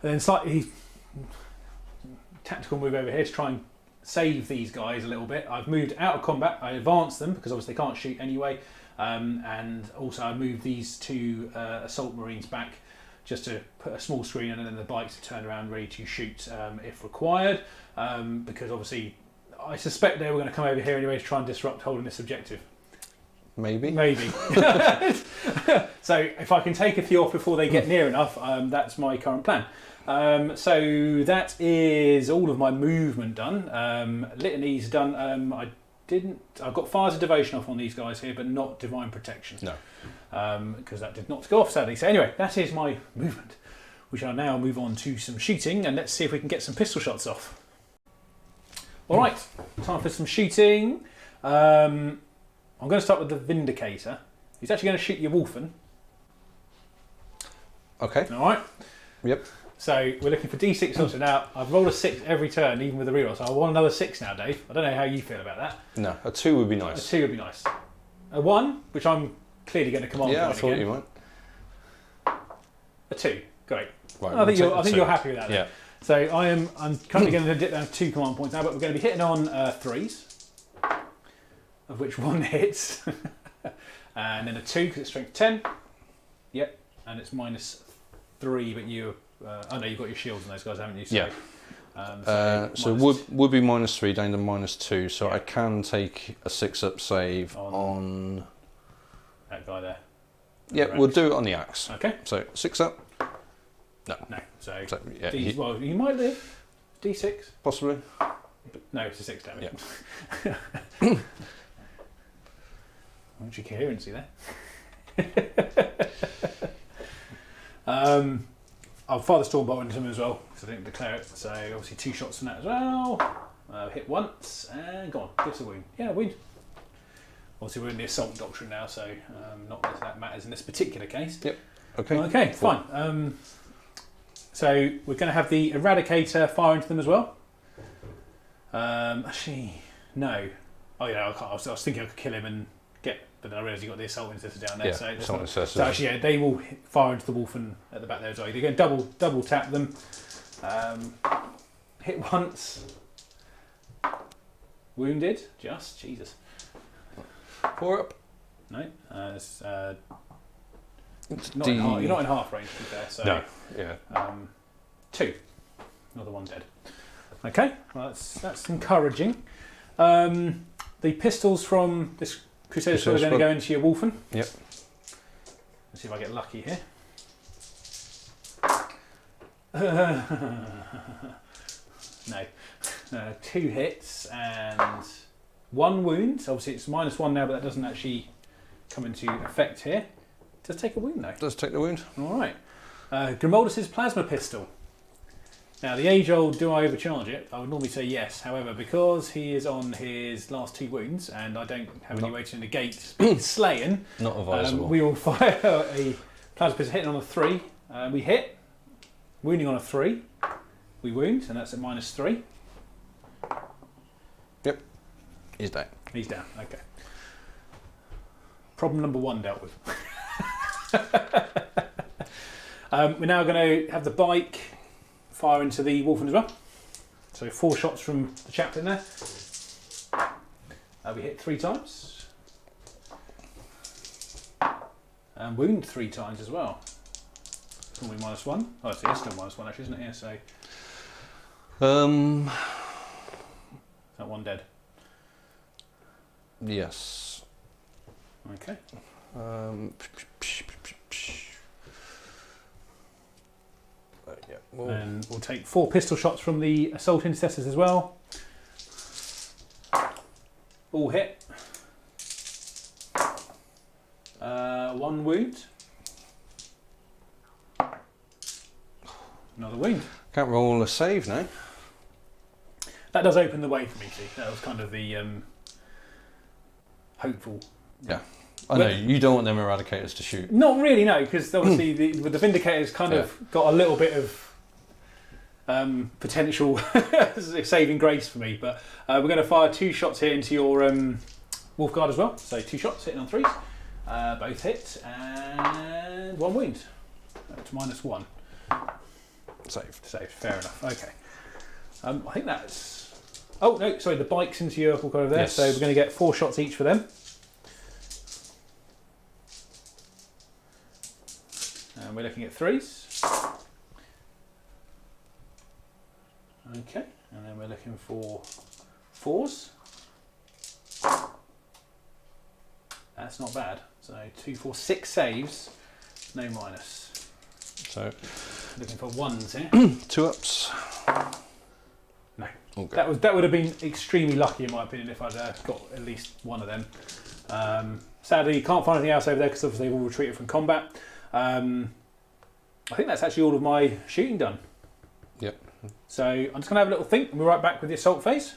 And then slightly tactical move over here to try and save these guys a little bit. I've moved out of combat. I advanced them because obviously they can't shoot anyway. And also I moved these two Assault Marines back, just to put a small screen and then the bikes to turn around ready to shoot if required, because obviously I suspect they were going to come over here anyway to try and disrupt holding this objective. Maybe. So if I can take a few off before they get near enough, that's my current plan. So that is all of my movement done. Litany's done. I've got Fires of Devotion off on these guys here, but not Divine Protection. No. Because that did not go off, sadly. So anyway, that is my movement. We shall now move on to some shooting, and let's see if we can get some pistol shots off. All right, time for some shooting. I'm going to start with the Vindicator. He's actually going to shoot your Wolfen. Okay. All right. Yep. So we're looking for D6 also. Now, I've rolled a 6 every turn, even with a reroll, so I want another 6 now, Dave. I don't know how you feel about that. No, a 2 would be nice. A 2 would be nice. A 1, which I'm clearly going to command. Yeah, I thought again. You might. A 2, great. Right, I think you're happy with that. Yeah. Then. So I'm currently going to dip down to 2 command points now, but we're going to be hitting on 3s, of which 1 hits, and then a 2 because it's strength 10. Yep, and it's -3, but you. Oh no, you've got your shields on those guys, haven't you? So, yeah. So would be -3 down to -2. So I can take a 6-up save on that guy there. Yeah, we'll do it on the axe. Okay. So 6 up. No. So yeah, well, you might live. D6. Possibly. But no, it's a 6 damage. Yeah. Much coherency there. I'll fire the Stormbolt into him as well because I didn't declare it. So obviously 2 shots from that as well. Hit once and go on. Give us a wound. Yeah, wound. Obviously we're in the assault doctrine now, so not that matters in this particular case. Yep. Okay. Okay, fine. So we're going to have the Eradicator fire into them as well. Actually, no. Oh yeah, I was thinking I could kill him and get, but then I realised you got the assault intercessor down there. Yeah, so actually, yeah, they will fire into the wolf and at the back there as well. They're going to double tap them. Hit once. Wounded. Just Jesus. 4 up. No, it's not in half, you're not in half range to be fair. So no. Yeah. 2. Another one dead. Okay, well that's encouraging. The pistols from this Crusader Squad are going to go into your Wolfen. Yep. Let's see if I get lucky here. No. 2 hits and 1 wound. Obviously it's -1 now, but that doesn't actually come into effect here. It does take a wound though. Does take the wound. All right. Grimoldus' plasma pistol. Now, the age-old, do I overcharge it? I would normally say yes. However, because he is on his last 2 wounds, and I don't have any way to negate being slain, not advisable. we will fire a plasma pistol hitting on a 3. We hit, wounding on a 3. We wound, and that's at -3. Yep. He's down. He's down. Okay. Problem number 1 dealt with. We're now going to have the bike fire into the Wolfen as well. So 4 shots from the chaplain there. We hit 3 times. And wound 3 times as well. Normally -1. Oh, it's still -1 actually, isn't it? Yeah, so is that 1 dead? Yes. Okay. Yeah, and we'll take 4 pistol shots from the assault intercessors as well. All hit. 1 wound. Another wound. Can't roll a save now. That does open the way for me, see. That was kind of the hopeful. Yeah. I know, you don't want them Eradicators to shoot. Not really, no, because obviously the Vindicator's kind of got a little bit of potential saving grace for me. But we're going to fire 2 shots here into your Wolf Guard as well. So 2 shots hitting on 3s. Both hit and 1 wound. That's -1. Saved. Fair enough. Okay. I think that's... Oh, no, sorry, the bike's into your Wolf Guard over there. Yes. So we're going to get 4 shots each for them. And we're looking at 3s. Okay, and then we're looking for 4s. That's not bad. So 2, 4, 6 saves, no minus. So looking for 1s here. 2 ups. No. Okay. That would have been extremely lucky in my opinion if I'd got at least 1 of them. Sadly, you can't find anything else over there because obviously they've all retreated from combat. I think that's actually all of my shooting done. Yep. So I'm just going to have a little think and we're right back with the assault phase.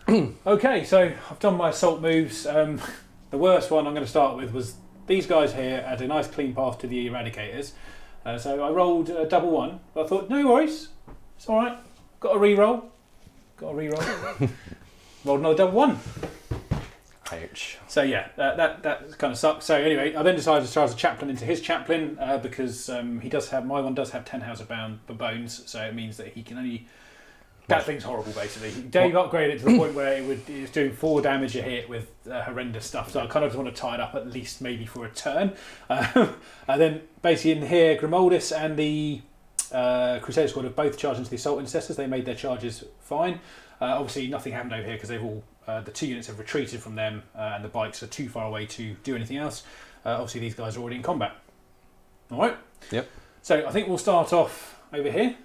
Okay, so I've done my assault moves. The worst one I'm going to start with was these guys here had a nice clean path to the Eradicators. So I rolled a double 1. But I thought, no worries, it's alright. Got a re-roll. Rolled another double 1. Ouch. So yeah, that kind of sucks. So anyway, I then decided to charge the chaplain into his chaplain because he does have, my one does have 10 House of Bones, so it means that he can only. That thing's horrible, basically. Dave upgraded it to the point where it was doing 4 damage a hit with horrendous stuff. So I kind of just want to tie it up at least maybe for a turn. And then basically in here, Grimoldus and the Crusader squad have both charged into the assault intercessors. They made their charges fine. Obviously, nothing happened over here because they've all the 2 units have retreated from them, and the bikes are too far away to do anything else. Obviously, these guys are already in combat. All right. Yep. So I think we'll start off over here,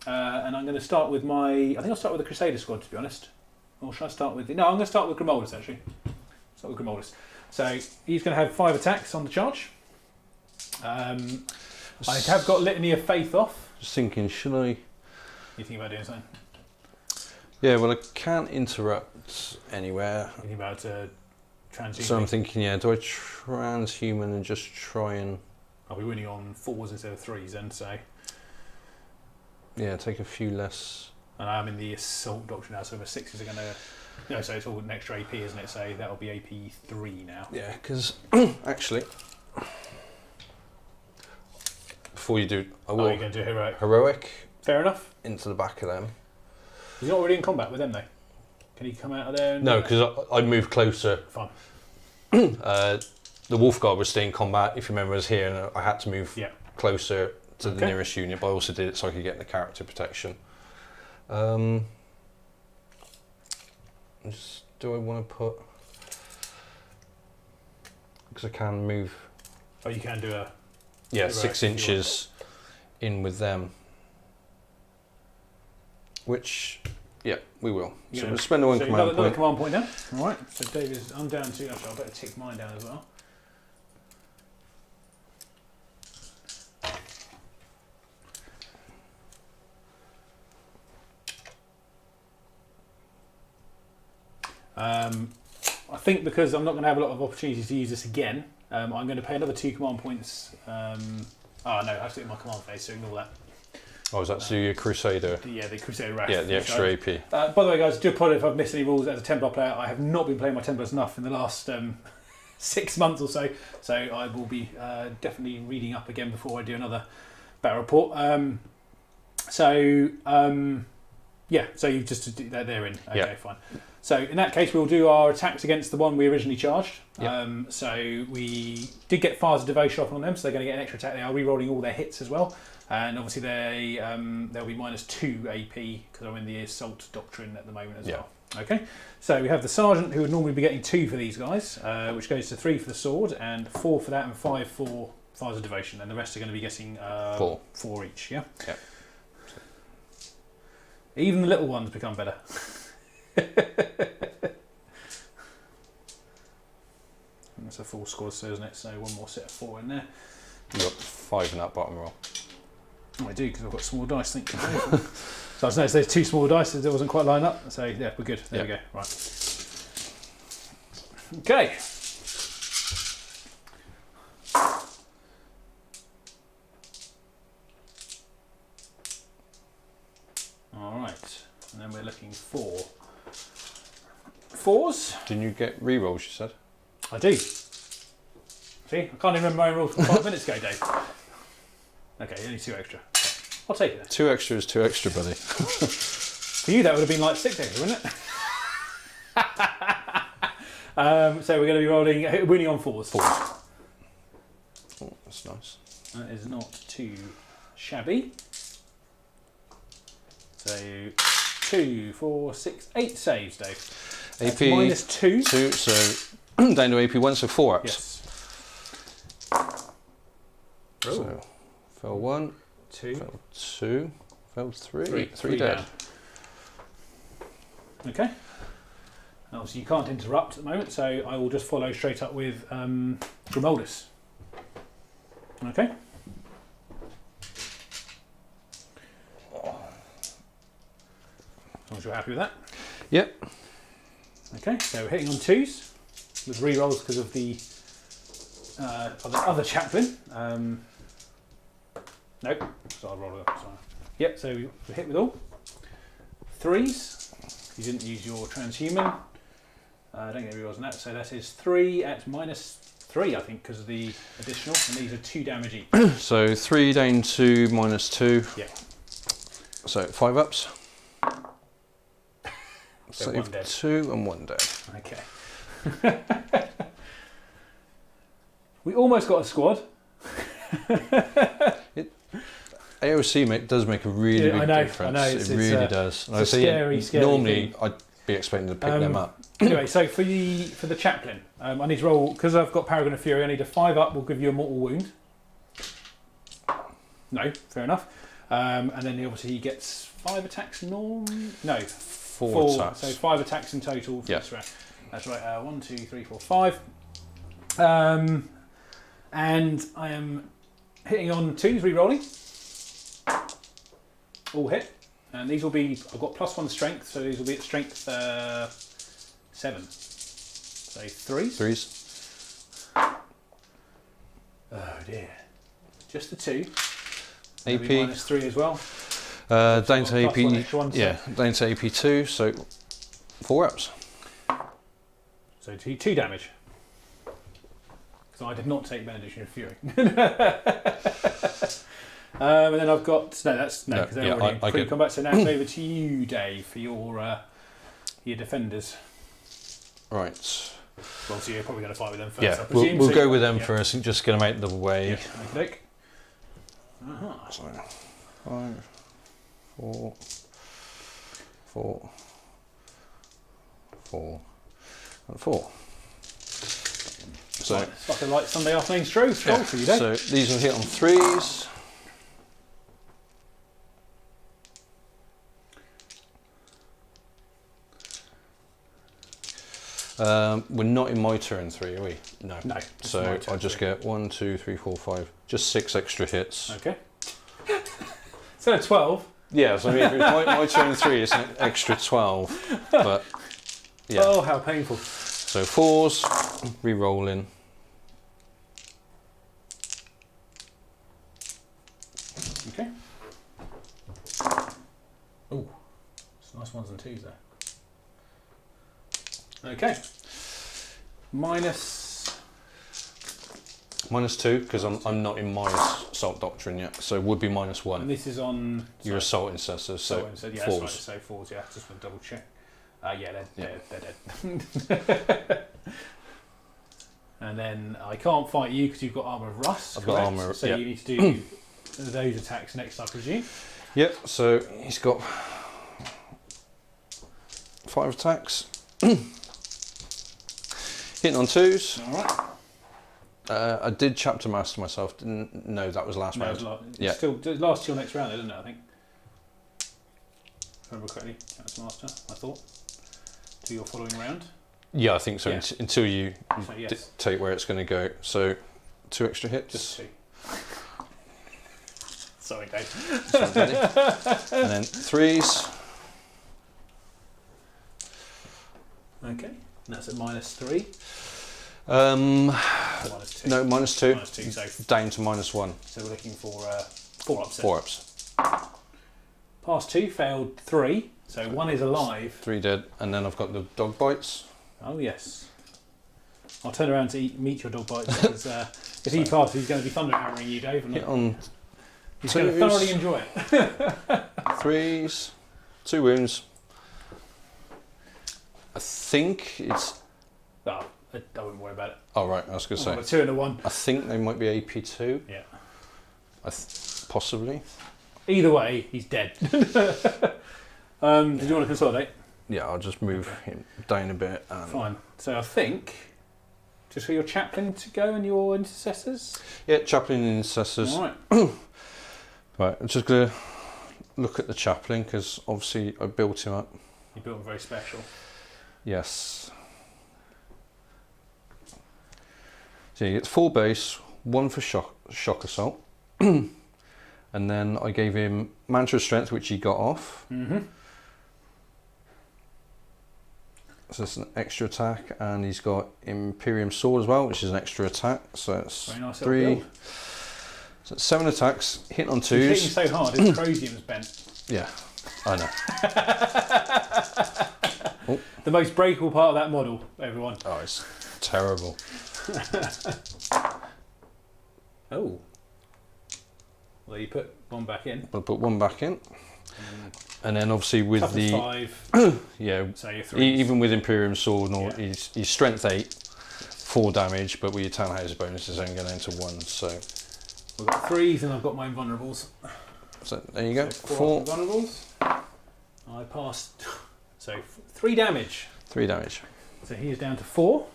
and I'm going to start with I think I'll start with the Crusader squad, to be honest. Or should I start with no? I'm going to start with Grimoldus actually. Start with Grimoldus. So he's going to have 5 attacks on the charge. I have got Litany of Faith off. Just thinking, should I? You think about doing something? Yeah, well, I can't interrupt anywhere. Thinking about transhuman. So I'm thinking, yeah, do I transhuman and just try and... I'll be winning on 4s instead of 3s then, so... Yeah, take a few less... And I'm in the assault doctrine now, so my 6s are going to... No, so it's all an extra AP, isn't it? So that'll be AP 3 now. Yeah, because actually... Before you do... I will... Oh, you're going to do heroic. Heroic. Fair enough. Into the back of them. He's not already in combat with them, though. Can he come out of there? And no, because I'd move closer. Fine. The Wolf Guard was still in combat, if you remember, I was here, and I had to move closer to the nearest unit, but I also did it so I could get the character protection. Do I want to put... Because I can move... Oh, you can do a... Yeah, 6 inches in with them. Which, yeah, we will. So we'll spend one command point. Another command point down. All right. So David's, I'm down to. Actually, I better tick mine down as well. I think because I'm not going to have a lot of opportunities to use this again, I'm going to pay another 2 command points. Oh no, I have to do my command phase, so ignore that. Oh, is that to your Crusader? Yeah, the Crusader Wrath. Yeah, the extra AP. By the way, guys, do apologise if I've missed any rules as a Templar player. I have not been playing my Templars enough in the last 6 months or so, so I will be definitely reading up again before I do another battle report. Yeah, so you just they're in. Okay, fine. So in that case, we'll do our attacks against the one we originally charged. Yep. So we did get Fires of Devotion off on them, so they're going to get an extra attack. They are re-rolling all their hits as well. And obviously they'll be -2 AP because I'm in the Assault Doctrine at the moment as well. Okay, so we have the Sergeant who would normally be getting 2 for these guys, which goes to 3 for the sword and 4 for that and 5 for Fires of Devotion. And the rest are going to be getting 4 each, yeah? Yeah. Even the little ones become better. That's a full score, so isn't it? So one more set of 4 in there. You've got 5 in that bottom row. Oh, I do, because I've got small dice, thank you. So I just noticed there's 2 small dice, it wasn't quite lined up. So yeah, we're good. There we go. Right. Okay. All right. And then we're looking for 4s. Didn't you get re-rolls, you said? I do. See, I can't even remember my own rules from 5 minutes ago, Dave. Okay, only 2 extra. I'll take it. 2 extra is 2 extra, buddy. For you, that would have been like 6 extra, wouldn't it? So we're going to be rolling, winning on 4s. 4s. Oh, that's nice. That is not too shabby. So 2, 4, 6, 8 saves, Dave. AP -2. 2, so down to AP 1, so 4 ups. Yes. So fell 1, 2, fell 2, fell 3. 3 dead. down. Okay. Obviously you can't interrupt at the moment, so I will just follow straight up with Grimoldus. Okay. As long as you're happy with that. Yep. Okay, so we're hitting on 2s with re-rolls because of the other chaplain. Nope, so I'll roll it up. Sorry. Yep, so we hit with all. 3s, you didn't use your transhuman. Don't get re-rolls on that, so that is 3 at -3, I think, because of the additional, and these are 2 damage each. So 3 down to -2. Yeah. So 5 ups. So Save 1 dead. 2 and 1 dead. Okay. We almost got a squad. AOC does make a really big difference. I know. It really does. And It's a scary normally thing. I'd be expecting to pick them up. Anyway, so for the chaplain, I need to roll, because I've got Paragon of Fury, I need a 5 up, will give you a mortal wound. No, fair enough. And then obviously he gets 5 attacks No, 4 attacks. So 5 attacks in total for Yeah. this round. That's right, 1, 2, 3, 4, 5. And I am hitting on 2s, re-rolling. All hit. And these will be, I've got +1 strength, so these will be at strength 7. So 3s. 3s. Oh dear. Just the 2. AP. -3 as well. Down to +1 AP. extra one, so- Yeah, down to AP2. So 4 ups. So 2 damage. So I did not take Benediction of Fury. And then I've got because they're yeah, already I free get- combat. So now it's over to you, Dave, for your defenders. Right. Well, so you're probably going to fight with them first. Yeah, I presume. we'll So- go with them yeah. first and just get them out of the way. Yeah. Okay. Uh-huh. So 5, 4, 4, 4, and 4. So, Right, it's like a light Sunday afternoon stroll for you, Dave. so these will hit on 3s. We're not in my turn 3, are we? No. No. it's my So turn, I'll just so- get 1, 2, 3, 4, 5, just 6 extra hits. Okay. So 12. Yeah, so I mean, if it's my turn 3, it's an extra 12. But yeah. Oh, how painful. So 4s, re-rolling. Okay. Oh, some nice 1s and 2s there. Okay. -2 because I'm not in my assault doctrine yet, so it would be -1. And this is on Your assault incessors, so yeah, 4s. that's right, so 4s, yeah, just want to double check. Yeah, they're dead. And then I can't fight you because you've got Armour of Rust. I've got correct? Armour, So yeah. you need to do those attacks next, I presume. Yep, so he's got 5 attacks. Hitting on 2s. Alright. I did chapter master myself, didn't know that was last No, round. yeah. Still, it lasts till next round, doesn't it, I think? If I remember correctly, that's master, I thought. To your following round. Yeah, I think so, Yeah. Until you So, yes. dictate where it's going to go. So 2 extra hits. Just 2. Sorry, Dave. So ready. And then 3s. Okay. And that's at -3. Um, -2. no, -2. -2, so Down to -1. So we're looking for 4 ups. 4 ups. Passed 2, failed 3. So 1 is alive. 3 dead. And then I've got the dog bites. Oh yes. I'll turn around to meet your dog bite because if he passes, he's going to be thunder hammering you, Dave. And Hit on he's going to 2s. thoroughly enjoy it. 3s. 2 wounds. I think it's... Oh, I wouldn't worry about it. Oh, right, I was going to Oh, say. a 2 and a 1. I think they might be AP2. Yeah. Possibly. Either way, he's dead. Did you want to consolidate? Yeah, I'll just move him down a bit. And Fine. So I think just for your chaplain to go and your intercessors. yeah, chaplain and intercessors. All right. Right, I'm just going to look at the chaplain because obviously I built him up. You built him very special. Yes. So he gets 4 base, 1 for shock assault. And then I gave him Mantra Strength, which he got off. Mm-hmm. So that's an extra attack, and he's got Imperium Sword as well, which is an extra attack. So it's Very nice 3. little build. So it's 7 attacks, hitting on He's hitting 2s. so hard, his crosium's bent. Yeah, I know. The most breakable part of that model, everyone. Oh, it's terrible. Oh. Well, you put 1 back in. I'll put 1 back in, and then obviously with Toughness the 5. yeah, So you're 3. even with Imperium Sword, and all, Yeah. he's strength 8, 4 damage, but with your Townhouse bonus, it's only going down to 1. So We've got 3s and I've got my invulnerables. So there you go. So 4. vulnerables. I passed. So 3 damage. 3 damage. So he is down to 4.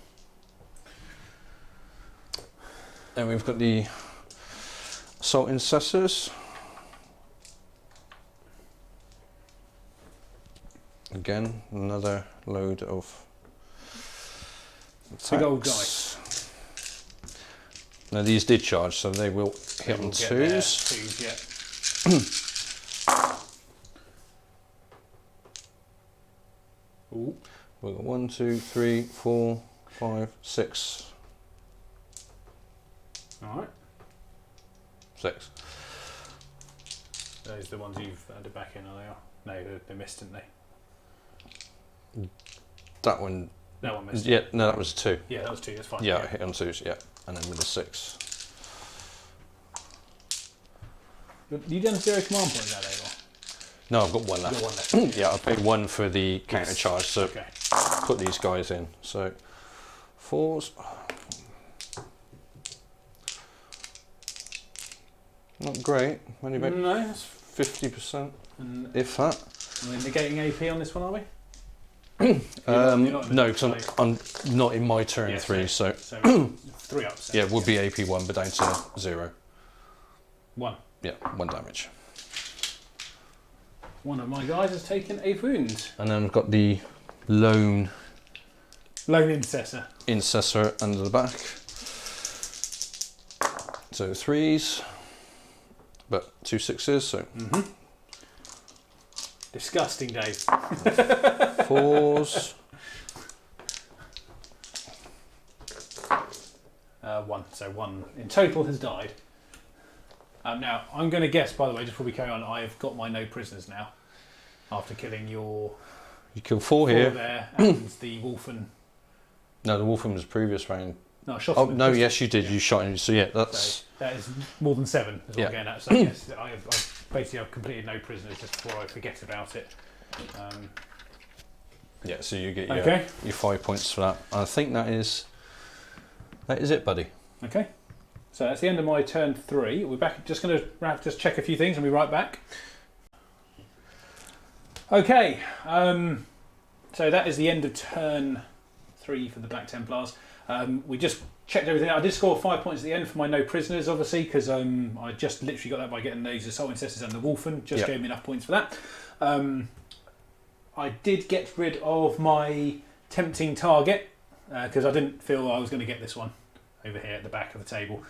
Then we've got the assault intercessors. Again, another load of attacks. Big old dice. Now these did charge, so they will hit on Get their 2s. 2s, yeah. Ooh. We've got 1, 2, 3, 4, 5, 6. Alright. 6. Those are the ones you've added back in, are they? No, they missed, didn't they? That one. That one missed. Yeah, no, that was 2. Yeah, that was 2, that's fine. Yeah, I hit on 2s, yeah. And then with the 6. You done 0 command points that over? No, I've got 1 left. You've got 1 left. Yeah, I paid 1 for the counter charge, so Okay. put these guys in. So 4s. Not great. Only about No, that's 50%, and if that. we're negating AP on this one, are we? No, because I'm not in my turn Yeah, 3, so 3 up. So yeah, it would be AP 1, but down to 0. 1. Yeah, 1 damage. One of my guys has taken a wound. And then we've got the lone Lone intercessor. intercessor under the back. So 3s, but 2 6s, so Disgusting, Dave. 4s. 1. So 1 in total has died. Now, I'm going to guess, by the way, just before we carry on, I've got my no prisoners now. After killing your You kill 4 4 here. there and the wolf and... No, the wolf was previous round. No, I shot Oh, him with no, a pistol. yes, you did. Yeah. You shot him. So yeah, that's. So that is more than 7, is what Yeah. I'm getting at. So yes, I've completed no prisoners just before I forget about it. Yeah, so you get Okay. your 5 points for that. I think that is it, buddy. Okay. So that's the end of my turn 3. We're back. Just going to just check a few things and be right back. Okay. So that is the end of turn 3 for the Black Templars. We just checked everything. I did score 5 points at the end for my no prisoners, obviously, because I just literally got that by getting those assault intercessors and the wolfen. Just gave me enough points for that. I did get rid of my tempting target because I didn't feel I was going to get this one over here at the back of the table.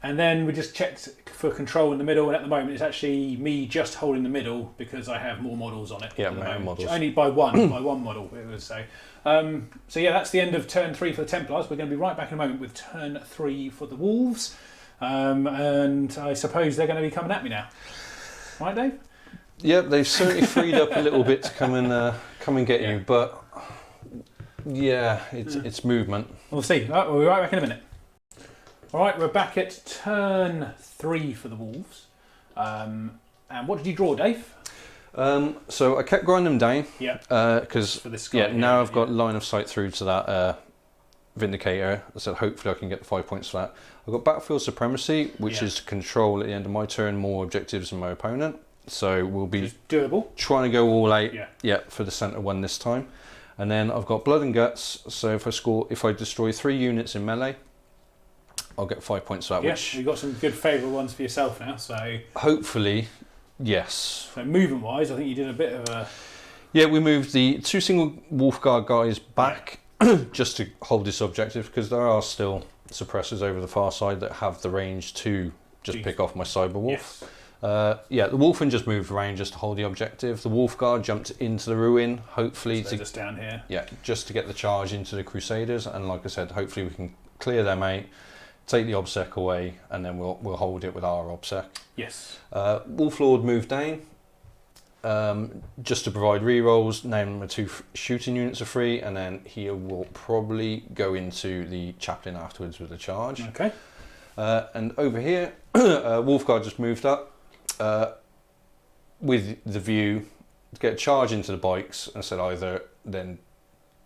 And then we just checked for control in the middle, and at the moment it's actually me just holding the middle because I have more models on it. Yeah, at the more moment. models. Only by one, by one model it was so. So yeah, that's the end of turn 3 for the Templars. We're going to be right back in a moment with turn 3 for the Wolves, and I suppose they're going to be coming at me now, right, Dave? Yeah, they've certainly freed up a little bit to come and get you, but yeah, it's movement. We'll see. We'll be right back in a minute. All right, we're back at turn 3 for the Wolves. And what did you draw, Dave? So I kept grinding them down. Yeah. Because guy now here, I've got line of sight through to that Vindicator. So hopefully I can get the 5 points for that. I've got Battlefield Supremacy, which is to control at the end of my turn more objectives than my opponent. So we'll be It's doable. trying to go all out. Yeah. For the centre one this time. And then I've got Blood and Guts. So if I destroy 3 units in melee, I'll get 5 points for that. Yeah, Which you've got some good favourable ones for yourself now. So hopefully, yes. movement wise, I think you did a bit of a... Yeah, we moved the 2 single Wolfguard guys back just to hold this objective because there are still suppressors over the far side that have the range to just pick off my Cyber Wolf. Yes. The Wolfen just moved around just to hold the objective. The Wolfguard jumped into the ruin, hopefully So just down here. Yeah, just to get the charge into the Crusaders, and like I said, hopefully we can clear them out, take the OBSEC away, and then we'll hold it with our OBSEC. Yes. Wolflord moved down just to provide rerolls. Now my 2 shooting units are free, and then he will probably go into the Chaplain afterwards with a charge. Okay. And over here, Wolfguard just moved up with the view to get a charge into the bikes, and said either then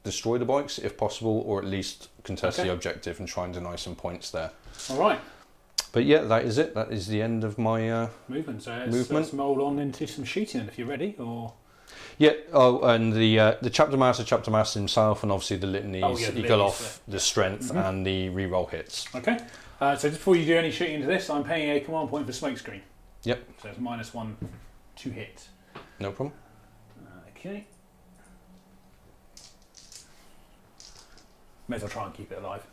destroy the bikes if possible, or at least contest the objective and try and deny some points there. All right. But yeah, that is it. That is the end of my movement. So movement. let's roll on into some shooting then, if you're ready. Or yeah. Oh, and the chapter master himself, and obviously the litanies. Oh, yeah, the you got litanies, off the strength and the reroll hits. okay. So just before you do any shooting into this, I'm paying a command point for smokescreen. Yep. So it's -1 to hit. No problem. Okay. May as well try and keep it alive.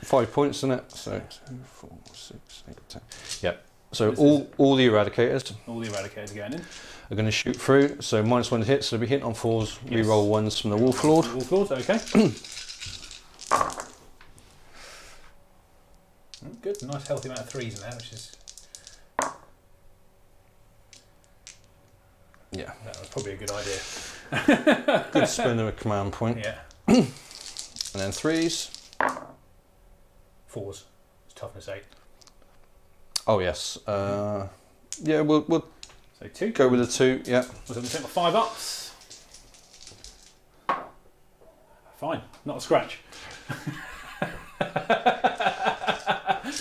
5 points, isn't it? So 2, 4, 6, 8, 10. Yep. So This all the eradicators All the eradicators are going in. are going to shoot through. So -1 to hit. So they'll be hitting on 4s. Yes. Reroll 1s from the Wolf Lord. Wolf Lord, okay. Good, nice healthy amount of 3s in there, which is... Yeah. That was probably a good idea. Good spin of a command point. Yeah. And then 3s. 4s. It's toughness 8. Oh yes. Yeah, we'll So 2. go with the 2. Yeah. Was going to take my 5 ups. Fine, not a scratch.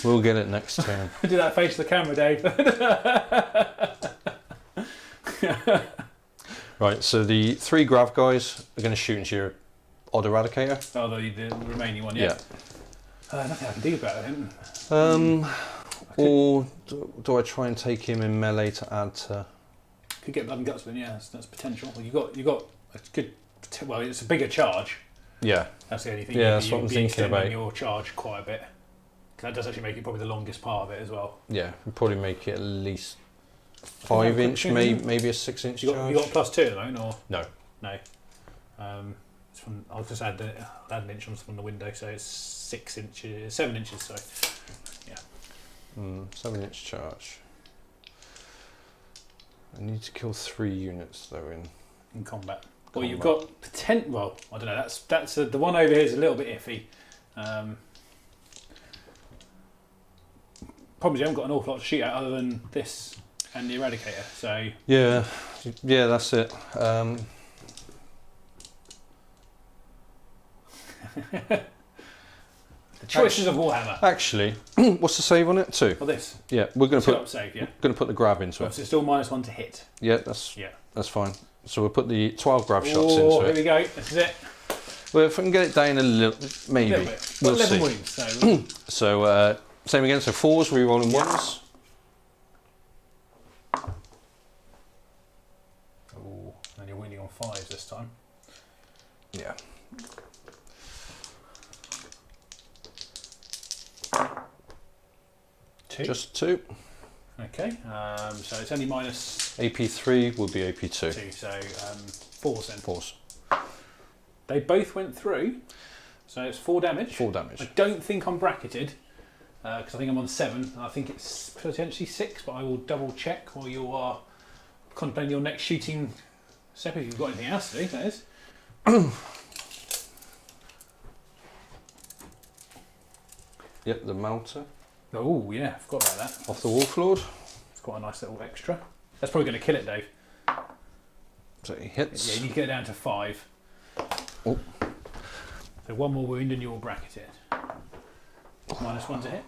We'll get it next turn. Do that face to the camera, Dave. Right. So the 3 grav guys are going to shoot into your odd eradicator. Oh, the remaining one, yeah. Nothing I can do about it. Or do I try and take him in melee to add to? Could get blood and guts with him, yeah. That's potential. Well, you've got a good. Well, it's a bigger charge. Yeah. That's the only thing. Yeah, that's what I'm thinking extending about. your charge quite a bit. 'Cause that does actually make it probably the longest part of it as well. Yeah. We'll probably make it at least 5 inch, maybe a 6 inch charge. You got +2 at the moment, or No. no? It's from. I'll just add an inch on from the window, so it's 6 inches, 7 inches. Sorry. 7 inch charge. I need to kill 3 units though In combat. Well, you've got Well, I don't know. That's the one over here is a little bit iffy. Problem is, you haven't got an awful lot to shoot at other than this and the eradicator. So yeah, that's it. the choices of Warhammer. Actually, what's the save on it? 2. Well, this. Yeah, we're going to 2 put up save. Yeah. going to put the grab into it. So it's still -1 to hit. Yeah, Yeah. that's fine. So we'll put the 12 grab shots Oh, into here it. we go. This is it. Well, if I can get it down a little, maybe. A little bit. We'll 11 see. wounds. So So same again. So 4s, re-rolling 1s. oh, and you're winning on 5s this time. Yeah. Two. Just 2. Okay. So it's only -2. AP3 will be AP2. So 4s then. 4s. They both went through. So it's 4 damage. 4 damage. I don't think I'm bracketed because I think I'm on 7. I think it's potentially 6, but I will double check while you are contemplating your next shooting step. If you've got anything else to do, that is. Yep, the melter Oh yeah, forgot about that. off the Wolf Lord. It's quite a nice little extra. That's probably going to kill it, Dave. So he hits. Yeah, you need to get it down to 5. Oh. So 1 more wound and you'll bracket it. -1 to hit.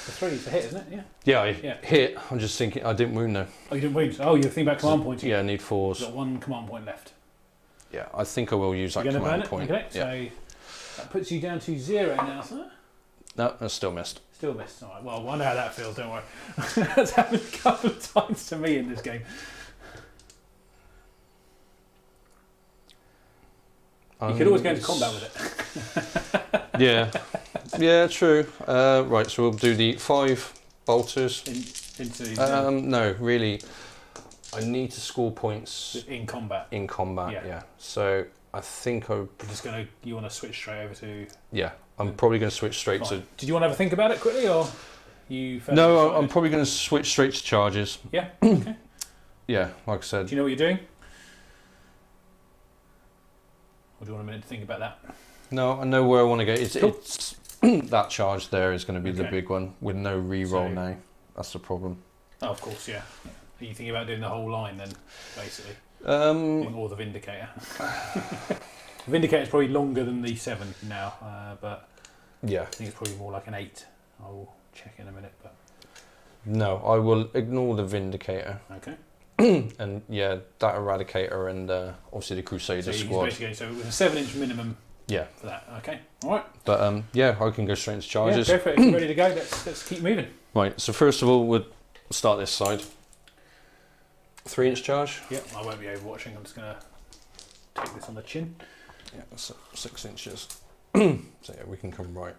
The 3 is to hit, isn't it? Yeah. Yeah, I Yeah. hit. I'm just thinking, I didn't wound though. Oh, you didn't wound. Oh, you're thinking about command pointing. Yeah, I need 4s. You've got 1 command point left. Yeah, I think I will use that You're going to burn command it? point. Okay, Yeah. so that puts you down to 0 now, sir. No, I still missed. Still missed. All right. Well, I know how that feels. Don't worry. That's happened a couple of times to me in this game. You could always go into combat with it. Yeah, yeah, true. Right, so we'll do the 5 bolters. Into No, really, I need to score points in combat. in combat. Yeah. Yeah. So I think You're just gonna. You want to switch straight over to. I'm probably going to switch straight Fine. to. Did you want to have a think about it quickly, or you? No, I'm decided? probably going to switch straight to charges. Yeah. Okay. Yeah, like I said. Do you know what you're doing? Or do you want a minute to think about that? No, I know where I want to go. It's that charge there is going to be the Okay. big one with no re-roll So- now. That's the problem. Oh, of course, yeah. Are you thinking about doing the whole line then, basically? Um, Or the Vindicator? The Vindicator's probably longer than the 7 now, but yeah. I think it's probably more like an 8 I'll check in a minute. But No, I will ignore the Vindicator. okay. And yeah, that Eradicator and obviously the Crusader So he's squad. basically so with a 7-inch minimum Yeah. for that. Okay. All right. But yeah, I can go straight into charges. Yeah, go for it. If you're ready to go, let's keep moving. Right, so first of all, we'll start this side. 3-inch charge. Yep, I won't be overwatching. I'm just going to take this on the chin. Yeah, that's 6 inches. So yeah, we can come right.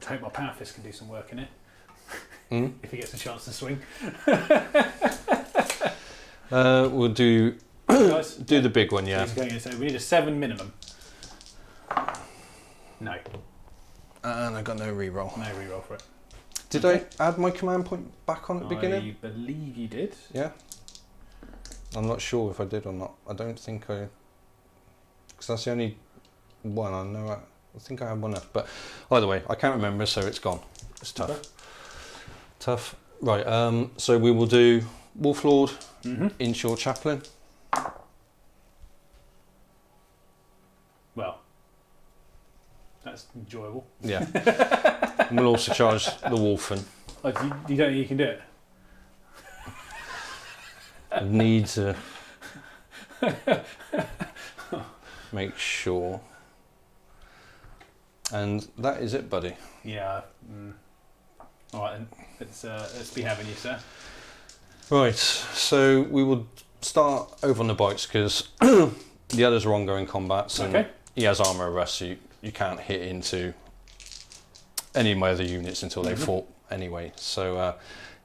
I hope my power fist can do some work in it. If he gets a chance to swing. We'll do Guys, the big one, yeah. he's going in, so we need a 7 minimum. No. And I got no reroll. No reroll for it. Did I add my command point back on at the beginning? I believe you did. Yeah. I'm not sure if I did or not. I don't think I... Because that's the only one I know. I think I had one left. But either way, I can't remember, so it's gone. It's tough. Okay. Tough. Right, so we will do Wolf Lord, Inshore Chaplain. Well, that's enjoyable. Yeah. And we'll also charge the Wolfen. Oh, you don't think you can do it? I need to make sure. And that is it, buddy. Yeah. All right, then. Let's be having you, sir. Right, so we will start over on the bikes because the others are ongoing combats and Okay. he has armor arrest, so you can't hit into any of my other units until they fought anyway. So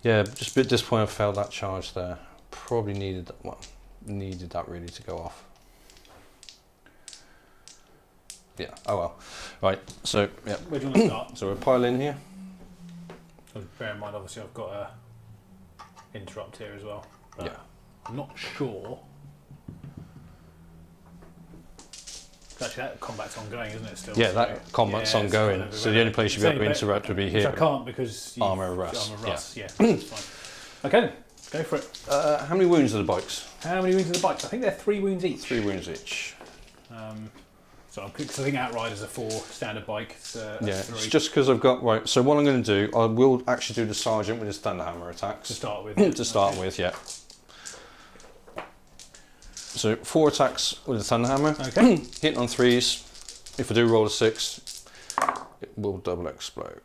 yeah, just a bit disappointed I failed that charge there. Probably needed that really to go off. Yeah, oh well. Right, so yeah. Where do you want to start? So we'll pile in here. So bear in mind, obviously, I've got a interrupt here as well. But Yeah. I'm not sure. Actually, that combat's ongoing, isn't it? Still. Yeah, so that combat's yeah, it's ongoing. kind of So the only place you'd be able to irrelevant. interrupt would be Which here. I can't because Armour arrest, Armour arrest. Yeah, that's fine. Okay, then, go for it. How many wounds are the bikes? How many wounds are the bikes? I think they're 3 wounds each. 3 wounds each. So because I think Outrider's a 4 standard bike. Yeah, That's it's 3 just because I've got... Right, so what I'm going to do, I will actually do the Sergeant with his Thunderhammer attacks. to start with. To start with, yeah. So 4 attacks with the Thunderhammer. Okay. Hit on 3s. If I do roll a 6, it will double explode.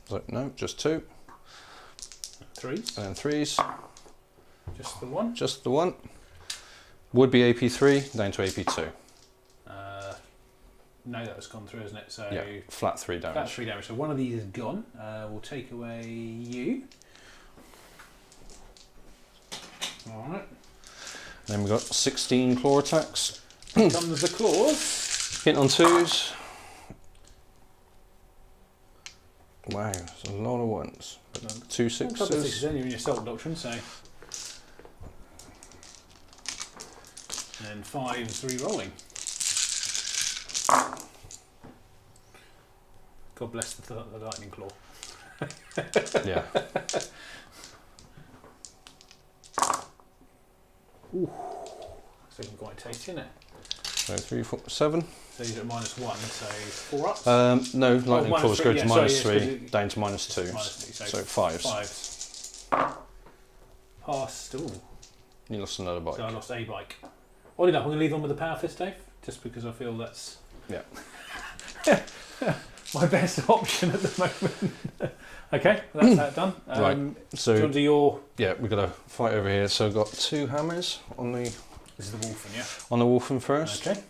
So, no, just 2. 3s. And then 3s. Just the 1. Just the 1. Would be AP3, down to AP2. No, that's gone through, isn't it? So Yeah, flat 3 damage. that's 3 damage. So one of these is gone. We'll take away you. All right. Then we've got 16 claw attacks. Here comes the claws. Hit on 2s. Wow, that's a lot of ones. But 2 A couple of 6s, 6s. then you're in your assault doctrine, so. And 5s re-rolling. God bless the lightning claw. Yeah. So you can quite tasty, isn't it? So 3, 4, 7. So you're at -1, so 4 ups. No, lightning minus claws 3, go yeah, to sorry, minus yes, 3, 'cause it- down to minus 2. -2, So 5s. 5s. Passed. Ooh. You lost another bike. So I lost a bike. Odd enough, I'm going to leave on with the power fist, Dave, just because I feel that's Yeah. my best option at the moment. Okay, that's that done. Right, Do you so want to do your... yeah, we've got a fight over here. So I've got 2 hammers on the This is the Wolfen, yeah? Wolfen first. Okay.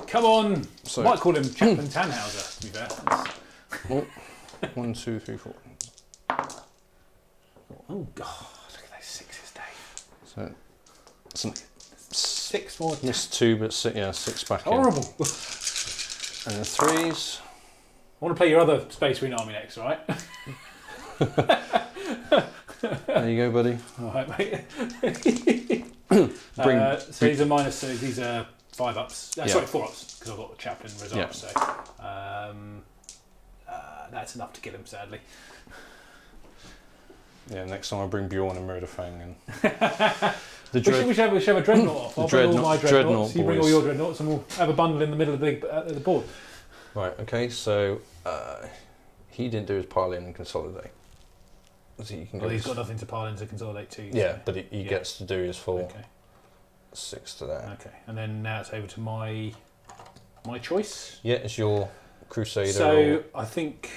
Come on! So Might call him Chaplain Tannhauser, to be fair. oh, 1, 2, 3, 4. Oh, God, look at those 6s, Dave. So some 6 more. missed 2, but 6, yeah, 6 back in. Horrible. And then 3s. I want to play your other Space Marine army next, all right? There you go, buddy. All right, mate. Bring- so these are minus, so these are 5 ups. Yeah. Sorry, 4 ups, because I've got the Chaplain reserve. Yeah. So that's enough to kill him, sadly. Yeah, next time I bring Bjorn and Murderfang and We should have a dreadnought off. I'll bring all my dreadnoughts. You bring all your dreadnoughts, and we'll have a bundle in the middle of the board. Right. Okay. So he didn't do his pile in and consolidate. So you can Well, he's got nothing to pile in to consolidate to. Yeah, so. but he gets to do his full Okay. 6 to there. Okay, and then now it's over to my choice. Yeah, it's your Crusader. So I think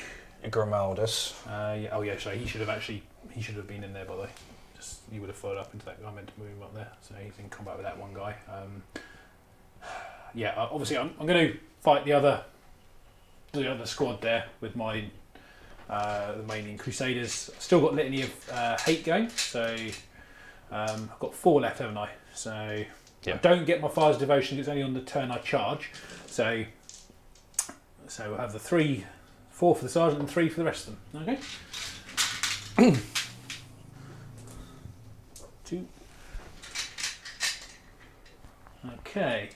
Grimaldus. yeah. Oh yeah. Sorry, he should have been in there, by the way. Just you would have followed up into that guy. I meant to move him up there. So he's in combat with that one guy. Yeah. Obviously, I'm going to fight the other squad there with my the remaining Crusaders. Still got Litany of Hate going. So I've got 4 left, haven't I? So yeah. I don't get my Fire's Devotion. It's only on the turn I charge. So we'll have the 4 for the sergeant and 3 for the rest of them. Okay. 2. Okay.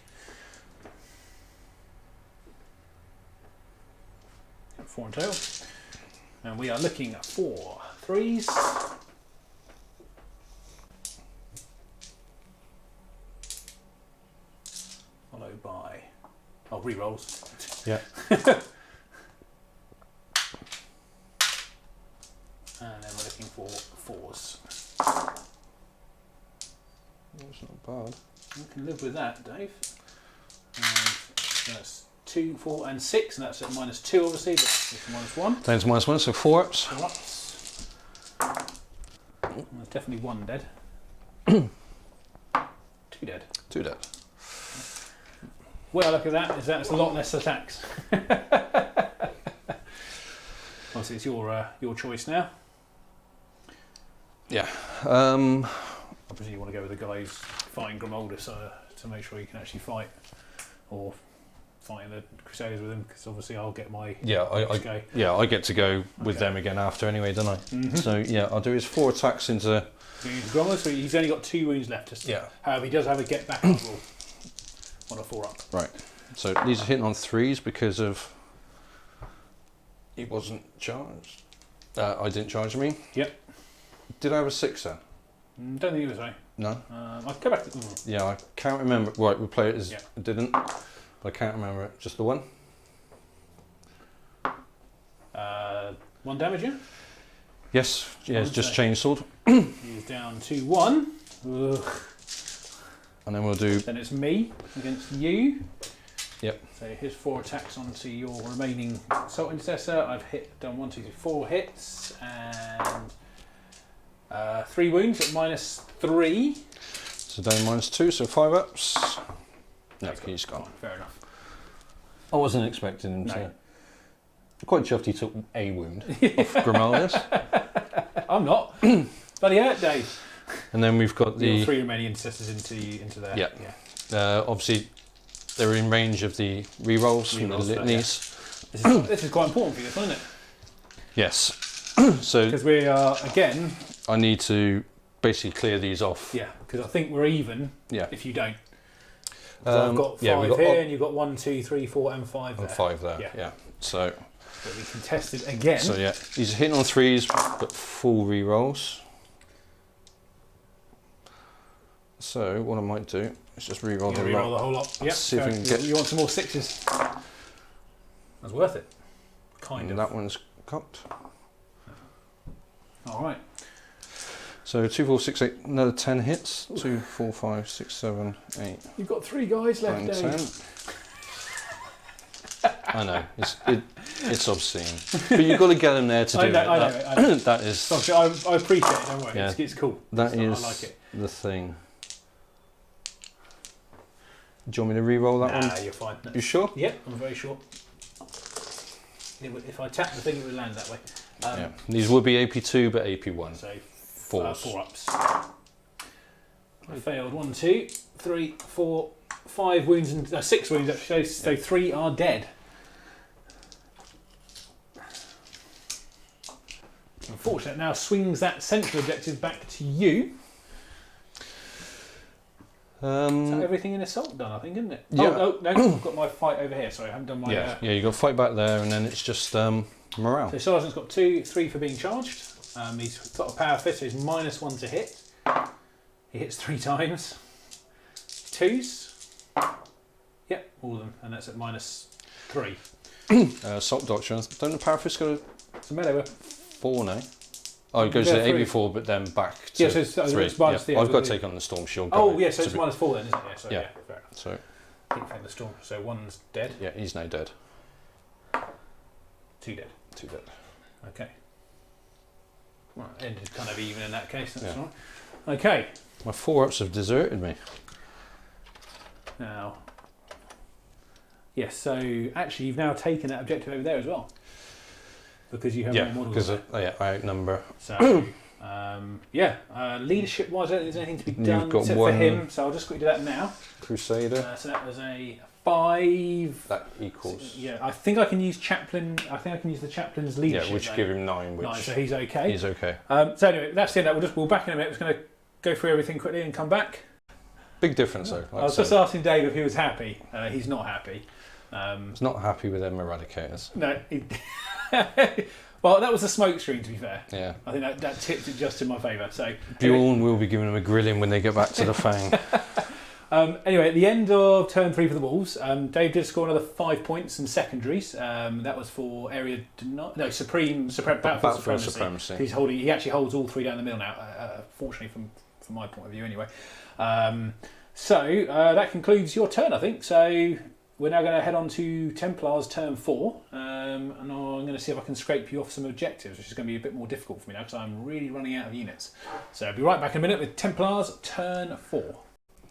4 in total. And we are looking at 4 3s. Followed by re-rolls. Yeah. And then we're looking for 4s. That's not bad. You can live with that, Dave. And that's 2, 4, and 6, and that's at -2, obviously, but it's -1. Down to -1, so 4 ups. 4 ups. There's definitely 1 dead. 2 dead. 2 dead. Well, look at that. That's a lot less attacks. Obviously, it's your choice now. Yeah. I presume you want to go with the guy who's fighting Grimaldus to make sure you can actually fight, or fighting the Crusaders with him, because obviously I'll get my I get to go with them again after anyway, don't I? Mm-hmm. So yeah, I'll do his 4 attacks into. Grimaldus, so he's only got 2 wounds left. However, he does have a get back up rule on a 4 up. Right. So these are hitting on 3s because of he wasn't charged. I didn't charge me. Yep. Did I have a 6 then? Don't think he was right. No. I'll go back to. Yeah, I can't remember. Right, we played it as Yeah. it didn't, but I can't remember it. Just the 1. 1 damage, yeah? Yes. Yeah, it's just chainsword. He's down to 1. Ugh. And then we'll do. Then it's me against you. Yep. So here's 4 attacks onto your remaining Assault Intercessor. I've done 1, 2, 3, 4 hits and 3 wounds at -3. So down -2, so 5 ups. No, Okay, he's gone. Fair enough. I wasn't expecting him No. to. Quite chuffed he took a wound off Grimaldus. I'm not. Bloody hurt, Dave. And then we've got The the. 3 remaining intercessors into there. Yeah. Obviously, they're in range of the re-rolls from the Re-rolls, litanies. This is quite important for you, isn't it? Yes. So Because we are, again, I need to basically clear these off. yeah, because I think we're even Yeah. if you don't. So I've got 5 we've got here, and you've got 1, 2, 3, 4, and 5 there. and 5 there. Yeah. Yeah. So But we can test it again. yeah, he's hitting on 3s, but full re-rolls. So what I might do is just re-roll the Re-roll lot. the whole lot. Yep. See if we can get. You want some more 6s? That's worth it. Kind And of. that one's cocked. All right. So 2, 4, 6, 8, another 10 hits. 2, 4, 5, 6, 7, 8, You've got 3 guys left, 9, Dave. 10. I know it's obscene, but you've got to get them there to do I know. That is Obviously, I appreciate it. Don't worry. Yeah. It's cool. that So is I like it. the thing. Do you want me to re-roll that Nah, one? you're fine. No. You sure? Yep, I'm very sure. If I tap the thing, it would land that way. Yeah. These would be AP2, but AP1. So 4s. 4 ups. I failed 1, 2, 3, 4, 5 wounds and 6 wounds actually. So 3 are dead. Unfortunately, it now swings that central objective back to you. Is that everything in assault done? I think, isn't it? Yeah. Oh no, I've got my fight over here. Sorry, I haven't done my. Yeah, you got to fight back there, and then it's just morale. So sergeant's got 2, 3 for being charged. He's got a power fist, so he's -1 to hit. He hits 3 times. 2s. Yep, all of them, and that's at -3. Salt Doctrine. Don't the power fist go It's a melee weapon. 4 now? Oh, it goes to 8 but then back to yeah, so it's 3. minus the I've got to take on the Storm Shield. Oh, guy yeah, so it's be- -4 then, isn't it? Yeah, so Yeah. yeah, fair enough. So, I think from the storm. So 1's dead, yeah, he's now dead. 2 dead. 2 dead. Okay. Well, ended kind of even in that case, that's Yeah. all right. Okay, My 4-ups have deserted me. now. Yes, so actually you've now taken that objective over there as well. Because you have Yeah, more because models. I outnumber. So, leadership wise, I don't think there's anything to be done You've got except one- for him, so I'll just quickly do that now. Crusader. So that was a 5. That equals. Yeah, I think I can use chaplain. I think I can use the chaplain's leadership. Yeah, which though. give him 9, which 9, so he's okay. he's okay. So anyway, that's the end. We'll back in a minute. We're just going to go through everything quickly and come back. Big difference though. I was just asking Dave if he was happy. He's not happy. He's not happy with them eradicators. No. Well, that was a smoke screen, to be fair. Yeah. I think that tipped it just in my favour. So Bjorn will be giving him a grilling when they get back to the Fang. Anyway, at the end of turn 3 for the Wolves, Dave did score another 5 points in secondaries. That was for area battlefield supremacy. He actually holds all 3 down the middle now. Fortunately, from my point of view, anyway. So that concludes your turn, I think. So we're now going to head on to Templars turn 4, and I'm going to see if I can scrape you off some objectives, which is going to be a bit more difficult for me now because I'm really running out of units. So I'll be right back in a minute with Templars turn 4.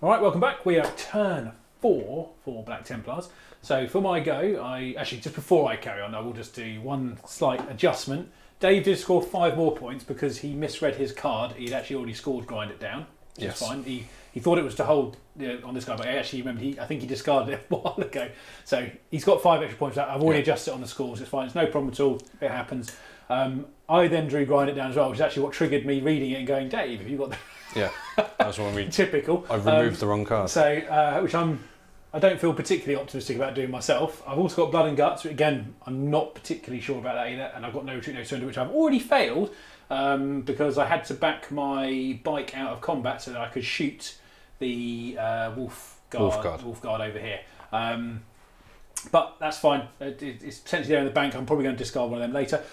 Alright, welcome back. We are at turn 4 for Black Templars. So for my go, just before I carry on, I will just do one slight adjustment. Dave did score 5 more points because he misread his card. He'd actually already scored Grind It Down, which is fine. He thought it was to hold on this guy, but I actually remember I think he discarded it a while ago. So he's got 5 extra points. I've already adjusted it on the scores. It's fine. It's no problem at all. It happens. I then drew Grind It Down as well, which is actually what triggered me reading it and going, Dave, have you got the... Yeah, that's when we... Typical. I've removed the wrong card. So, which I don't feel particularly optimistic about doing myself. I've also got Blood and Guts, which again, I'm not particularly sure about that either. And I've got No Retreat, No Surrender, which I've already failed because I had to back my bike out of combat so that I could shoot the Wolf Guard over here. But that's fine. It's potentially there in the bank. I'm probably going to discard one of them later.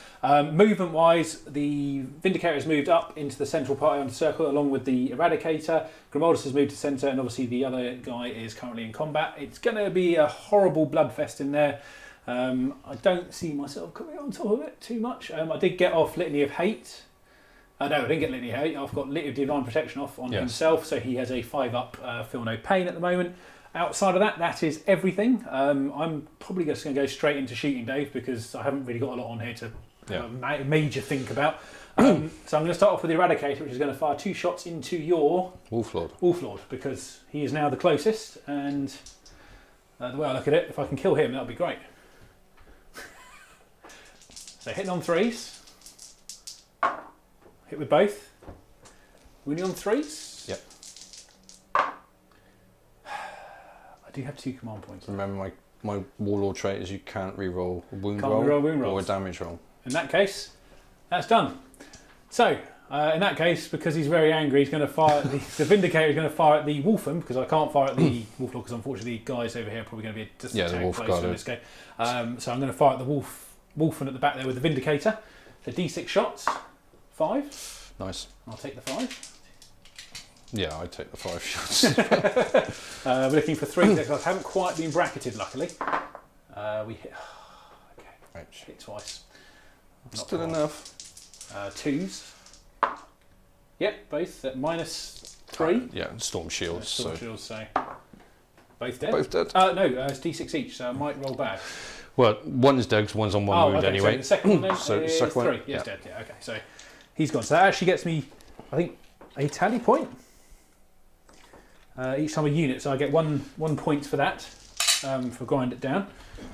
Movement wise, the Vindicator has moved up into the central part of the circle along with the Eradicator. Grimaldus has moved to centre, and obviously the other guy is currently in combat. It's going to be a horrible bloodfest in there. I don't see myself coming on top of it too much. I did get off Litany of Hate. No, I didn't get Litany of Hate. I've got Litany of Divine Protection off on himself, so he has a 5-up Feel No Pain at the moment. Outside of that, that is everything. I'm probably just going to go straight into shooting, Dave, because I haven't really got a lot on here to major think about. So I'm going to start off with the Eradicator, which is going to fire 2 shots into your Wolflord, because he is now the closest, and the way I look at it, if I can kill him, that would be great. So hitting on 3s. Hit with both. Winning on 3s. Yep. I do have 2 command points. Remember my Warlord trait is you can't reroll a wound Can't roll reroll wound or a rolls. damage roll. In that case, that's done. So, in that case, because he's very angry, he's going to fire the Vindicator is going to fire at the Wolfen, because I can't fire at the Wolflord, because unfortunately the guys over here are probably going to be just the Wolf closer guard in this game. So I'm going to fire at the Wolfen at the back there with the Vindicator. So D6 shots, 5. Nice. I'll take the 5. Yeah, I'd take the 5 shots. We're looking for 3 decks. I haven't quite been bracketed, luckily. We hit. Okay. Ouch. Hit twice. Still enough. 2s. Yep, both at -3. Yeah, Storm Shields. Storm Shields, so both dead. Both dead. No, it's D6 each, so I might roll bad. Well, one's dead 'cause one's on one wound okay, anyway. So the second one then So is second 3. one, Yes, dead. Yeah, okay. So he's gone. So that actually gets me, I think, a tally point. Each time a unit, so I get one point for that, for Grind It Down.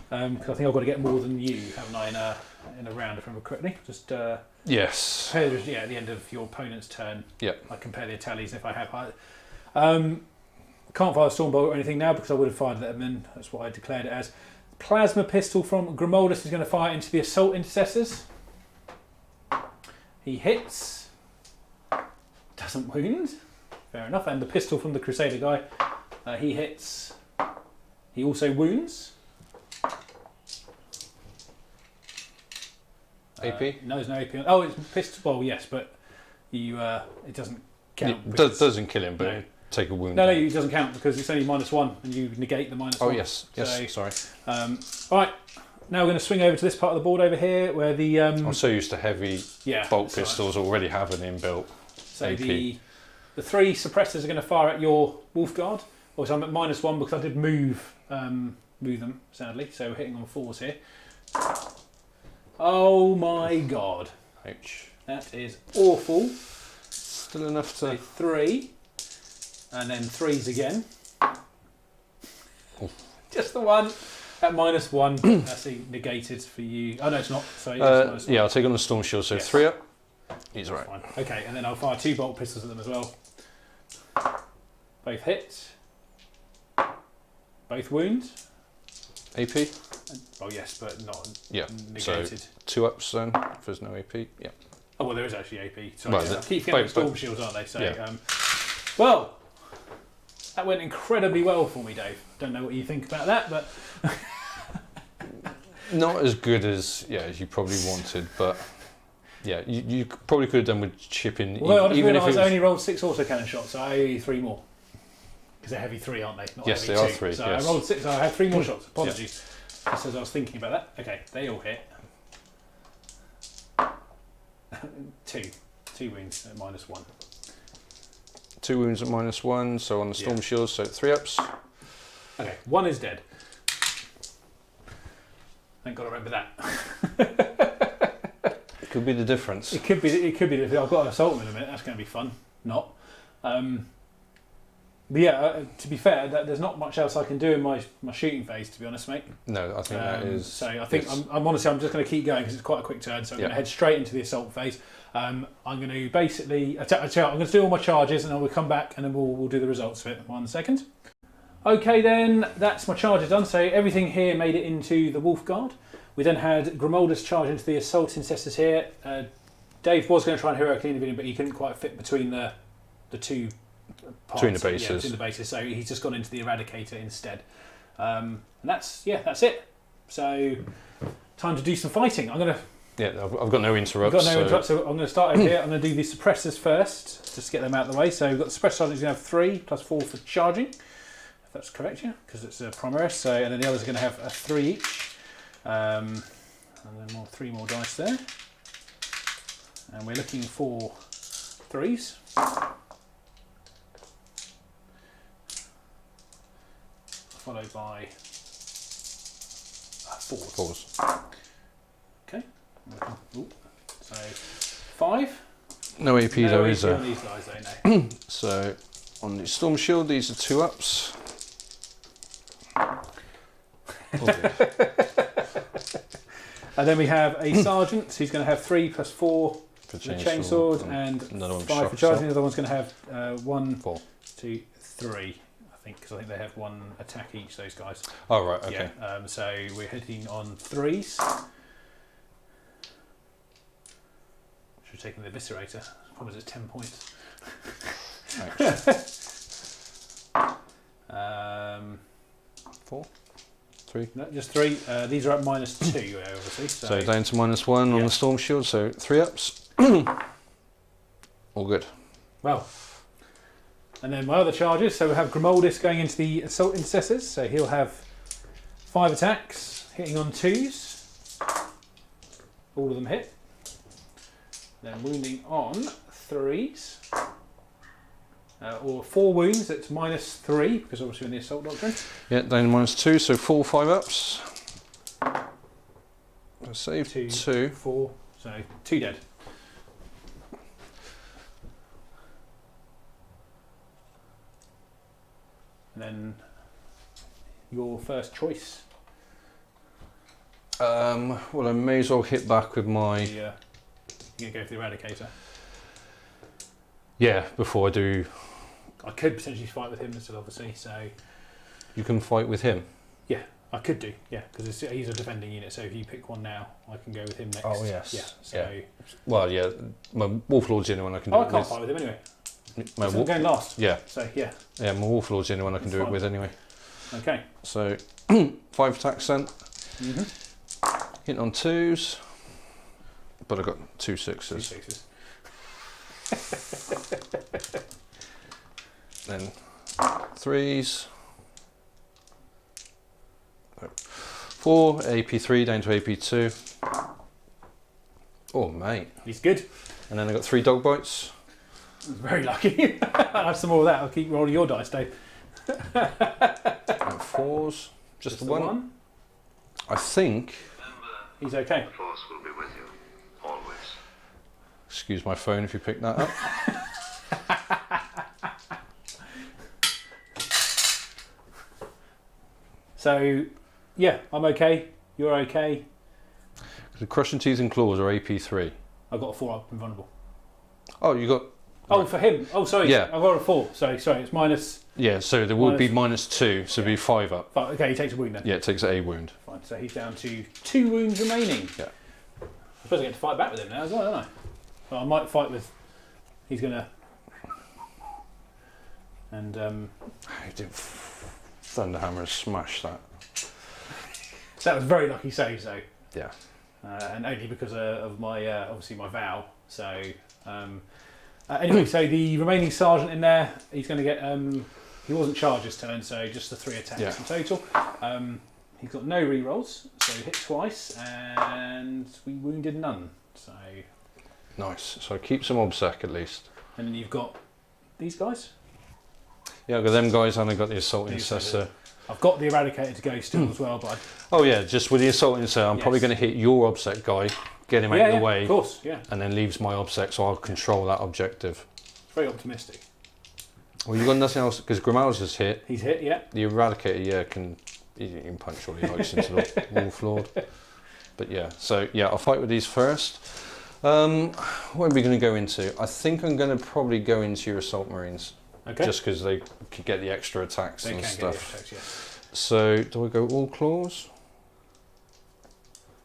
Because I think I've got to get more than you, haven't I, in a round, if I remember correctly. Just Yes. at the end of your opponent's turn. Yeah. I compare the tallies if I have high. Can't fire a Stormbolt or anything now because I would have fired them in. That's what I declared it as. Plasma Pistol from Grimaldus is going to fire into the Assault Intercessors. He hits. Doesn't wound. Fair enough. And the pistol from the Crusader guy, he hits. He also wounds. AP? No, there's no AP. Oh, it's pistol. Well, yes, but you it doesn't count. It doesn't kill him, but No. take a wound. No, it doesn't count because it's only -1 and you negate the -1. Oh, yes. Yes, So, sorry. Right, now we're going to swing over to this part of the board over here where the... I'm so used to heavy bolt sorry. pistols already have an inbuilt So AP. the 3 suppressors are going to fire at your Wolf Guard. Also, I'm at -1 because I did move them, sadly. So we're hitting on 4s here. Oh my god. Ouch. That is awful. Still enough So to... 3. And then 3s again. Oh. Just the one. At -1. That's negated for you. Oh no, it's not. So it's yeah, I'll take on the Storm Shield, so Yes. 3 up. He's right. Fine. Okay, and then I'll fire 2 bolt pistols at them as well. Both hit. Both wound. AP? Oh yes, but not Yeah, negated. so 2 ups then, if there's no AP. Yeah. Oh well, there is actually AP. Sorry, Well, I keep getting both- storm shields, aren't they? So, Yeah. Well, that went incredibly well for me, Dave. Don't know what you think about that, but Not as good as as you probably wanted, but yeah, you probably could have done with chipping. well, I just even if realised it I was, only rolled 6 autocannon shots, so I owe you 3 more. Because they're heavy 3, aren't they? Not Yes, heavy they are 2. 3, So yes. I rolled 6, so I had 3 more shots. Apologies. Just as I was thinking about that. Okay, they all hit. 2 wounds at -1. 2 wounds at -1, so on the Storm Shield, so 3 ups. Okay, 1 is dead. Thank God I remember that. Could be the difference. It could be. I've got an assault in a minute. That's going to be fun. Not. But yeah, to be fair, there's not much else I can do in my shooting phase, to be honest, mate. No, I think that is. So I think yes. I'm honestly just going to keep going because it's quite a quick turn. So I'm going to head straight into the assault phase. I'm going to basically. I'm going to do all my charges and then we'll come back and then we'll do the results of it. 1 second. Okay, then that's my charges done. So everything here made it into the Wolf Guard. We then had Grimoldus charge into the assault incestors here. Dave was going to try and heroically intervene, but he couldn't quite fit between the 2 parts. Between the bases. Yeah, between the bases. So he's just gone into the Eradicator instead. And that's it. So time to do some fighting. I'm going to. Yeah, I've got no interrupts. I've got no interrupts, so I'm going to start over here. I'm going to do the suppressors first, just to get them out of the way. So we've got the suppressor sergeant is going to have 3 plus 4 for charging, if that's correct, yeah, because it's a Primaris. So, and then the others are going to have a 3 each, and then 3 more dice there. And we're looking for 3s. Followed by 4s. 4s. Okay. Ooh. So 5. No AP though, is on there? these guys, though, no. So on the Storm Shield, these are 2 ups. And then we have a sergeant who's going to have 3 plus 4 For for the chainsword and another one 5 for shock charging. The other one's going to have 1, 4. 2, 3. I think because I think they have 1 attack each. Those guys. Oh right, okay. Yeah. So we're hitting on 3s. Should have taken the eviscerator. Probably just 10 points. 4, 3. No, just 3. These are at -2, obviously. So down to -1 on the Storm Shield, so 3 ups. All good. Well, and then my other charges. So we have Grimoldus going into the assault intercessors. So he'll have 5 attacks, hitting on 2s. All of them hit. Then wounding on 3s. Or 4 wounds at -3, because obviously in the assault doctrine. Yeah, down to -2, so 4 5 ups. Save 2. 4. So 2 dead. And then your first choice. Well, I may as well hit back with my... You're going to go for the Eradicator. Yeah, before I do... I could potentially fight with him still, obviously, so... You can fight with him? Yeah. I could do, yeah, because he's a defending unit. So if you pick one now, I can go with him next. Oh yes. Yeah. So. Yeah. Well, yeah. My Wolflord's the only one I can do Oh, it I can't with. fight with him anyway. My So I'm going last. Yeah. So yeah. Yeah, my Wolflord's the only one I can That's do it fine. with anyway. Okay. So 5 attacks then. Hit on 2s, but I got 2 6s. 2 6s. Then 3s. 4 AP3 down to AP2. Oh mate! He's good. And then I got 3 dog bites. Very lucky. I'll have some more of that. I'll keep rolling your dice, Dave. And 4s. Just the one. I think. He's okay. The force will be with you, always. Excuse my phone if you pick that up. So, yeah, I'm okay. You're okay. The crushing teeth and claws are AP3. I've got a 4 up invulnerable. Oh, you got. Oh, for him. Oh, sorry. Yeah. I've got a 4. Sorry, it's minus. Yeah, so there would be -2, so it'd be 5 up. Okay, he takes a wound then. Yeah, it takes a wound. Fine. So he's down to 2 wounds remaining. Yeah. I suppose I get to fight back with him now as well, don't I? Well, I might fight with. He's gonna. And I did Thunderhammer smash that. that was very lucky save, though. Yeah. And only because of my obviously my vow. So anyway, so the remaining sergeant in there, he's going to get. He wasn't charged this turn, so just the 3 attacks in total. He's got no rerolls, so he hit twice, and we wounded none. So Nice. So keep some obsec at least. and then you've got these guys. Yeah, I've got them guys and I got the assault These incessor. I've got the eradicator to go still as well, but Oh yeah, just with the assault incessor, I'm probably Yes. going to hit your obsec guy, get him out of the way, of course, yeah, and then leaves my obsec, so I'll control that objective. very optimistic. Well, you got nothing else because Grimal's just hit. He's hit, yeah. The eradicator, he can punch all he likes into the wolf lord. But yeah, so yeah, I'll fight with these first. What are we going to go into? I think I'm going to probably go into your assault marines. Okay. Just because they could get the extra attacks They and can stuff. get the attacks, yes. So, do I go all claws?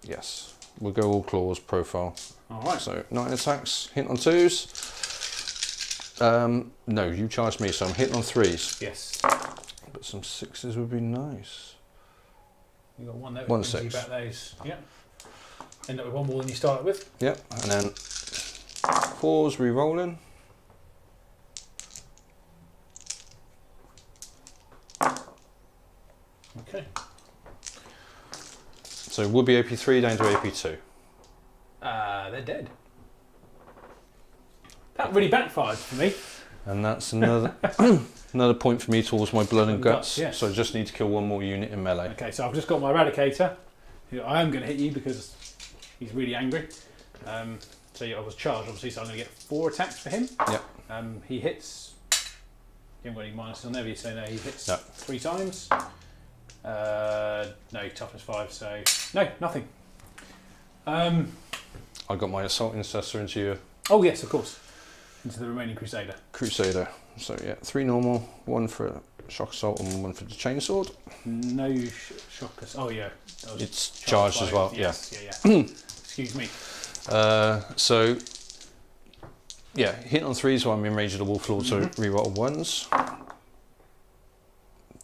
Yes, we'll go all claws profile. All right. So 9 attacks, hit on 2s. No, you charged me, so I'm hitting on 3s. Yes. But some 6s would be nice. You got one there. 1 brings you 6. back those. Yeah. End up with one more than you started with. Yep, and then 4s re-rolling. Okay. So it would be AP3 down to AP2. They're dead. That really backfired for me. And that's another another point for me towards my blood and guts. Yes. So I just need to kill one more unit in melee. Okay, so I've just got my eradicator. Who I am going to hit you because he's really angry. So I was charged, obviously, so I'm going to get 4 attacks for him. Yep. He hits. You haven't got any minuses on there, so no, he hits No. 3 times. No, toughness 5, so no, nothing. I got my assault incessor into your Oh yes, of course, into the remaining crusader. crusader. So yeah, 3 normal, 1 for shock assault and 1 for the chainsword. No shock. Oh yeah, that was It's charged as well. Yes, yeah. Excuse me. So yeah, hit on 3s while I'm in range of the wolf lord. So reroll 1s.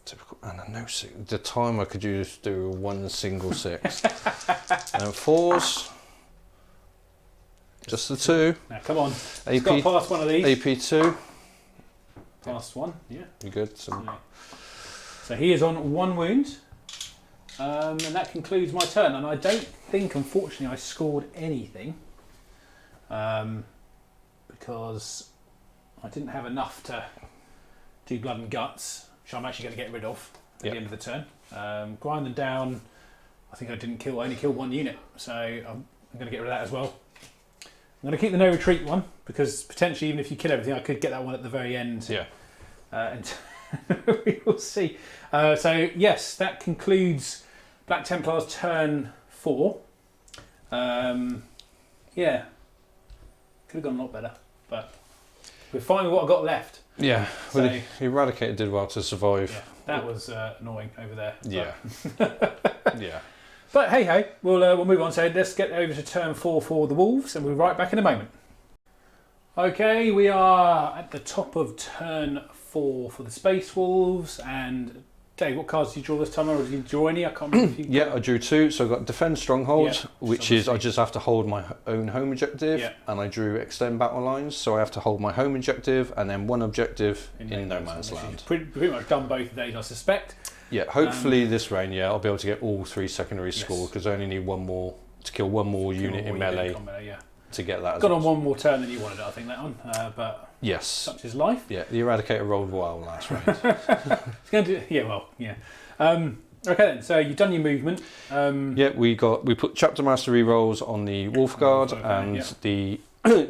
Typical. And a no 6. The time I could just do 1 single 6. And 4s. Just the 2. Now come on, AP, it's got past one of these. AP2. Past one, yeah. You good? So, Yeah. So he is on 1 wound, and that concludes my turn. And I don't think, unfortunately, I scored anything because I didn't have enough to do blood and guts, which I'm actually going to get rid of at the end of the turn. Grind them down. I think I only killed 1 unit, so I'm going to get rid of that as well. I'm going to keep the no retreat one because potentially, even if you kill everything, I could get that one at the very end. yeah. And we will see. So yes, that concludes Black Templars turn 4. Yeah, could have gone a lot better, but we're fine with what I've got left. Yeah, So- well, the Eradicator did well to survive. Yeah, that was annoying over there. Yeah. Yeah. But hey ho, we'll move on. So let's get over to turn 4 for the Wolves, and we'll be right back in a moment. Okay, we are at the top of turn 4 for the Space Wolves, and Dave, what cards did you draw this time, or did you draw any? I can't remember if you... Yeah, I drew 2. So I got Defend Stronghold, Yeah, which is I obviously- just have to hold my own home objective, Yeah. and I drew Extend Battle Lines, so I have to hold my home objective and then one objective in no man's land. You've pretty much done both of those, I suspect. Yeah, hopefully this round, I'll be able to get all 3 secondaries Yes. scored, because I only need one more to kill one more unit in melee Yeah. to get that. Got on one more turn than you wanted, I think, that one. But Yes. such is life. Yeah, the Eradicator rolled well last round. It's going to do, yeah, well, yeah. Okay then, so you've done your movement. Yeah, we put Chapter Master rerolls on the Wolf Guard, and the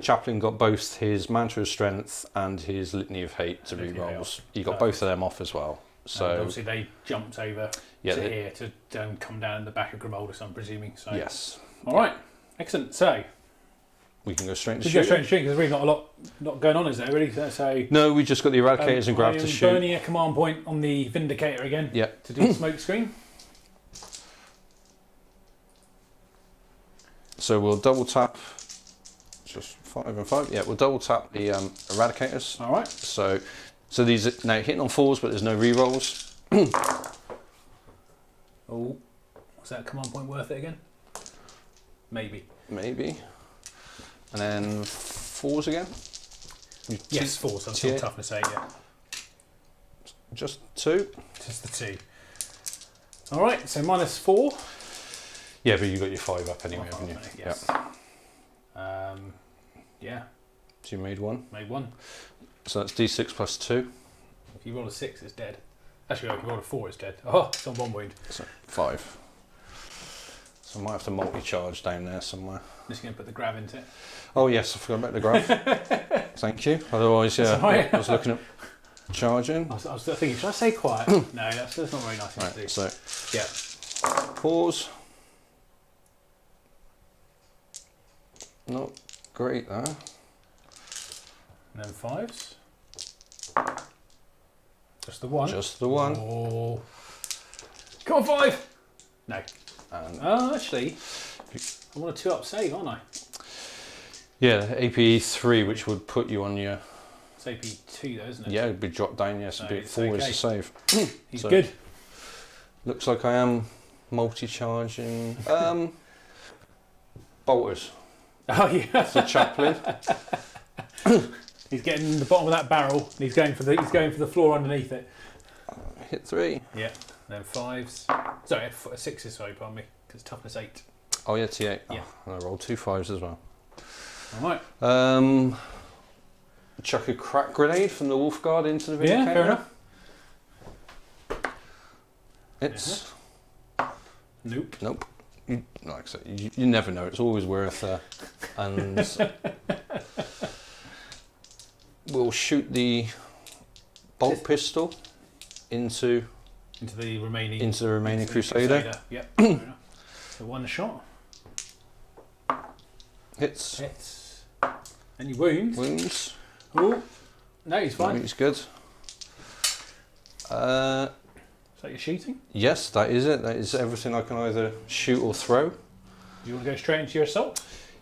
Chaplain got both his Mantra of Strength and his Litany of Hate to Litany of Hate rerolls. off. You got both of them off as well. So And obviously they jumped over Yeah, to they- here to come down in the back of Grimaldus, I'm presuming. So yes, all right, excellent. So we can go straight into we go shooting. straight into shooting because there's really not a lot going on, is there? Really? So No, we just got the Eradicators and grabbed I to am shoot. burning a command point on the Vindicator again. Yeah. To do the smoke screen. So we'll double tap. Just 5 and 5. Yeah, we'll double tap the Eradicators. All right. So these are now hitting on 4s, but there's no rerolls. Oh, was that command point worth it again? Maybe. Maybe. And then 4s again. Yes, 4. So I'm still T8. toughness 8. Yeah. Just 2. Just the 2. All right. So -4. Yeah, but you got your 5 up anyway, Oh, haven't you? yes. Yeah, So you made 1. made 1. So that's D6 plus 2. If you roll a 6, it's dead. Actually, if you roll a 4, it's dead. Oh, it's on 1 wound. So 5. So I might have to multi-charge down there somewhere. I'm just going to put the grav into it. Oh yes, I forgot about the graph. Thank you. Otherwise, yeah, That's all right. I was looking at charging. I was thinking, should I say quiet? No, that's not very nice thing to do. Right, so Yeah. pause. Not great there. And then 5s. Just the 1. Just the 1. Oh. Come on, 5! No. And Oh, actually, I want a 2-up save, aren't I? yeah, AP 3, which would put you on your It's AP2 though, isn't it? yeah, it'd be dropped down. Yes, So it'd be it's 4 is okay. the save. He's So- good. Looks like I am multi-charging. Bolters. Oh, yeah. The Chaplain. He's getting the bottom of that barrel. And he's going for the floor underneath it. Hit 3. Yeah. And then 5s. Sorry, 6s. Sorry, pardon me. Because toughness 8. Oh yeah, T8. Yeah. Oh, and I rolled 2 5s as well. All right. Chuck a crack grenade from the Wolf Guard into the Yeah, Vindicator. fair enough. It's Nope. nope. Like I said, you never know. It's always worth and we'll shoot the bolt pistol into Into the remaining Crusader. Yep. Fair enough. So 1 shot. Hits. Hits. Any wounds? Wounds. Oh. No, he's fine. It's good. Is that your shooting? Yes, that is it. That is everything I can either shoot or throw. Do you want to go straight into your assault?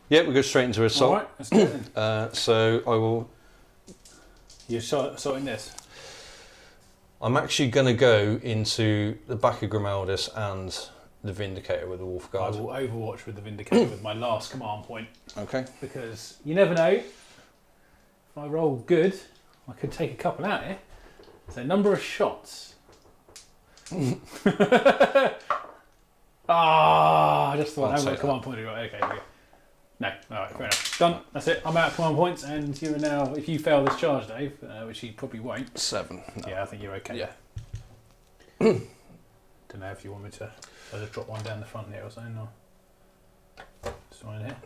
Yeah, we go straight into assault. All right, let's do it then. So I will. You're assaulting this. I'm actually going to go into the back of Grimaldus and the Vindicator with the Wolf I Guard. will overwatch with the Vindicator with my last command point Okay. because you never know. If I roll good, I could take a couple out here. So number of shots. I just thought I I'll haven't got a take command point. Right, okay, there we go. No, all right, fair enough. Done. That's it. I'm out of command points, and you are now. If you fail this charge, Dave, which you probably won't. 7. No. Yeah, I think you're okay. Yeah. Don't know if you want me to. I'll just drop one down the front here or something. Or just one in here.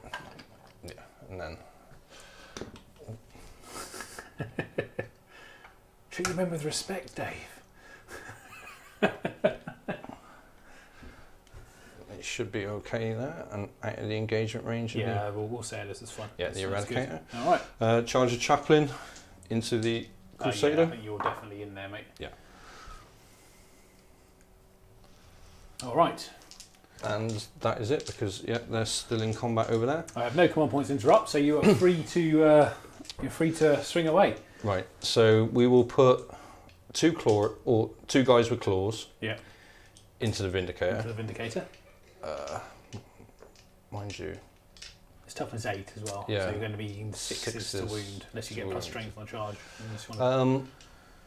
Yeah. And then. Treat your men with respect, Dave. It should be okay there and out of the engagement range. Yeah, we'll say this is fun. Yeah, the That's good. Eradicator. All right. Charge a Chaplain into the Crusader. I think you're definitely in there, mate. Yeah. All right. And that is it, because they're still in combat over there. I have no command points to interrupt, so you are free to you're free to swing away. Right. So we will put two guys with claws. Yeah. Into the Vindicator. Into the Vindicator. Mind you. It's toughness 8 as well. Yeah. So you're going to be using 6s to wound, unless you get plus strength on charge. Do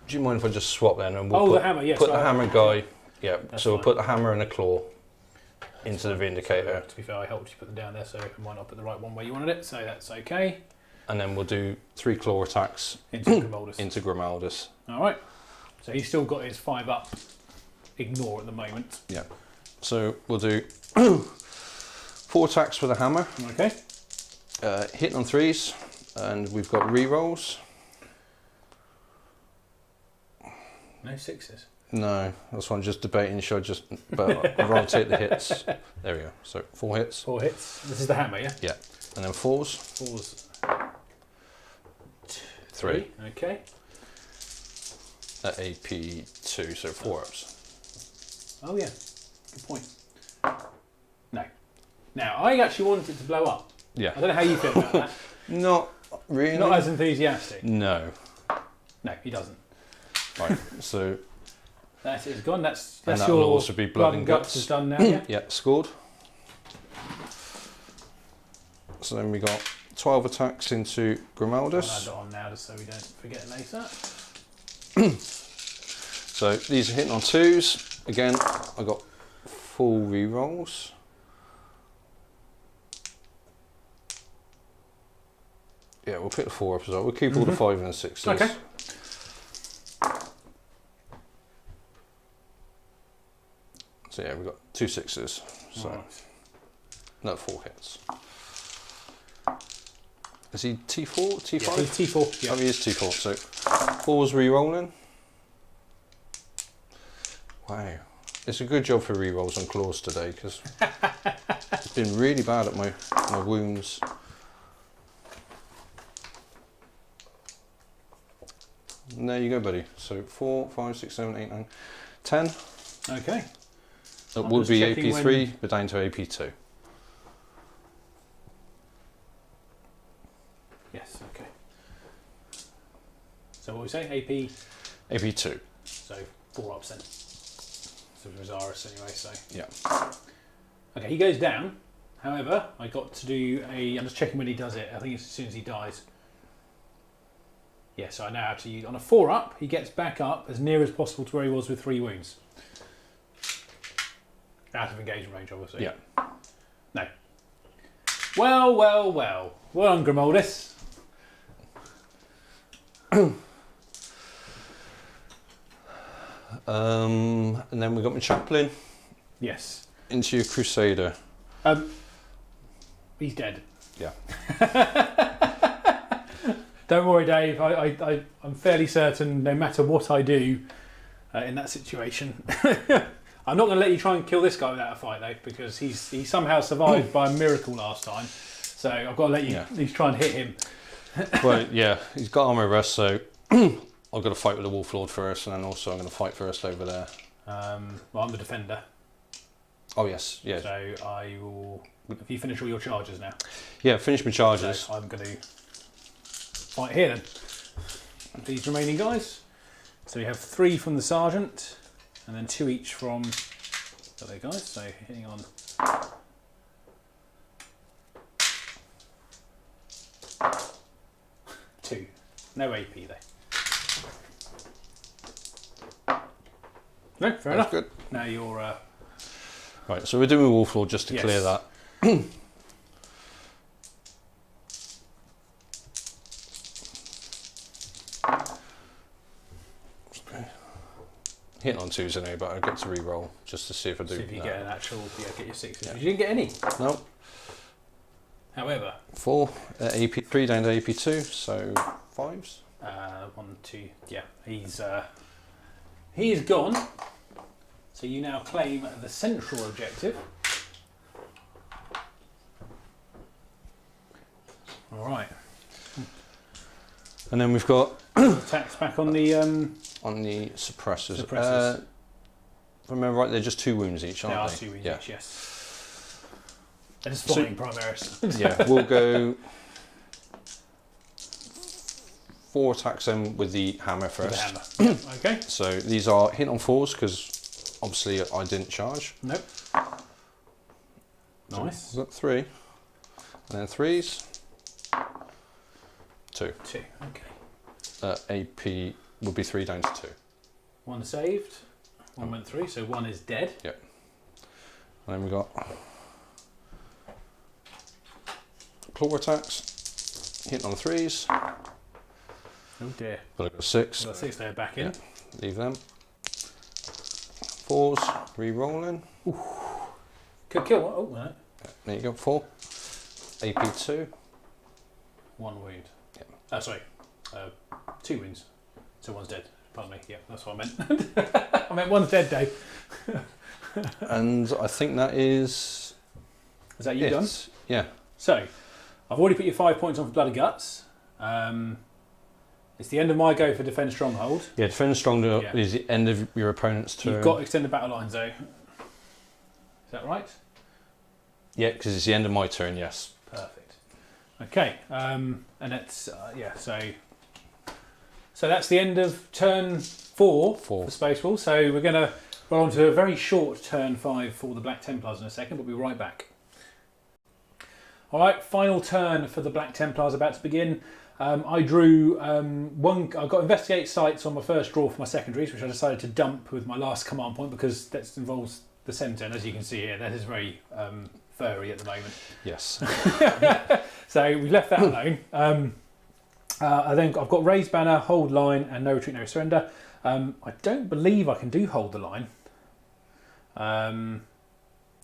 you mind if I just swap then? And the hammer, yes. Put the hammer guy. Yeah. That's so we'll fine. put the hammer and the claw into the Vindicator. So, to be fair, I helped you put them down there, so I might not put the right one where you wanted it, so that's okay. And then we'll do 3 claw attacks Into Grimaldus. into Grimaldus. Alright. So he's still got his 5 up. Ignore at the moment. Yeah. So we'll do 4 attacks with a hammer. Okay. Hitting on 3s, and we've got re-rolls. No 6s. No, that's why I'm just debating. Should I just? But I'd rather take the hits. There we go. So 4 hits. 4 hits. This is the hammer, yeah? Yeah, and then 4s. 4s. 3 Okay. at AP 2, so 4 ups. Oh yeah. Good point. No. Now I actually wanted it to blow up. Yeah. I don't know how you feel about that. Not really. Not as enthusiastic. No. No, he doesn't. Right. So. That's it. It's gone. That's And that your will also be blood and guts. is done now. Yeah. Yeah, scored. So then we got 12 attacks into I'll add Grimaldus. that on now, just so we don't forget later. So these are hitting on 2s. Again, I got full re-rolls. Yeah, we'll pick the 4 up as well. We'll keep all the 5 and 6s. Okay. So yeah, we've got 2 6s. So Right. no 4 hits. Is he T4? T5? Yeah, he's T4. Yeah. Oh, he is T4. So 4's re-rolling. Wow. It's a good job for re-rolls on claws today, because it's been really bad at my wounds. And there you go, buddy. So 4, 5, 6, 7, 8, 9, 10. Okay. It I'm would just be checking AP3, but down to AP2. Yes. Okay. So what we say? AP. AP2. So 4 ups then. So Rosaris anyway. So. Yeah. Okay, he goes down. However, I got to do I'm just checking when he does it. I think it's as soon as he dies. Yeah, so I now have to use on a 4 up. He gets back up as near as possible to where he was with 3 wounds. Out of engagement range, obviously. Yeah. No. Well. Well done, Grimaldus. And then we got my chaplain Yes. into your crusader. He's dead. Yeah. Don't worry, Dave. I'm fairly certain no matter what I do in that situation, I'm not going to let you try and kill this guy without a fight, though, because he somehow survived by a miracle last time. So I've got to let you at least try and hit him. Well, yeah, he's got armor rest, so I've got to fight with the Wolf Lord first, and then also I'm going to fight first over there. Well, I'm the defender. Oh, yes, yeah. So I will. Have you finished all your charges now? Yeah, finish my charges. So I'm going to fight here then. These remaining guys. So we have 3 from the sergeant, and then 2 each from the other guys. So hitting on. Two. No AP though. No, fair enough. Good. Now you're. Right, so we're doing Wolf Lord just to Yes. clear that. Hitting on 2s anyway, but I get to re-roll just to see if I do. See if you No. get an actual. Yeah, get your 6s. Yeah. You didn't get any. No. However. 4 at AP3 down to AP2, so 5s. 1, 2. Yeah, he's gone. So you now claim the central objective. All right. And then we've got Attacks back on the suppressors. suppressors. If I remember right, they're just 2 wounds each, They aren't are they? 2 wounds Yeah. each, yes. They're just flying Primaris. Yeah, we'll go 4 attacks then with the hammer With first. the hammer. Yeah, okay. So these are hit on 4s because obviously I didn't charge. Nope. Nice. So we've got 3. And then 3s. 2. 2. Okay. AP would be 3 down to 2. 1 saved. 1 went through, so 1 is dead. And then we've got claw attacks. Hit on 3s. Oh dear. But I've got 6. Got 6 there back in. Yeah. Leave them. 4s. Re-rolling. Could kill one. Oh, no. There you go. 4. AP 2. 1 wound. Yeah. Oh, sorry. 2 wounds. So 1's dead. Pardon me. Yeah, that's what I meant. I meant 1's dead, Dave. And I think that is. Is that you done? Yeah. So, I've already put your 5 points on for Blood of Guts. It's the end of my go for Defend Stronghold. Yeah, Defend Stronghold Yeah. is the end of your opponent's turn. You've got extended battle lines though. Is that right? Yeah, because it's the end of my turn, yes. Perfect. Okay, and it's so that's the end of turn 4 for Space Wolves. So we're going to roll on to a very short turn 5 for the Black Templars in a second, but we'll be right back. All right, final turn for the Black Templars about to begin. I drew one. I got Investigate Sites on my first draw for my secondaries, which I decided to dump with my last command point because that involves the centre, and as you can see here, that is very furry at the moment. Yes. So we left that alone. I've got Raised Banner, Hold Line, and No Retreat, No Surrender. I don't believe I can do Hold the Line. I'm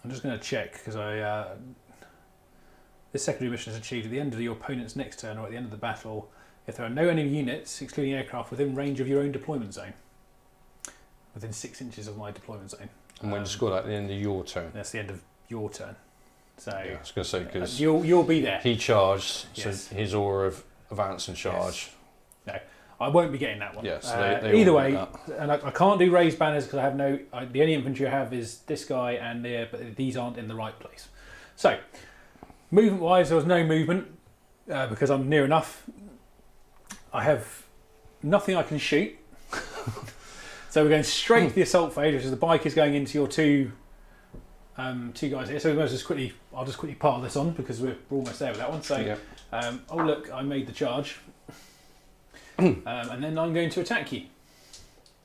just going to check because this secondary mission is achieved at the end of your opponent's next turn or at the end of the battle if there are no enemy units, excluding aircraft, within range of your own deployment zone. Within 6 inches of my deployment zone. And when you score that at the end of your turn. That's the end of your turn. So Yeah, I was going to say, because you'll be there. he charged, Yes. so his aura of advance and charge. No, I won't be getting that one. Yeah, so they either all way, get and I can't do raised banners because I have no. The only infantry I have is this guy and there, but these aren't in the right place. So, movement-wise, there was no movement because I'm near enough. I have nothing I can shoot, so we're going straight to the assault phase, which is the bike is going into your two guys here. So I'll just quickly pile this on because we're almost there with that one. So, Yeah. oh look, I made the charge. And then I'm going to attack you.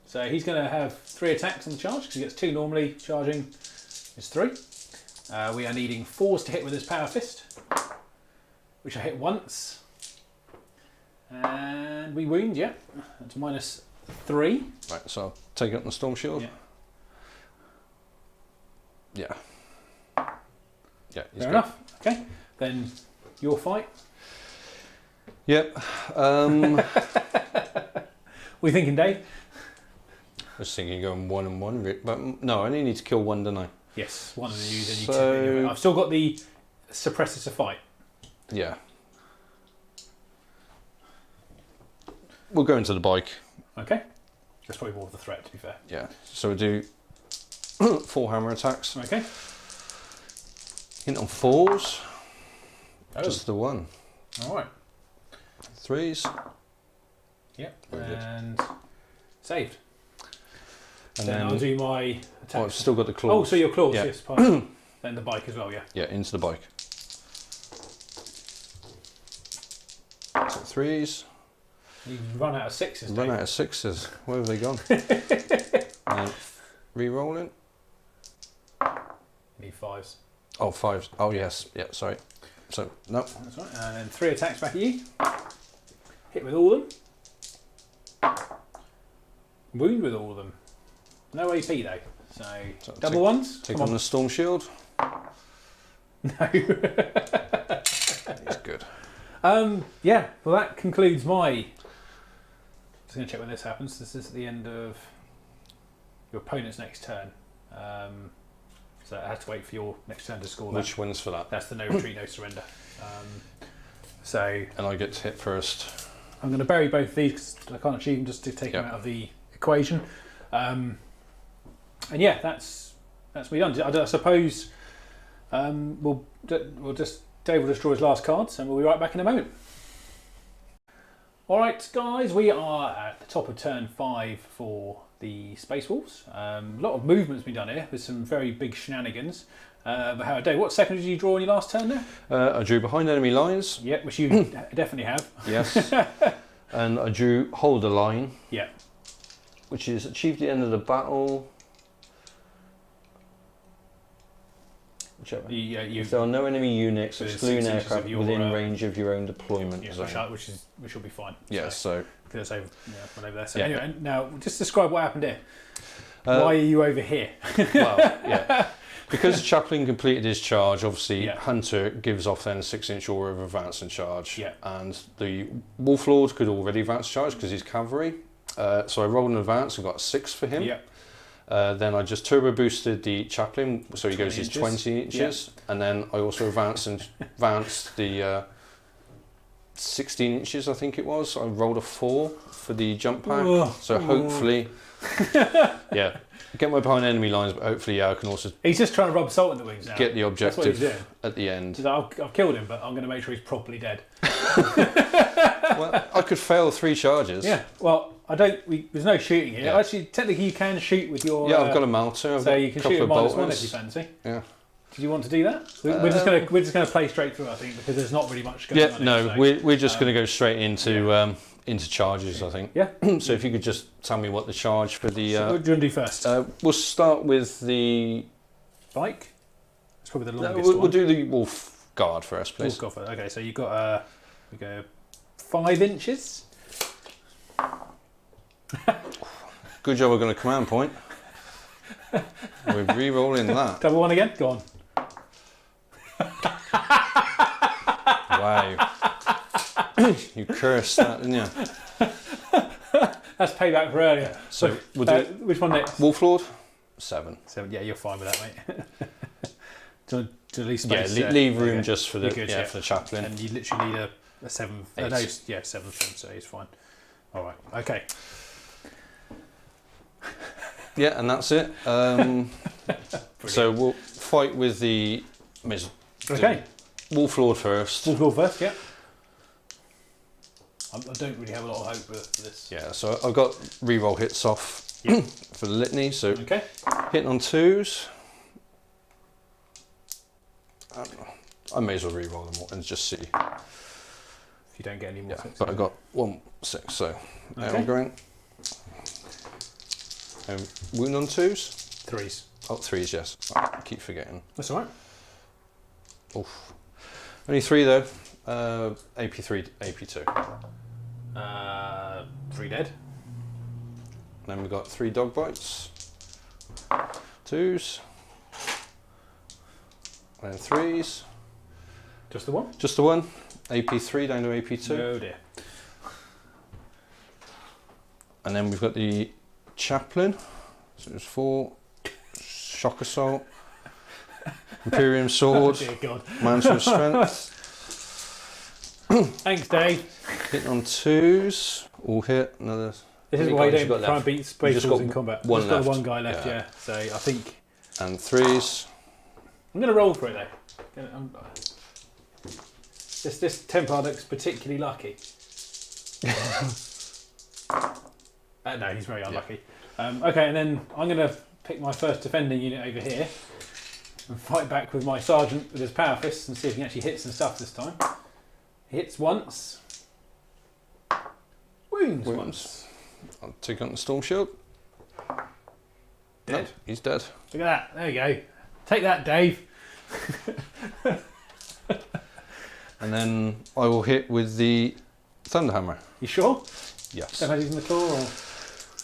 So he's going to have 3 attacks on the charge because he gets 2 normally. Charging is 3. We are needing 4s to hit with his power fist, which I hit once, and we wound. Yeah, that's -3. Right, so I'll take it on the Storm Shield. Yeah. Yeah. Yeah, he's Fair good. enough. Okay, then your fight. Yep. What are you thinking, Dave? I was thinking going 1 and 1, but no, I only need to kill 1, don't I? Yes, one of the news, and you So- two. I've still got the suppressor to fight. Yeah. We'll go into the bike. Okay, that's probably more of the threat, to be fair. Yeah. So we'll do 4 hammer attacks. Okay. Hit on 4s. Oh. Just the 1. All right. 3s. Yep. Very good. And saved. And then I'll then do my attack. oh, I've still got the claws. Oh, so your claws, Yeah. yes. Pardon. Then the bike as well, yeah. Yeah, into the bike. So 3s. You've run out of 6s. Run Dave. out of 6s. Where have they gone? And re-rolling. Need 5s. Oh, 5s. Oh, yes. Yeah, sorry. So, no. That's right. And then 3 attacks back at you. Hit with all of them. Wound with all of them. No AP though. So double take- ones. Take Come on on. the Storm Shield. No. He's good. Yeah. Well, that concludes my. Just going to check when this happens. This is at the end of your opponent's next turn. So I have to wait for your next turn to score that. Which wins for that? That's the no retreat, no surrender. So And I get to hit first. I'm going to bury both these because I can't achieve them just to take them out of the equation. And yeah, that's me done. I suppose Dave will just draw his last cards, and we'll be right back in a moment. All right, guys, we are at the top of turn 5 for the Space Wolves. A lot of movement's been done here with some very big shenanigans. But how, Dave, what second did you draw in your last turn there? I drew behind enemy lines. Yeah, which you definitely have. Yes. And I drew hold the line. Yeah. Which is achieve the end of the battle. Whichever. If there are no enemy units, excluding aircraft within range of your own deployment zone. Which will be fine. Yes, so that's over, over there. So anyway, now just describe what happened here. Why are you over here? Well, yeah. Because the chaplain completed his charge, obviously Hunter gives off then a 6-inch aura of advance and charge. Yeah. And the Wolf Lord could already advance charge because he's cavalry. So I rolled an advance and got a 6 for him. Yeah. Then I just turbo boosted the chaplain, so he goes his 20 inches. Yeah. And then I also advanced the 16 inches, I think it was. I rolled a 4 for the jump pack. So hopefully, get my behind enemy lines, but hopefully, I can also. He's just trying to rub salt in the wings now. Get the objective at the end. He's like, I've killed him, but I'm going to make sure he's properly dead. Well, I could fail 3 charges. Yeah. Well, there's no shooting here. Yeah. Actually, technically, you can shoot with your. Yeah, I've got a melter. So you can shoot a -1 if you fancy. Yeah. Did you want to do that? We're just going to play straight through, I think, because there's not really much going on. Yeah. No, we're just going to go straight into charges, I think. Yeah. So if you could just tell me what the charge for the. So what do you want to do first? We'll start with the bike. It's probably the longest one. We'll do the Wolf Guard first, please. Wolf Guard. Okay, so you've got we go 5 inches. Good job. We're going to command point. We're re-rolling that. Double one again. Go on. Wow. You cursed that, didn't you? That's payback for earlier. So we'll do which one next? Wolf Lord. 7. Yeah, you're fine with that, mate. do at least space, leave room just for the good, for the chaplain. And you literally need a 7. 8. No, 7 for him, so he's fine. All right. Okay. Yeah, and that's it. So we'll fight with the Wolf Lord first. Wolf Lord first, yeah. I don't really have a lot of hope for this. Yeah, so I've got reroll hits off for the litany. So hitting on 2s. I may as well reroll them all and just see. If you don't get any more. But I got 1 6, so there we're going. Wound on 2s? 3s. Oh, 3s, yes. I keep forgetting. That's all right. Oof. Only 3 though. AP3, AP2. 3 dead. Then we've got 3 dog bites. 2s. And 3s. Just the one? Just the one. AP3 down to AP2. Oh dear. And then we've got the chaplain. So there's 4. Shock assault. Imperium sword. Oh dear God. Mantle of strength. Thanks, Dave. Hitting on 2s. All hit. Another. This is why you don't try and beat Space Wolves in combat. One just got one guy left, yeah. So I think. And 3s. I'm going to roll for it though. This Templar looks particularly lucky. No, he's very unlucky. Okay, and then I'm going to pick my first defending unit over here and fight back with my sergeant with his power fists and see if he actually hits and stuff this time. He hits once. Wounds once. I'll take on the storm shield. Dead. No, he's dead. Look at that. There you go. Take that, Dave. And then I will hit with the Thunderhammer. You sure? Yes. Don't have using the claw or?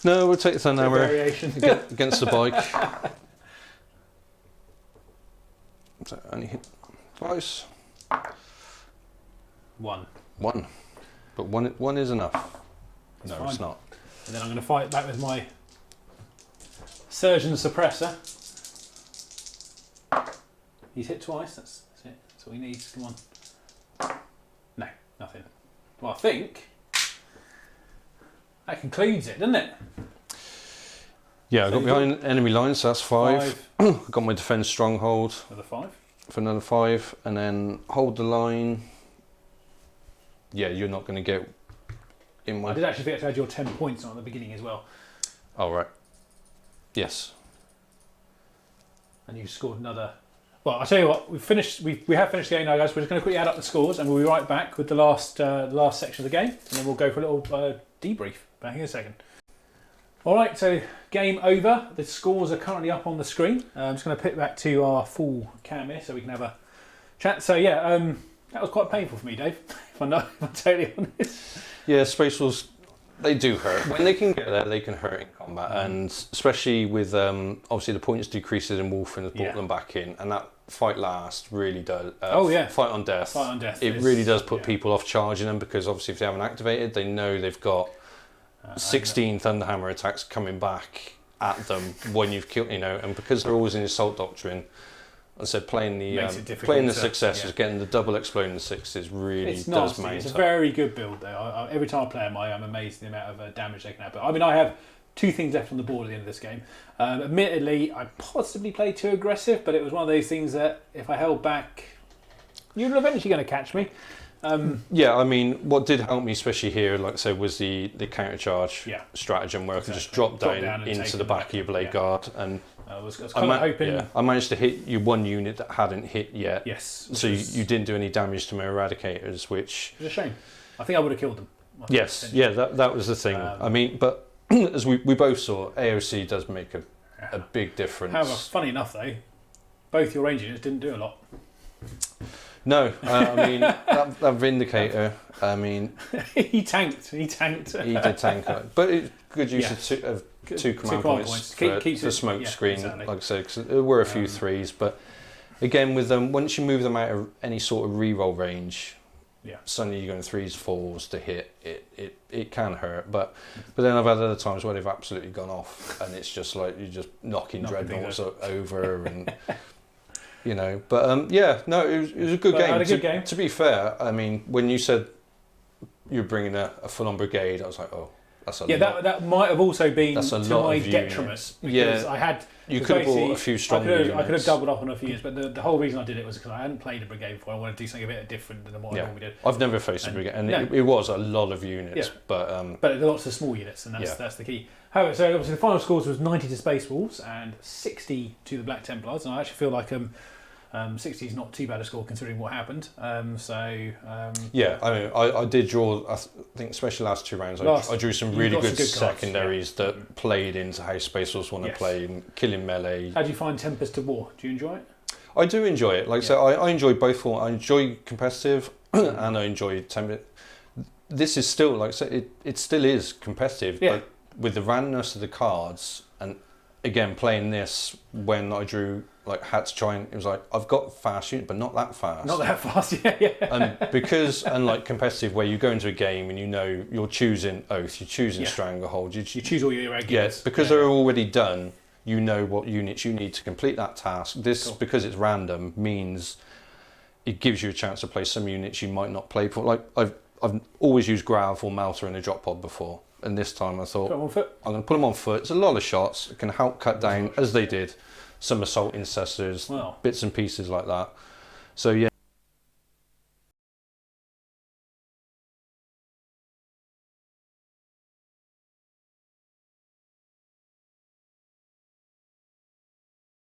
No, we'll take the Thunderhammer variation against the bike. So only hit twice. 1. 1. But one is enough. It's It's not. And then I'm going to fight back with my Surgeon Suppressor. He's hit twice, that's it. That's all he needs. Come on. No, nothing. Well, I think That concludes it, doesn't it? Yeah, I So got behind enemy lines, so that's 5. 5 I got my defence stronghold for the 5. for another 5, and then hold the line. Yeah, you're not going to get in my... I did actually forget to add your 10 points on at the beginning as well. Oh, right. Yes. And you scored another. Well, I'll tell you what, we have finished the game now, guys. We're just going to quickly add up the scores, and we'll be right back with the last section of the game, and then we'll go for a little debrief. Back in a second. All right, so game over. The scores are currently up on the screen. I'm just going to put back to our full cam here so we can have a chat. So yeah, that was quite painful for me, Dave. If I'm totally honest. Yeah, Space Wolves, they do hurt. When they can get there, they can hurt in combat, and especially with obviously the points decreases in Wolfen has brought them back in, and that fight last really does. Fight on death. Fight on death. It really does put people off charging them, because obviously if they haven't activated, they know they've got 16 Thunderhammer attacks coming back at them when you've killed, and because they're always in the assault doctrine. I said playing the successes, getting the double exploding sixes really does mount up. It's a very good build though. Every time I play them, I'm amazed at the amount of damage they can have. But I mean, I have 2 things left on the board at the end of this game. Admittedly, I possibly played too aggressive, but it was one of those things that if I held back, you're eventually going to catch me. Yeah, I mean, what did help me, especially here, like I said, was the counter charge stratagem, where I could just drop down into the back of your blade guard, and I was kind of hoping. Yeah, I managed to hit you one unit that hadn't hit yet. Yes. So you didn't do any damage to my eradicators, which was a shame. I think I would have killed them. Yes, yeah, that was the thing. I mean, but as we both saw, AOC does make a big difference. However, funny enough though, both your range units didn't do a lot. No, I mean that Vindicator. I mean, he tanked. He did tank, but it's good use of two command points for the smoke screen. Exactly. Like I said, because there were a few 3s, but again with them, once you move them out of any sort of reroll range, suddenly you're going 3s, 4s to hit. It can hurt, but then I've had other times where they've absolutely gone off, and it's just like you're just knocking dreadnoughts over and. But it was a good game. To be fair, I mean, when you said you're bringing a full-on brigade, I was like, oh, that's a lot. That might have also been to my detriment, because I had. You could have bought a few strong units. I could have doubled up on a few units, but the whole reason I did it was because I hadn't played a brigade before. I wanted to do something a bit different than what I normally did. I've never faced a brigade, and it was a lot of units, but lots of small units, and that's the key. However, so obviously the final scores was 90 to Space Wolves and 60 to the Black Templars, and I actually feel like 60 is not too bad a score considering what happened. I mean, I did draw. I think especially last 2 rounds, I drew some really good secondaries that played into how Space Wolves want to play, killing melee. How do you find Tempest of War? Do you enjoy it? I do enjoy it. Like I said, I enjoy both forms. I enjoy competitive, and I enjoy Tempest. This is still, like I said, it still is competitive, but with the randomness of the cards, and again playing this when I drew. Like had to try and it was like I've got fast units, but not that fast. Not that fast, yeah. And because unlike competitive, where you go into a game and you're choosing Oath, you're choosing Stranglehold, you choose all your regulars. Yes, because they're already done. You know what units you need to complete that task. This because it's random means it gives you a chance to play some units you might not play before. Like I've always used Grav or Melter in a drop pod before, and this time I thought I'm going to put them on foot. It's a lot of shots. It can help cut down as they did. Some assault intercessors, bits and pieces like that. So yeah.